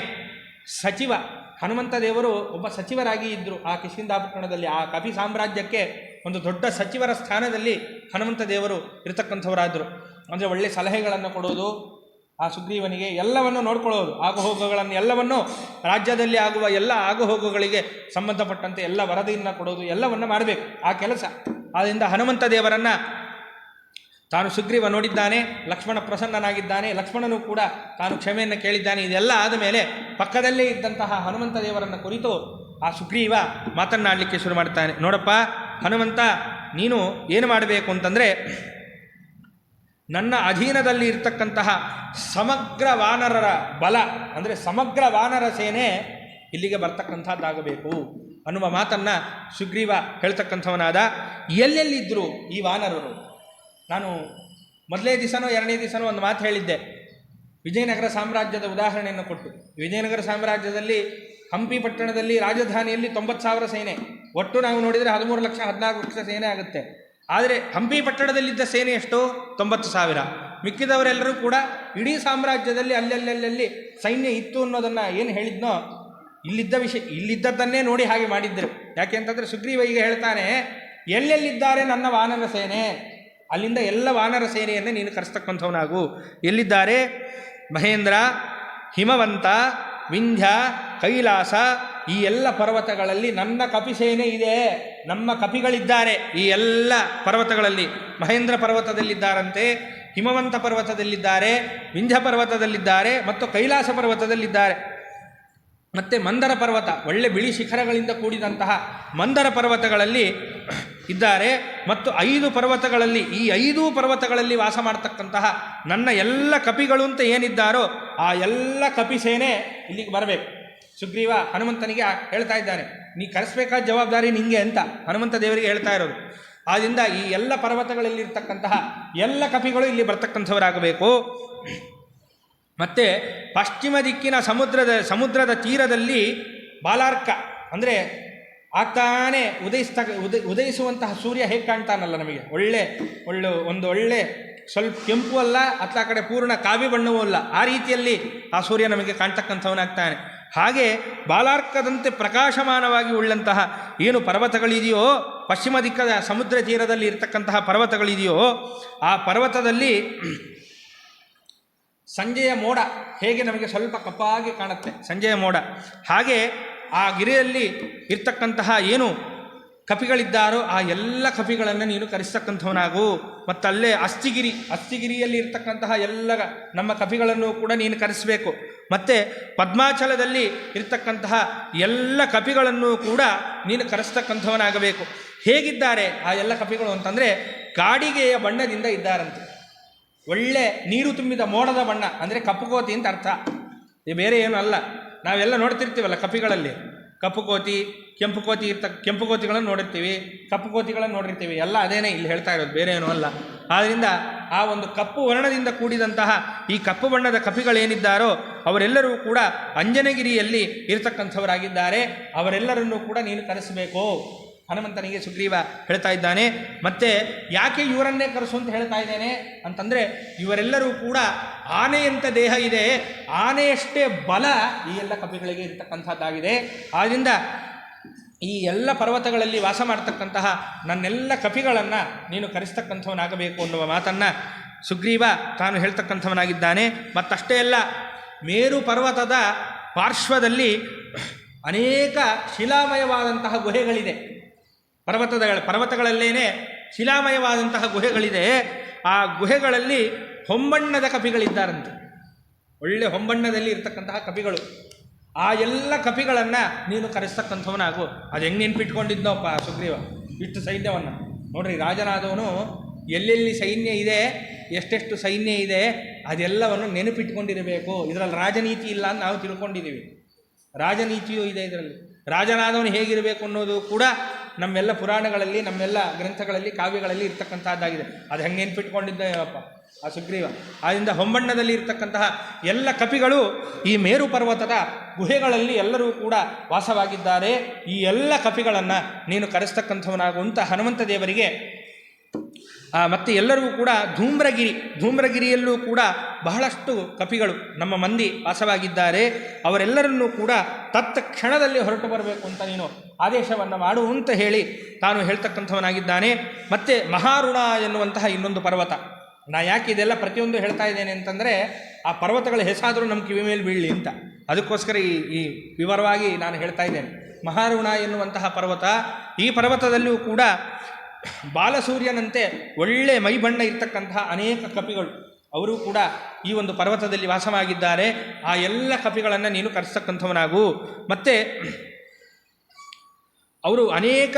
ಸಚಿವ ಹನುಮಂತ ದೇವರು ಒಬ್ಬ ಸಚಿವರಾಗಿ ಇದ್ದರು ಆ ಕಿಷ್ಕಿಂಧಾಪಟ್ಟಣದಲ್ಲಿ. ಆ ಕಪಿ ಸಾಮ್ರಾಜ್ಯಕ್ಕೆ ಒಂದು ದೊಡ್ಡ ಸಚಿವರ ಸ್ಥಾನದಲ್ಲಿ ಹನುಮಂತ ದೇವರು ಇರತಕ್ಕಂಥವರಾದರು. ಅಂದರೆ ಒಳ್ಳೆಯ ಸಲಹೆಗಳನ್ನು ಕೊಡೋದು, ಆ ಸುಗ್ರೀವನಿಗೆ ಎಲ್ಲವನ್ನು ನೋಡ್ಕೊಳ್ಳೋದು, ಆಗುಹೋಗುಗಳನ್ನು ಎಲ್ಲವನ್ನು, ರಾಜ್ಯದಲ್ಲಿ ಆಗುವ ಎಲ್ಲ ಆಗುಹೋಗುಗಳಿಗೆ ಸಂಬಂಧಪಟ್ಟಂತೆ ಎಲ್ಲ ವರದಿಯನ್ನು ಕೊಡೋದು, ಎಲ್ಲವನ್ನು ಮಾಡಬೇಕು ಆ ಕೆಲಸ. ಆದ್ದರಿಂದ ಹನುಮಂತ ದೇವರನ್ನು ತಾನು ಸುಗ್ರೀವ ನೋಡಿದ್ದಾನೆ, ಲಕ್ಷ್ಮಣ ಪ್ರಸನ್ನನಾಗಿದ್ದಾನೆ, ಲಕ್ಷ್ಮಣನೂ ಕೂಡ ತಾನು ಕ್ಷಮೆಯನ್ನು ಕೇಳಿದ್ದಾನೆ. ಇದೆಲ್ಲ ಆದ ಮೇಲೆ ಪಕ್ಕದಲ್ಲೇ ಇದ್ದಂತಹ ಹನುಮಂತ ದೇವರನ್ನು ಕುರಿತು ಆ ಸುಗ್ರೀವ ಮಾತನ್ನಾಡಲಿಕ್ಕೆ ಶುರು ಮಾಡ್ತಾನೆ. ನೋಡಪ್ಪ ಹನುಮಂತ, ನೀನು ಏನು ಮಾಡಬೇಕು ಅಂತಂದರೆ, ನನ್ನ ಅಧೀನದಲ್ಲಿ ಇರ್ತಕ್ಕಂತಹ ಸಮಗ್ರ ವಾನರರ ಬಲ, ಅಂದರೆ ಸಮಗ್ರ ವಾನರ ಸೇನೆ ಇಲ್ಲಿಗೆ ಬರ್ತಕ್ಕಂಥದ್ದಾಗಬೇಕು ಅನ್ನುವ ಮಾತನ್ನು ಸುಗ್ರೀವ ಹೇಳ್ತಕ್ಕಂಥವನಾದ. ಎಲ್ಲೆಲ್ಲಿದ್ದರು ಈ ವಾನರರು? ನಾನು ಮೊದಲೇ ದಿವಸನೋ ಎರಡನೇ ದಿವಸನೋ ಒಂದು ಮಾತು ಹೇಳಿದ್ದೆ, ವಿಜಯನಗರ ಸಾಮ್ರಾಜ್ಯದ ಉದಾಹರಣೆಯನ್ನು ಕೊಟ್ಟು. ವಿಜಯನಗರ ಸಾಮ್ರಾಜ್ಯದಲ್ಲಿ ಹಂಪಿ ಪಟ್ಟಣದಲ್ಲಿ ರಾಜಧಾನಿಯಲ್ಲಿ 90,000 ಸೇನೆ, ಒಟ್ಟು ನಾವು ನೋಡಿದರೆ 13 ಲಕ್ಷ 14 ಲಕ್ಷ ಸೇನೆ ಆಗುತ್ತೆ. ಆದರೆ ಹಂಪಿ ಪಟ್ಟಣದಲ್ಲಿದ್ದ ಸೇನೆ ಎಷ್ಟು? 90,000. ಮಿಕ್ಕಿದವರೆಲ್ಲರೂ ಕೂಡ ಇಡೀ ಸಾಮ್ರಾಜ್ಯದಲ್ಲಿ ಅಲ್ಲಲ್ಲಿ ಸೈನ್ಯ ಇತ್ತು ಅನ್ನೋದನ್ನು ಏನು ಹೇಳಿದ್ನೋ, ಇಲ್ಲಿದ್ದದ್ದನ್ನೇ ನೋಡಿ ಹಾಗೆ ಮಾಡಿದ್ದರು. ಯಾಕೆ ಅಂತಂದರೆ ಸುಗ್ರೀವ ಈಗ ಹೇಳ್ತಾನೆ, ಎಲ್ಲೆಲ್ಲಿದ್ದಾರೆ ನನ್ನ ವಾನರ ಸೇನೆ, ಅಲ್ಲಿಂದ ಎಲ್ಲ ವಾನರ ಸೇನೆಯನ್ನೇ ನೀನು ಕರೆಸ್ತಕ್ಕಂಥವನಾಗು. ಎಲ್ಲಿದ್ದಾರೆ? ಮಹೇಂದ್ರ, ಹಿಮವಂತ, ವಿಂಧ್ಯ, ಕೈಲಾಸ, ಈ ಎಲ್ಲ ಪರ್ವತಗಳಲ್ಲಿ ನನ್ನ ಕಪಿಸೇನೆ ಇದೆ, ನಮ್ಮ ಕಪಿಗಳಿದ್ದಾರೆ. ಈ ಎಲ್ಲ ಪರ್ವತಗಳಲ್ಲಿ ಮಹೇಂದ್ರ ಪರ್ವತದಲ್ಲಿದ್ದಾರಂತೆ, ಹಿಮವಂತ ಪರ್ವತದಲ್ಲಿದ್ದಾರೆ, ವಿಂಧ್ಯ ಪರ್ವತದಲ್ಲಿದ್ದಾರೆ ಮತ್ತು ಕೈಲಾಸ ಪರ್ವತದಲ್ಲಿದ್ದಾರೆ. ಮತ್ತು ಮಂದರ ಪರ್ವತ, ಒಳ್ಳೆ ಬಿಳಿ ಶಿಖರಗಳಿಂದ ಕೂಡಿದಂತಹ ಮಂದರ ಪರ್ವತಗಳಲ್ಲಿ ಇದ್ದಾರೆ. ಮತ್ತು 5 ಪರ್ವತಗಳಲ್ಲಿ, ಈ 5 ಪರ್ವತಗಳಲ್ಲಿ ವಾಸ ಮಾಡ್ತಕ್ಕಂತಹ ನನ್ನ ಎಲ್ಲ ಕಪಿಗಳು ಅಂತ ಏನಿದ್ದಾರೋ ಆ ಎಲ್ಲ ಕಪಿಸೇನೆ ಇಲ್ಲಿಗೆ ಬರಬೇಕು. ಸುಗ್ರೀವ ಹನುಮಂತನಿಗೆ ಹೇಳ್ತಾ ಇದ್ದಾನೆ, ನೀ ಕರೆಸಬೇಕಾದ ಜವಾಬ್ದಾರಿ ನಿಂಗೆ ಅಂತ ಹನುಮಂತ ದೇವರಿಗೆ ಹೇಳ್ತಾ ಇರೋದು. ಆದ್ದರಿಂದ ಈ ಎಲ್ಲ ಪರ್ವತಗಳಲ್ಲಿರ್ತಕ್ಕಂತಹ ಎಲ್ಲ ಕಪಿಗಳು ಇಲ್ಲಿ ಬರ್ತಕ್ಕಂಥವರಾಗಬೇಕು. ಮತ್ತು ಪಶ್ಚಿಮ ದಿಕ್ಕಿನ ಸಮುದ್ರದ ತೀರದಲ್ಲಿ ಬಾಲಾರ್ಕ, ಅಂದರೆ ಆಗ್ತಾನೆ ಉದಯಿಸುವಂತಹ ಸೂರ್ಯ ಹೇಗೆ ಕಾಣ್ತಾನಲ್ಲ ನಮಗೆ, ಒಳ್ಳೆ ಸ್ವಲ್ಪ ಕೆಂಪು ಅಲ್ಲ, ಅಥವಾ ಆ ಕಡೆ ಪೂರ್ಣ ಕಾವಿ ಬಣ್ಣವೂ ಅಲ್ಲ, ಆ ರೀತಿಯಲ್ಲಿ ಆ ಸೂರ್ಯ ನಮಗೆ ಕಾಣ್ತಕ್ಕಂಥವನಾಗ್ತಾನೆ. ಹಾಗೆ ಬಾಲಾರ್ಕದಂತೆ ಪ್ರಕಾಶಮಾನವಾಗಿ ಉಳ್ಳಂತಹ ಏನು ಪರ್ವತಗಳಿದೆಯೋ, ಪಶ್ಚಿಮ ದಿಕ್ಕದ ಸಮುದ್ರ ತೀರದಲ್ಲಿ ಇರತಕ್ಕಂತಹ ಪರ್ವತಗಳಿದೆಯೋ, ಆ ಪರ್ವತದಲ್ಲಿ ಸಂಜೆಯ ಮೋಡ ಹೇಗೆ ನಮಗೆ ಸ್ವಲ್ಪ ಕಪ್ಪಾಗಿ ಕಾಣುತ್ತೆ, ಸಂಜೆಯ ಮೋಡ, ಹಾಗೆ ಆ ಗಿರಿಯಲ್ಲಿ ಇರ್ತಕ್ಕಂತಹ ಏನು ಕಪಿಗಳಿದ್ದಾರೋ ಆ ಎಲ್ಲ ಕಪಿಗಳನ್ನು ನೀನು ಕರೆಸ್ತಕ್ಕಂಥವನಾಗು. ಮತ್ತು ಅಲ್ಲೇ ಅಸ್ಥಿಗಿರಿಯಲ್ಲಿ ಇರ್ತಕ್ಕಂತಹ ಎಲ್ಲ ನಮ್ಮ ಕಪಿಗಳನ್ನು ಕೂಡ ನೀನು ಕರೆಸಬೇಕು. ಮತ್ತು ಪದ್ಮಾಚಲದಲ್ಲಿ ಇರ್ತಕ್ಕಂತಹ ಎಲ್ಲ ಕಪಿಗಳನ್ನು ಕೂಡ ನೀನು ಕರೆಸ್ತಕ್ಕಂಥವನಾಗಬೇಕು. ಹೇಗಿದ್ದಾರೆ ಆ ಎಲ್ಲ ಕಪಿಗಳು ಅಂತಂದರೆ ಕಾಡಿಗೆಯ ಬಣ್ಣದಿಂದ ಇದ್ದಾರಂತೆ. ಒಳ್ಳೆ ನೀರು ತುಂಬಿದ ಮೋಡದ ಬಣ್ಣ ಅಂದರೆ ಕಪ್ಪು ಕೋತಿ ಅಂತ ಅರ್ಥ, ಬೇರೆ ಏನೂ ಅಲ್ಲ. ನಾವೆಲ್ಲ ನೋಡ್ತಿರ್ತೀವಲ್ಲ ಕಪಿಗಳಲ್ಲಿ, ಕಪ್ಪು ಕೋತಿ, ಕೆಂಪು ಕೋತಿಗಳನ್ನು ನೋಡಿರ್ತೀವಿ, ಕಪ್ಪು ಕೋತಿಗಳನ್ನು ನೋಡಿರ್ತೀವಿ, ಎಲ್ಲ ಅದೇನೇ ಇಲ್ಲಿ ಹೇಳ್ತಾ ಇರೋದು, ಬೇರೆ ಏನೂ ಅಲ್ಲ. ಆದ್ದರಿಂದ ಆ ಒಂದು ಕಪ್ಪು ವರ್ಣದಿಂದ ಕೂಡಿದಂತಹ ಈ ಕಪ್ಪು ಬಣ್ಣದ ಕಪಿಗಳೇನಿದ್ದಾರೋ ಅವರೆಲ್ಲರೂ ಕೂಡ ಅಂಜನಗಿರಿಯಲ್ಲಿ ಇರತಕ್ಕಂಥವರಾಗಿದ್ದಾರೆ. ಅವರೆಲ್ಲರನ್ನೂ ಕೂಡ ನೀನು ಕರೆಸಬೇಕು. ಹನುಮಂತನಿಗೆ ಸುಗ್ರೀವ ಹೇಳ್ತಾ ಇದ್ದಾನೆ. ಮತ್ತೆ ಯಾಕೆ ಇವರನ್ನೇ ಕರೆಸು ಅಂತ ಹೇಳ್ತಾ ಇದ್ದೇನೆ ಅಂತಂದರೆ, ಇವರೆಲ್ಲರೂ ಕೂಡ ಆನೆಯಂಥ ದೇಹ ಇದೆ, ಆನೆಯಷ್ಟೇ ಬಲ ಈ ಎಲ್ಲ ಕಪಿಗಳಿಗೆ ಇರತಕ್ಕಂಥದ್ದಾಗಿದೆ. ಆದ್ದರಿಂದ ಈ ಎಲ್ಲ ಪರ್ವತಗಳಲ್ಲಿ ವಾಸ ಮಾಡ್ತಕ್ಕಂತಹ ನನ್ನೆಲ್ಲ ಕಪಿಗಳನ್ನು ನೀನು ಕರೆಸ್ತಕ್ಕಂಥವನಾಗಬೇಕು ಅನ್ನುವ ಮಾತನ್ನು ಸುಗ್ರೀವ ತಾನು ಹೇಳ್ತಕ್ಕಂಥವನಾಗಿದ್ದಾನೆ. ಮತ್ತಷ್ಟೇ ಅಲ್ಲ, ಮೇರು ಪರ್ವತದ ಪಾರ್ಶ್ವದಲ್ಲಿ ಅನೇಕ ಶಿಲಾಮಯವಾದಂತಹ ಗುಹೆಗಳಿದೆ. ಪರ್ವತಗಳಲ್ಲೇನೆ ಶಿಲಾಮಯವಾದಂತಹ ಗುಹೆಗಳಿದೆ. ಆ ಗುಹೆಗಳಲ್ಲಿ ಹೊಂಬಣ್ಣದ ಕಪಿಗಳಿದ್ದಾರಂತೆ, ಒಳ್ಳೆ ಹೊಂಬಣ್ಣದಲ್ಲಿ ಇರ್ತಕ್ಕಂತಹ ಕಪಿಗಳು. ಆ ಎಲ್ಲ ಕಪಿಗಳನ್ನು ನೀನು ಕರೆಸ್ತಕ್ಕಂಥವನಾಗು. ಅದು ಹೆಂಗೆ ನೆನ್ಪಿಟ್ಕೊಂಡಿದ್ನೋಪ್ಪ ಸುಗ್ರೀವ ಇಷ್ಟು ಸೈನ್ಯವನ್ನು. ನೋಡ್ರಿ, ರಾಜನಾದವನು ಎಲ್ಲೆಲ್ಲಿ ಸೈನ್ಯ ಇದೆ, ಎಷ್ಟೆಷ್ಟು ಸೈನ್ಯ ಇದೆ, ಅದೆಲ್ಲವನ್ನು ನೆನಪಿಟ್ಕೊಂಡಿರಬೇಕು. ಇದರಲ್ಲಿ ರಾಜನೀತಿ ಇಲ್ಲ ಅಂತ ನಾವು ತಿಳ್ಕೊಂಡಿದ್ದೀವಿ. ರಾಜನೀತಿಯೂ ಇದೆ ಇದರಲ್ಲಿ. ರಾಜನಾದವನು ಹೇಗಿರಬೇಕು ಅನ್ನೋದು ಕೂಡ ನಮ್ಮೆಲ್ಲ ಪುರಾಣಗಳಲ್ಲಿ, ನಮ್ಮೆಲ್ಲ ಗ್ರಂಥಗಳಲ್ಲಿ, ಕಾವ್ಯಗಳಲ್ಲಿ ಇರ್ತಕ್ಕಂಥದ್ದಾಗಿದೆ. ಅದು ಹೆಂಗೆ ನೆನ್ಪಿಟ್ಕೊಂಡಿದ್ದೇನಪ್ಪ ಆ ಸುಗ್ರೀವ. ಆದ್ದರಿಂದ ಹೊಂಬಣ್ಣದಲ್ಲಿ ಇರ್ತಕ್ಕಂತಹ ಎಲ್ಲ ಕಪಿಗಳು ಈ ಮೇರು ಪರ್ವತದ ಗುಹೆಗಳಲ್ಲಿ ಎಲ್ಲರೂ ಕೂಡ ವಾಸವಾಗಿದ್ದಾರೆ. ಈ ಎಲ್ಲ ಕಪಿಗಳನ್ನು ನೀನು ಕರೆಸ್ತಕ್ಕಂಥವನಾಗುವಂಥ ಹನುಮಂತ ದೇವರಿಗೆ ಮತ್ತು ಎಲ್ಲರೂ ಕೂಡ ಧೂಮ್ರಗಿರಿಯಲ್ಲೂ ಕೂಡ ಬಹಳಷ್ಟು ಕಪಿಗಳು ನಮ್ಮ ಮಂದಿ ವಾಸವಾಗಿದ್ದಾರೆ. ಅವರೆಲ್ಲರನ್ನೂ ಕೂಡ ತತ್ಕ್ಷಣದಲ್ಲಿ ಹೊರಟು ಬರಬೇಕು ಅಂತ ನೀನು ಆದೇಶವನ್ನು ಮಾಡು ಅಂತ ಹೇಳಿ ತಾನು ಹೇಳ್ತಕ್ಕಂಥವನಾಗಿದ್ದಾನೆ. ಮತ್ತು ಮಹಾರುಣ ಎನ್ನುವಂತಹ ಇನ್ನೊಂದು ಪರ್ವತ. ನಾ ಯಾಕೆ ಇದೆಲ್ಲ ಪ್ರತಿಯೊಂದು ಹೇಳ್ತಾ ಇದ್ದೇನೆ ಅಂತಂದರೆ, ಆ ಪರ್ವತಗಳ ಹೆಸರಾದರೂ ನಮ್ಮ ಕಿವಿ ಮೇಲೆ ಬೀಳಲಿ ಅಂತ, ಅದಕ್ಕೋಸ್ಕರ ಈ ವಿವರವಾಗಿ ನಾನು ಹೇಳ್ತಾ ಇದ್ದೇನೆ. ಮಹಾರುಣ ಎನ್ನುವಂತಹ ಪರ್ವತ, ಈ ಪರ್ವತದಲ್ಲಿಯೂ ಕೂಡ ಬಾಲಸೂರ್ಯನಂತೆ ಒಳ್ಳೆ ಮೈಬಣ್ಣ ಇರ್ತಕ್ಕಂತಹ ಅನೇಕ ಕಪಿಗಳು ಅವರು ಕೂಡ ಈ ಒಂದು ಪರ್ವತದಲ್ಲಿ ವಾಸವಾಗಿದ್ದಾರೆ. ಆ ಎಲ್ಲ ಕಪಿಗಳನ್ನು ನೀನು ಕರೆಸ್ತಕ್ಕಂಥವನಾಗು. ಮತ್ತು ಅವರು ಅನೇಕ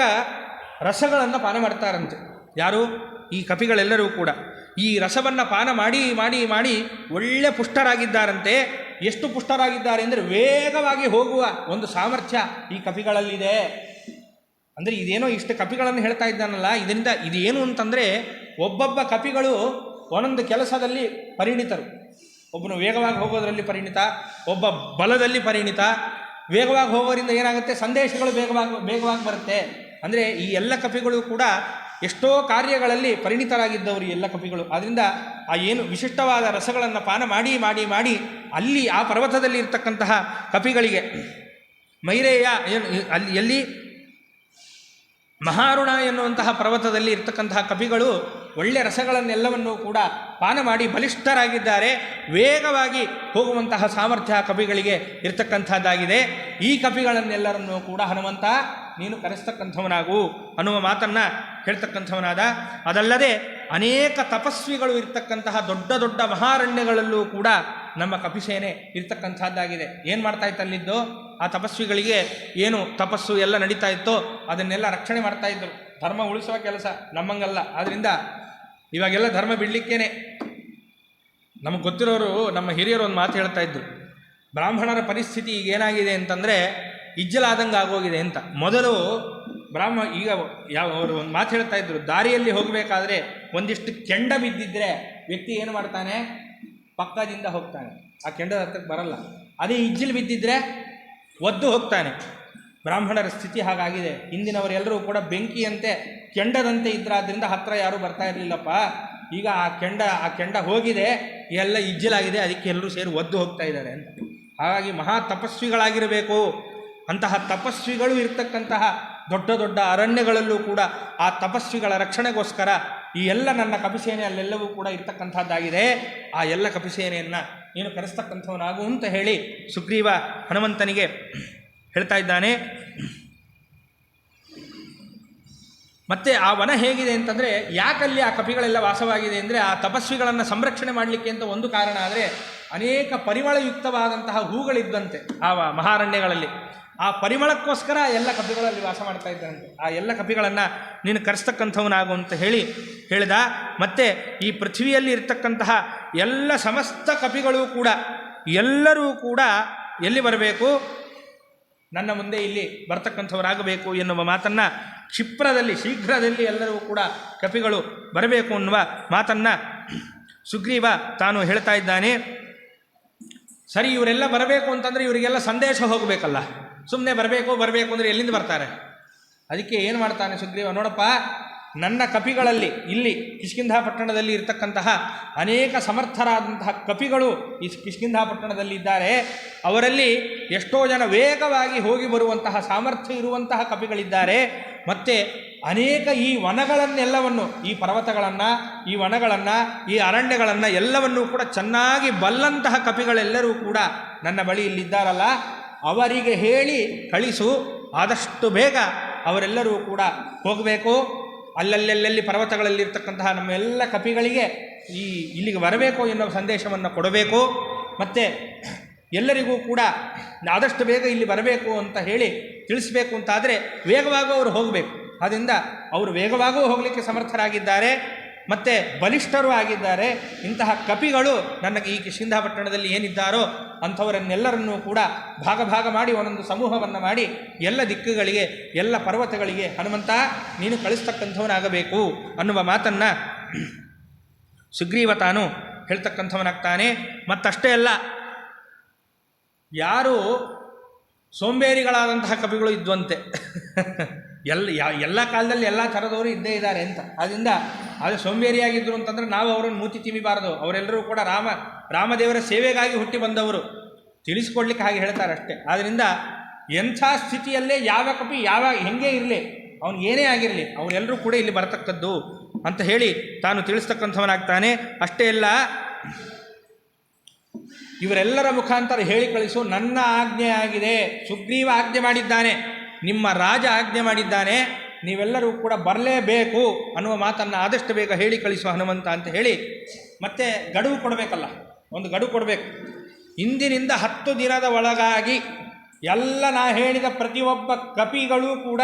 ರಸಗಳನ್ನು ಪಾನ ಮಾಡ್ತಾರಂತೆ. ಯಾರು? ಈ ಕಪಿಗಳೆಲ್ಲರೂ ಕೂಡ ಈ ರಸವನ್ನು ಪಾನ ಮಾಡಿ ಮಾಡಿ ಮಾಡಿ ಒಳ್ಳೆ ಪುಷ್ಟರಾಗಿದ್ದಾರಂತೆ. ಎಷ್ಟು ಪುಷ್ಟರಾಗಿದ್ದಾರೆ ಅಂದರೆ ವೇಗವಾಗಿ ಹೋಗುವ ಒಂದು ಸಾಮರ್ಥ್ಯ ಈ ಕಪಿಗಳಲ್ಲಿದೆ. ಅಂದರೆ ಇದೇನೋ ಇಷ್ಟು ಕಪಿಗಳನ್ನು ಹೇಳ್ತಾ ಇದ್ದಾನಲ್ಲ, ಇದರಿಂದ ಇದೇನು ಅಂತಂದರೆ, ಒಬ್ಬೊಬ್ಬ ಕಪಿಗಳು ಒಂದೊಂದು ಕೆಲಸದಲ್ಲಿ ಪರಿಣಿತರು. ಒಬ್ಬನು ವೇಗವಾಗಿ ಹೋಗೋದರಲ್ಲಿ ಪರಿಣಿತ, ಒಬ್ಬ ಬಲದಲ್ಲಿ ಪರಿಣಿತ. ವೇಗವಾಗಿ ಹೋಗೋರಿಂದ ಏನಾಗುತ್ತೆ, ಸಂದೇಶಗಳು ಬೇಗವಾಗಿ ಬರುತ್ತೆ. ಅಂದರೆ ಈ ಎಲ್ಲ ಕಪಿಗಳು ಕೂಡ ಎಷ್ಟೋ ಕಾರ್ಯಗಳಲ್ಲಿ ಪರಿಣಿತರಾಗಿದ್ದವರು ಎಲ್ಲ ಕಪಿಗಳು. ಆದ್ದರಿಂದ ಆ ಏನು ವಿಶಿಷ್ಟವಾದ ರಸಗಳನ್ನು ಪಾನ ಮಾಡಿ ಮಾಡಿ ಮಾಡಿ ಅಲ್ಲಿ ಆ ಪರ್ವತದಲ್ಲಿ ಇರ್ತಕ್ಕಂತಹ ಕಪಿಗಳಿಗೆ ಮೈರೇಯ ಎಲ್ಲಿ ಮಹಾರುಣ ಎನ್ನುವಂತಹ ಪರ್ವತದಲ್ಲಿ ಇರ್ತಕ್ಕಂತಹ ಕಪಿಗಳು ಒಳ್ಳೆಯ ರಸಗಳನ್ನೆಲ್ಲವನ್ನೂ ಕೂಡ ಪಾನ ಮಾಡಿ ಬಲಿಷ್ಠರಾಗಿದ್ದಾರೆ. ವೇಗವಾಗಿ ಹೋಗುವಂತಹ ಸಾಮರ್ಥ್ಯ ಕಪಿಗಳಿಗೆ ಇರ್ತಕ್ಕಂಥದ್ದಾಗಿದೆ. ಈ ಕಪಿಗಳನ್ನೆಲ್ಲರನ್ನೂ ಕೂಡ ಹನುಮಂತ ನೀನು ಕರೆಸ್ತಕ್ಕಂಥವನಾಗು ಅನ್ನುವ ಮಾತನ್ನು ಹೇಳ್ತಕ್ಕಂಥವನಾದ. ಅದಲ್ಲದೆ ಅನೇಕ ತಪಸ್ವಿಗಳು ಇರ್ತಕ್ಕಂತಹ ದೊಡ್ಡ ದೊಡ್ಡ ಮಹಾರಣ್ಯಗಳಲ್ಲೂ ಕೂಡ ನಮ್ಮ ಕಪಿಸೇನೆ ಇರ್ತಕ್ಕಂಥದ್ದಾಗಿದೆ. ಏನು ಮಾಡ್ತಾ ಇತ್ತಲ್ಲಿದ್ದು, ಆ ತಪಸ್ವಿಗಳಿಗೆ ಏನು ತಪಸ್ಸು ಎಲ್ಲ ನಡೀತಾ ಇತ್ತೋ ಅದನ್ನೆಲ್ಲ ರಕ್ಷಣೆ ಮಾಡ್ತಾ ಇದ್ದರು. ಧರ್ಮ ಉಳಿಸುವ ಕೆಲಸ ನಮ್ಮಂಗಲ್ಲ. ಆದ್ದರಿಂದ ಇವಾಗೆಲ್ಲ ಧರ್ಮ ಬಿಡಲಿಕ್ಕೇನೆ. ನಮಗೆ ಗೊತ್ತಿರೋರು, ನಮ್ಮ ಹಿರಿಯರು ಒಂದು ಮಾತು ಹೇಳ್ತಾ ಇದ್ದರು, ಬ್ರಾಹ್ಮಣರ ಪರಿಸ್ಥಿತಿ ಈಗ ಏನಾಗಿದೆ ಅಂತಂದರೆ ಇಜ್ಜಲಾದಂಗೆ ಆಗೋಗಿದೆ ಅಂತ. ಮೊದಲು ಈಗ ಅವರು ಒಂದು ಮಾತು ಹೇಳ್ತಾ ಇದ್ರು, ದಾರಿಯಲ್ಲಿ ಹೋಗಬೇಕಾದ್ರೆ ಒಂದಿಷ್ಟು ಕೆಂಡ ಬಿದ್ದಿದ್ರೆ ವ್ಯಕ್ತಿ ಏನು ಮಾಡ್ತಾನೆ, ಪಕ್ಕದಿಂದ ಹೋಗ್ತಾನೆ, ಆ ಕೆಂಡದ ಹತ್ತಕ್ಕೆ ಬರಲ್ಲ. ಅದೇ ಇಜ್ಜಲು ಬಿದ್ದಿದ್ರೆ ಒದ್ದು ಹೋಗ್ತಾನೆ. ಬ್ರಾಹ್ಮಣರ ಸ್ಥಿತಿ ಹಾಗಾಗಿದೆ. ಹಿಂದಿನವರೆಲ್ಲರೂ ಕೂಡ ಬೆಂಕಿಯಂತೆ ಕೆಂಡದಂತೆ ಇದ್ರಾದ್ರಿಂದ ಹತ್ತಿರ ಯಾರೂ ಬರ್ತಾ ಇರಲಿಲ್ಲಪ್ಪ. ಈಗ ಆ ಕೆಂಡ ಹೋಗಿದೆ, ಎಲ್ಲ ಇಜ್ಜಲಾಗಿದೆ, ಅದಕ್ಕೆ ಎಲ್ಲರೂ ಸೇರಿ ಒದ್ದು ಹೋಗ್ತಾ ಇದ್ದಾರೆ ಅಂತ. ಹಾಗಾಗಿ ಮಹಾ ತಪಸ್ವಿಗಳಾಗಿರಬೇಕು. ಅಂತಹ ತಪಸ್ವಿಗಳು ಇರ್ತಕ್ಕಂತಹ ದೊಡ್ಡ ದೊಡ್ಡ ಅರಣ್ಯಗಳಲ್ಲೂ ಕೂಡ ಆ ತಪಸ್ವಿಗಳ ರಕ್ಷಣೆಗೋಸ್ಕರ ಈ ಎಲ್ಲ ನನ್ನ ಕಪಿಸೇನೆ ಅಲ್ಲೆಲ್ಲವೂ ಕೂಡ ಇರ್ತಕ್ಕಂಥದ್ದಾಗಿದೆ. ಆ ಎಲ್ಲ ಕಪಿಸೇನೆಯನ್ನು ನೀನು ಕರೆಸ್ತಕ್ಕಂಥವನಾಗು ಅಂತ ಹೇಳಿ ಸುಗ್ರೀವ ಹನುಮಂತನಿಗೆ ಹೇಳ್ತಾ ಇದ್ದಾನೆ. ಮತ್ತು ಆ ವನ ಹೇಗಿದೆ ಅಂತಂದರೆ, ಯಾಕಲ್ಲಿ ಆ ಕಪಿಗಳೆಲ್ಲ ವಾಸವಾಗಿದೆ ಅಂದರೆ, ಆ ತಪಸ್ವಿಗಳನ್ನು ಸಂರಕ್ಷಣೆ ಮಾಡಲಿಕ್ಕೆ ಅಂತ ಒಂದು ಕಾರಣ. ಆದರೆ ಅನೇಕ ಪರಿಮಳಯುಕ್ತವಾದಂತಹ ಹೂಗಳಿದ್ದಂತೆ ಆ ಮಹಾರಣ್ಯಗಳಲ್ಲಿ. ಆ ಪರಿಮಳಕ್ಕೋಸ್ಕರ ಎಲ್ಲ ಕಪಿಗಳಲ್ಲಿ ವಾಸ ಮಾಡ್ತಾ ಇದ್ದಂತೆ. ಆ ಎಲ್ಲ ಕಪಿಗಳನ್ನು ನೀನು ಕರೆಸ್ತಕ್ಕಂಥವನಾಗು ಅಂತ ಹೇಳಿದ. ಮತ್ತು ಈ ಪೃಥ್ವಿಯಲ್ಲಿ ಇರ್ತಕ್ಕಂತಹ ಎಲ್ಲ ಸಮಸ್ತ ಕಪಿಗಳು ಕೂಡ ಎಲ್ಲರೂ ಕೂಡ ಎಲ್ಲಿ ಬರಬೇಕು, ನನ್ನ ಮುಂದೆ ಇಲ್ಲಿ ಬರ್ತಕ್ಕಂಥವರಾಗಬೇಕು ಎನ್ನುವ ಮಾತನ್ನು ಶೀಘ್ರದಲ್ಲಿ ಎಲ್ಲರೂ ಕೂಡ ಕಪಿಗಳು ಬರಬೇಕು ಅನ್ನುವ ಮಾತನ್ನು ಸುಗ್ರೀವ ತಾನು ಹೇಳ್ತಾ ಇದ್ದಾನೆ. ಸರಿ, ಇವರೆಲ್ಲ ಬರಬೇಕು ಅಂತಂದರೆ ಇವರಿಗೆಲ್ಲ ಸಂದೇಶ ಹೋಗಬೇಕಲ್ಲ. ಸುಮ್ಮನೆ ಬರಬೇಕು ಅಂದರೆ ಎಲ್ಲಿಂದ ಬರ್ತಾರೆ? ಅದಕ್ಕೆ ಏನು ಮಾಡ್ತಾನೆ ಸುಗ್ರೀವ, ನೋಡಪ್ಪ, ನನ್ನ ಕಪಿಗಳಲ್ಲಿ ಇಲ್ಲಿ ಕಿಷ್ಕಿಂಧಾ ಪಟ್ಟಣದಲ್ಲಿ ಇರ್ತಕ್ಕಂತಹ ಅನೇಕ ಸಮರ್ಥರಾದಂತಹ ಕಪಿಗಳು ಈ ಕಿಷ್ಕಿಂಧಾ ಪಟ್ಟಣದಲ್ಲಿ ಇದ್ದಾರೆ. ಅವರಲ್ಲಿ ಎಷ್ಟೋ ಜನ ವೇಗವಾಗಿ ಹೋಗಿ ಬರುವಂತಹ ಸಾಮರ್ಥ್ಯ ಇರುವಂತಹ ಕಪಿಗಳಿದ್ದಾರೆ. ಮತ್ತು ಅನೇಕ ಈ ವನಗಳನ್ನೆಲ್ಲವನ್ನು, ಈ ಪರ್ವತಗಳನ್ನು, ಈ ವನಗಳನ್ನು, ಈ ಅರಣ್ಯಗಳನ್ನು ಎಲ್ಲವನ್ನೂ ಕೂಡ ಚೆನ್ನಾಗಿ ಬಲ್ಲಂತಹ ಕಪಿಗಳೆಲ್ಲರೂ ಕೂಡ ನನ್ನ ಬಳಿ ಇಲ್ಲಿದ್ದಾರಲ್ಲ, ಅವರಿಗೆ ಹೇಳಿ ಕಳಿಸು. ಆದಷ್ಟು ಬೇಗ ಅವರೆಲ್ಲರೂ ಕೂಡ ಹೋಗಬೇಕು. ಅಲ್ಲಲ್ಲೆಲ್ಲಿ ಪರ್ವತಗಳಲ್ಲಿರ್ತಕ್ಕಂತಹ ನಮ್ಮೆಲ್ಲ ಕಪಿಗಳಿಗೆ ಇಲ್ಲಿಗೆ ಬರಬೇಕು ಎನ್ನುವ ಸಂದೇಶವನ್ನು ಕೊಡಬೇಕು. ಮತ್ತು ಎಲ್ಲರಿಗೂ ಕೂಡ ಆದಷ್ಟು ಬೇಗ ಇಲ್ಲಿ ಬರಬೇಕು ಅಂತ ಹೇಳಿ ತಿಳಿಸಬೇಕು. ಅಂತಾದರೆ ವೇಗವಾಗೂ ಅವರು ಹೋಗಬೇಕು. ಆದ್ದರಿಂದ ಅವರು ವೇಗವಾಗೂ ಹೋಗಲಿಕ್ಕೆ ಸಮರ್ಥರಾಗಿದ್ದಾರೆ ಮತ್ತು ಬಲಿಷ್ಠರೂ ಆಗಿದ್ದಾರೆ. ಇಂತಹ ಕಪಿಗಳು ನನಗೆ ಈ ಕಿಷ್ಕಿಂಧಾ ಪಟ್ಟಣದಲ್ಲಿ ಏನಿದ್ದಾರೋ ಅಂಥವರನ್ನೆಲ್ಲರನ್ನೂ ಕೂಡ ಭಾಗ ಮಾಡಿ ಒಂದೊಂದು ಸಮೂಹವನ್ನು ಮಾಡಿ ಎಲ್ಲ ದಿಕ್ಕುಗಳಿಗೆ, ಎಲ್ಲ ಪರ್ವತಗಳಿಗೆ ಹನುಮಂತ ನೀನು ಕಳಿಸ್ತಕ್ಕಂಥವನಾಗಬೇಕು ಅನ್ನುವ ಮಾತನ್ನು ಸುಗ್ರೀವ ತಾನು ಹೇಳ್ತಕ್ಕಂಥವನಾಗ್ತಾನೆ. ಮತ್ತಷ್ಟೇ ಅಲ್ಲ, ಯಾರು ಸೋಂಬೇರಿಗಳಾದಂತಹ ಕಪಿಗಳು ಇದ್ವಂತೆ ಎಲ್ಲ ಕಾಲದಲ್ಲಿ ಎಲ್ಲ ಥರದವರು ಇದ್ದೇ ಇದ್ದಾರೆ ಅಂತ. ಆದ್ದರಿಂದ ಅದು ಸೋಂಬೇರಿಯಾಗಿದ್ದರು ಅಂತಂದರೆ ನಾವು ಅವರನ್ನು ಮೂತಿ ತಿಮಿಬಾರದು. ಅವರೆಲ್ಲರೂ ಕೂಡ ರಾಮದೇವರ ಸೇವೆಗಾಗಿ ಹುಟ್ಟಿ ಬಂದವರು, ತಿಳಿಸ್ಕೊಡ್ಲಿಕ್ಕೆ ಹಾಗೆ ಹೇಳ್ತಾರೆ ಅಷ್ಟೇ. ಆದ್ದರಿಂದ ಎಂಥ ಸ್ಥಿತಿಯಲ್ಲೇ ಯಾವ ಕಪಿ ಹೆಂಗೆ ಇರಲಿ, ಅವನಿಗೇನೇ ಆಗಿರಲಿ, ಅವರೆಲ್ಲರೂ ಕೂಡ ಇಲ್ಲಿ ಬರತಕ್ಕದ್ದು ಅಂತ ಹೇಳಿ ತಾನು ತಿಳಿಸ್ತಕ್ಕಂಥವನಾಗ್ತಾನೆ. ಅಷ್ಟೇ ಅಲ್ಲ, ಇವರೆಲ್ಲರ ಮುಖಾಂತರ ಹೇಳಿ ಕಳಿಸು, ನನ್ನ ಆಜ್ಞೆ ಆಗಿದೆ, ಸುಗ್ರೀವ ಆಜ್ಞೆ ಮಾಡಿದ್ದಾನೆ, ನಿಮ್ಮ ರಾಜ ಆಜ್ಞೆ ಮಾಡಿದ್ದಾನೆ, ನೀವೆಲ್ಲರೂ ಕೂಡ ಬರಲೇಬೇಕು ಅನ್ನುವ ಮಾತನ್ನು ಆದಷ್ಟು ಬೇಗ ಹೇಳಿ ಕಳಿಸುವ ಹನುಮಂತ ಅಂತ ಹೇಳಿ. ಮತ್ತೆ ಗಡುವು ಕೊಡಬೇಕಲ್ಲ, ಒಂದು ಗಡುವು ಕೊಡಬೇಕು. ಇಂದಿನಿಂದ 10 ದಿನದ ಒಳಗಾಗಿ ಎಲ್ಲ ನಾ ಹೇಳಿದ ಪ್ರತಿಯೊಬ್ಬ ಕಪಿಗಳು ಕೂಡ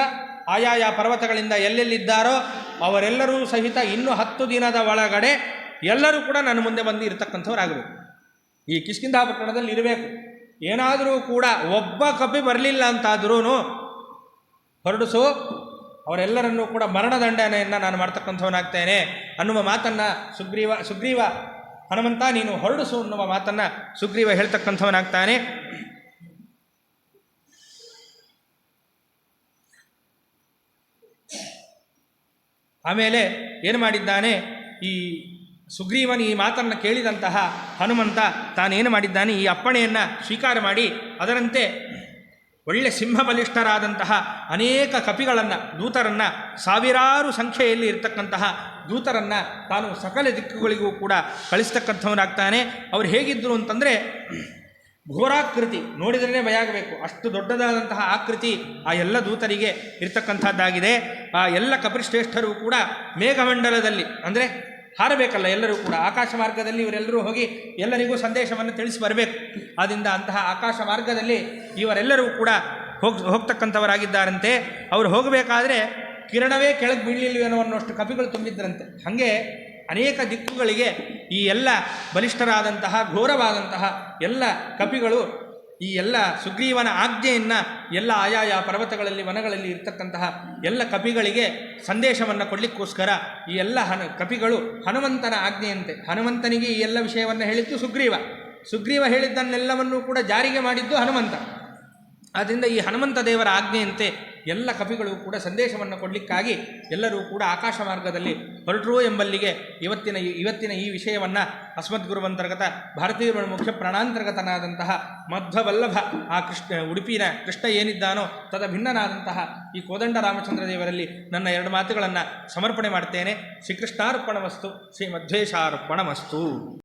ಆಯಾಯ ಪರ್ವತಗಳಿಂದ ಎಲ್ಲೆಲ್ಲಿದ್ದಾರೋ ಅವರೆಲ್ಲರೂ ಸಹಿತ ಇನ್ನೂ 10 ದಿನದ ಒಳಗಡೆ ಎಲ್ಲರೂ ಕೂಡ ನನ್ನ ಮುಂದೆ ಬಂದು ಇರತಕ್ಕಂಥವ್ರಾಗಬೇಕು. ಈ ಕಿಷ್ಕಿಂಧಾ ಪಟ್ಟಣದಲ್ಲಿ ಇರಬೇಕು. ಏನಾದರೂ ಕೂಡ ಒಬ್ಬ ಕಪಿ ಬರಲಿಲ್ಲ ಅಂತಾದ್ರೂ ಹೊರಡಿಸು, ಅವರೆಲ್ಲರನ್ನೂ ಕೂಡ ಮರಣದಂಡನೆಯನ್ನು ನಾನು ಮಾಡ್ತಕ್ಕಂಥವನಾಗ್ತೇನೆ ಅನ್ನುವ ಮಾತನ್ನು ಸುಗ್ರೀವ ಹನುಮಂತ ನೀನು ಹೊರಡಿಸು ಅನ್ನುವ ಮಾತನ್ನು ಸುಗ್ರೀವ ಹೇಳ್ತಕ್ಕಂಥವನಾಗ್ತಾನೆ. ಆಮೇಲೆ ಏನು ಮಾಡಿದ್ದಾನೆ, ಈ ಸುಗ್ರೀವನ ಈ ಮಾತನ್ನು ಕೇಳಿದಂತಹ ಹನುಮಂತ ತಾನೇನು ಮಾಡಿದ್ದಾನೆ, ಈ ಅಪ್ಪಣೆಯನ್ನು ಸ್ವೀಕಾರ ಮಾಡಿ ಅದರಂತೆ ಒಳ್ಳೆ ಸಿಂಹಬಲಿಷ್ಠರಾದಂತಹ ಅನೇಕ ಕಪಿಗಳನ್ನು, ದೂತರನ್ನು, ಸಾವಿರಾರು ಸಂಖ್ಯೆಯಲ್ಲಿ ಇರತಕ್ಕಂತಹ ದೂತರನ್ನು ತಾನು ಸಕಲ ದಿಕ್ಕುಗಳಿಗೂ ಕೂಡ ಕಳಿಸ್ತಕ್ಕಂಥವನಾಗ್ತಾನೆ. ಅವರು ಹೇಗಿದ್ದರು ಅಂತಂದರೆ, ಘೋರಾಕೃತಿ, ನೋಡಿದ್ರೇ ಭಯ ಆಗಬೇಕು, ಅಷ್ಟು ದೊಡ್ಡದಾದಂತಹ ಆಕೃತಿ ಆ ಎಲ್ಲ ದೂತರಿಗೆ ಇರ್ತಕ್ಕಂಥದ್ದಾಗಿದೆ. ಆ ಎಲ್ಲ ಕಪಿಶ್ರೇಷ್ಠರು ಕೂಡ ಮೇಘಮಂಡಲದಲ್ಲಿ, ಅಂದರೆ ಹಾರಬೇಕಲ್ಲ ಎಲ್ಲರೂ ಕೂಡ, ಆಕಾಶ ಮಾರ್ಗದಲ್ಲಿ ಇವರೆಲ್ಲರೂ ಹೋಗಿ ಎಲ್ಲರಿಗೂ ಸಂದೇಶವನ್ನು ತಿಳಿಸಿ ಬರಬೇಕು. ಆದ್ದರಿಂದ ಅಂತಹ ಆಕಾಶ ಮಾರ್ಗದಲ್ಲಿ ಇವರೆಲ್ಲರೂ ಕೂಡ ಹೋಗ್ತಕ್ಕಂಥವರಾಗಿದ್ದಾರಂತೆ. ಅವರು ಹೋಗಬೇಕಾದ್ರೆ ಕಿರಣವೇ ಕೆಳಗೆ ಬೀಳಲಿಲ್ವೇನೋ ಅನ್ನೋಷ್ಟು ಕಪಿಗಳು ತುಂಬಿದ್ರಂತೆ. ಹಾಗೆ ಅನೇಕ ದಿಕ್ಕುಗಳಿಗೆ ಈ ಎಲ್ಲ ಬಲಿಷ್ಠರಾದಂತಹ ಘೋರವಾದಂತಹ ಎಲ್ಲ ಕಪಿಗಳು ಈ ಎಲ್ಲ ಸುಗ್ರೀವನ ಆಜ್ಞೆಯನ್ನು ಎಲ್ಲ ಆಯಾಯ ಪರ್ವತಗಳಲ್ಲಿ, ವನಗಳಲ್ಲಿ ಇರ್ತಕ್ಕಂತಹ ಎಲ್ಲ ಕಪಿಗಳಿಗೆ ಸಂದೇಶವನ್ನು ಕೊಡಲಿಕ್ಕೋಸ್ಕರ ಈ ಎಲ್ಲ ಕಪಿಗಳು ಹನುಮಂತನ ಆಜ್ಞೆಯಂತೆ, ಹನುಮಂತನಿಗೆ ಈ ಎಲ್ಲ ವಿಷಯವನ್ನು ಹೇಳಿದ್ದು ಸುಗ್ರೀವ ಹೇಳಿದ್ದನ್ನೆಲ್ಲವನ್ನೂ ಕೂಡ ಜಾರಿಗೆ ಮಾಡಿದ್ದು ಹನುಮಂತ. ಆದ್ದರಿಂದ ಈ ಹನುಮಂತ ದೇವರ ಆಜ್ಞೆಯಂತೆ ಎಲ್ಲ ಕವಿಗಳು ಕೂಡ ಸಂದೇಶವನ್ನು ಕೊಡಲಿಕ್ಕಾಗಿ ಎಲ್ಲರೂ ಕೂಡ ಆಕಾಶ ಮಾರ್ಗದಲ್ಲಿ ಹೊರಟರು ಎಂಬಲ್ಲಿಗೆ ಇವತ್ತಿನ ಈ ವಿಷಯವನ್ನು ಅಸ್ಮದ್ಗುರುವಂತರ್ಗತ ಭಾರತೀಯ ಮುಖ್ಯ ಪ್ರಾಣಾಂತರ್ಗತನಾದಂತಹ ಮಧ್ವವಲ್ಲಭ ಆ ಉಡುಪಿನ ಕೃಷ್ಣ ಏನಿದ್ದಾನೋ ತದ ಭಿನ್ನನಾದಂತಹ ಈ ಕೋದಂಡ ರಾಮಚಂದ್ರ ದೇವರಲ್ಲಿ ನನ್ನ 2 ಮಾತುಗಳನ್ನು ಸಮರ್ಪಣೆ ಮಾಡ್ತೇನೆ. ಶ್ರೀಕೃಷ್ಣಾರ್ಪಣಮಸ್ತು, ಶ್ರೀ ಮಧ್ವೇಶಾರ್ಪಣಮಸ್ತು.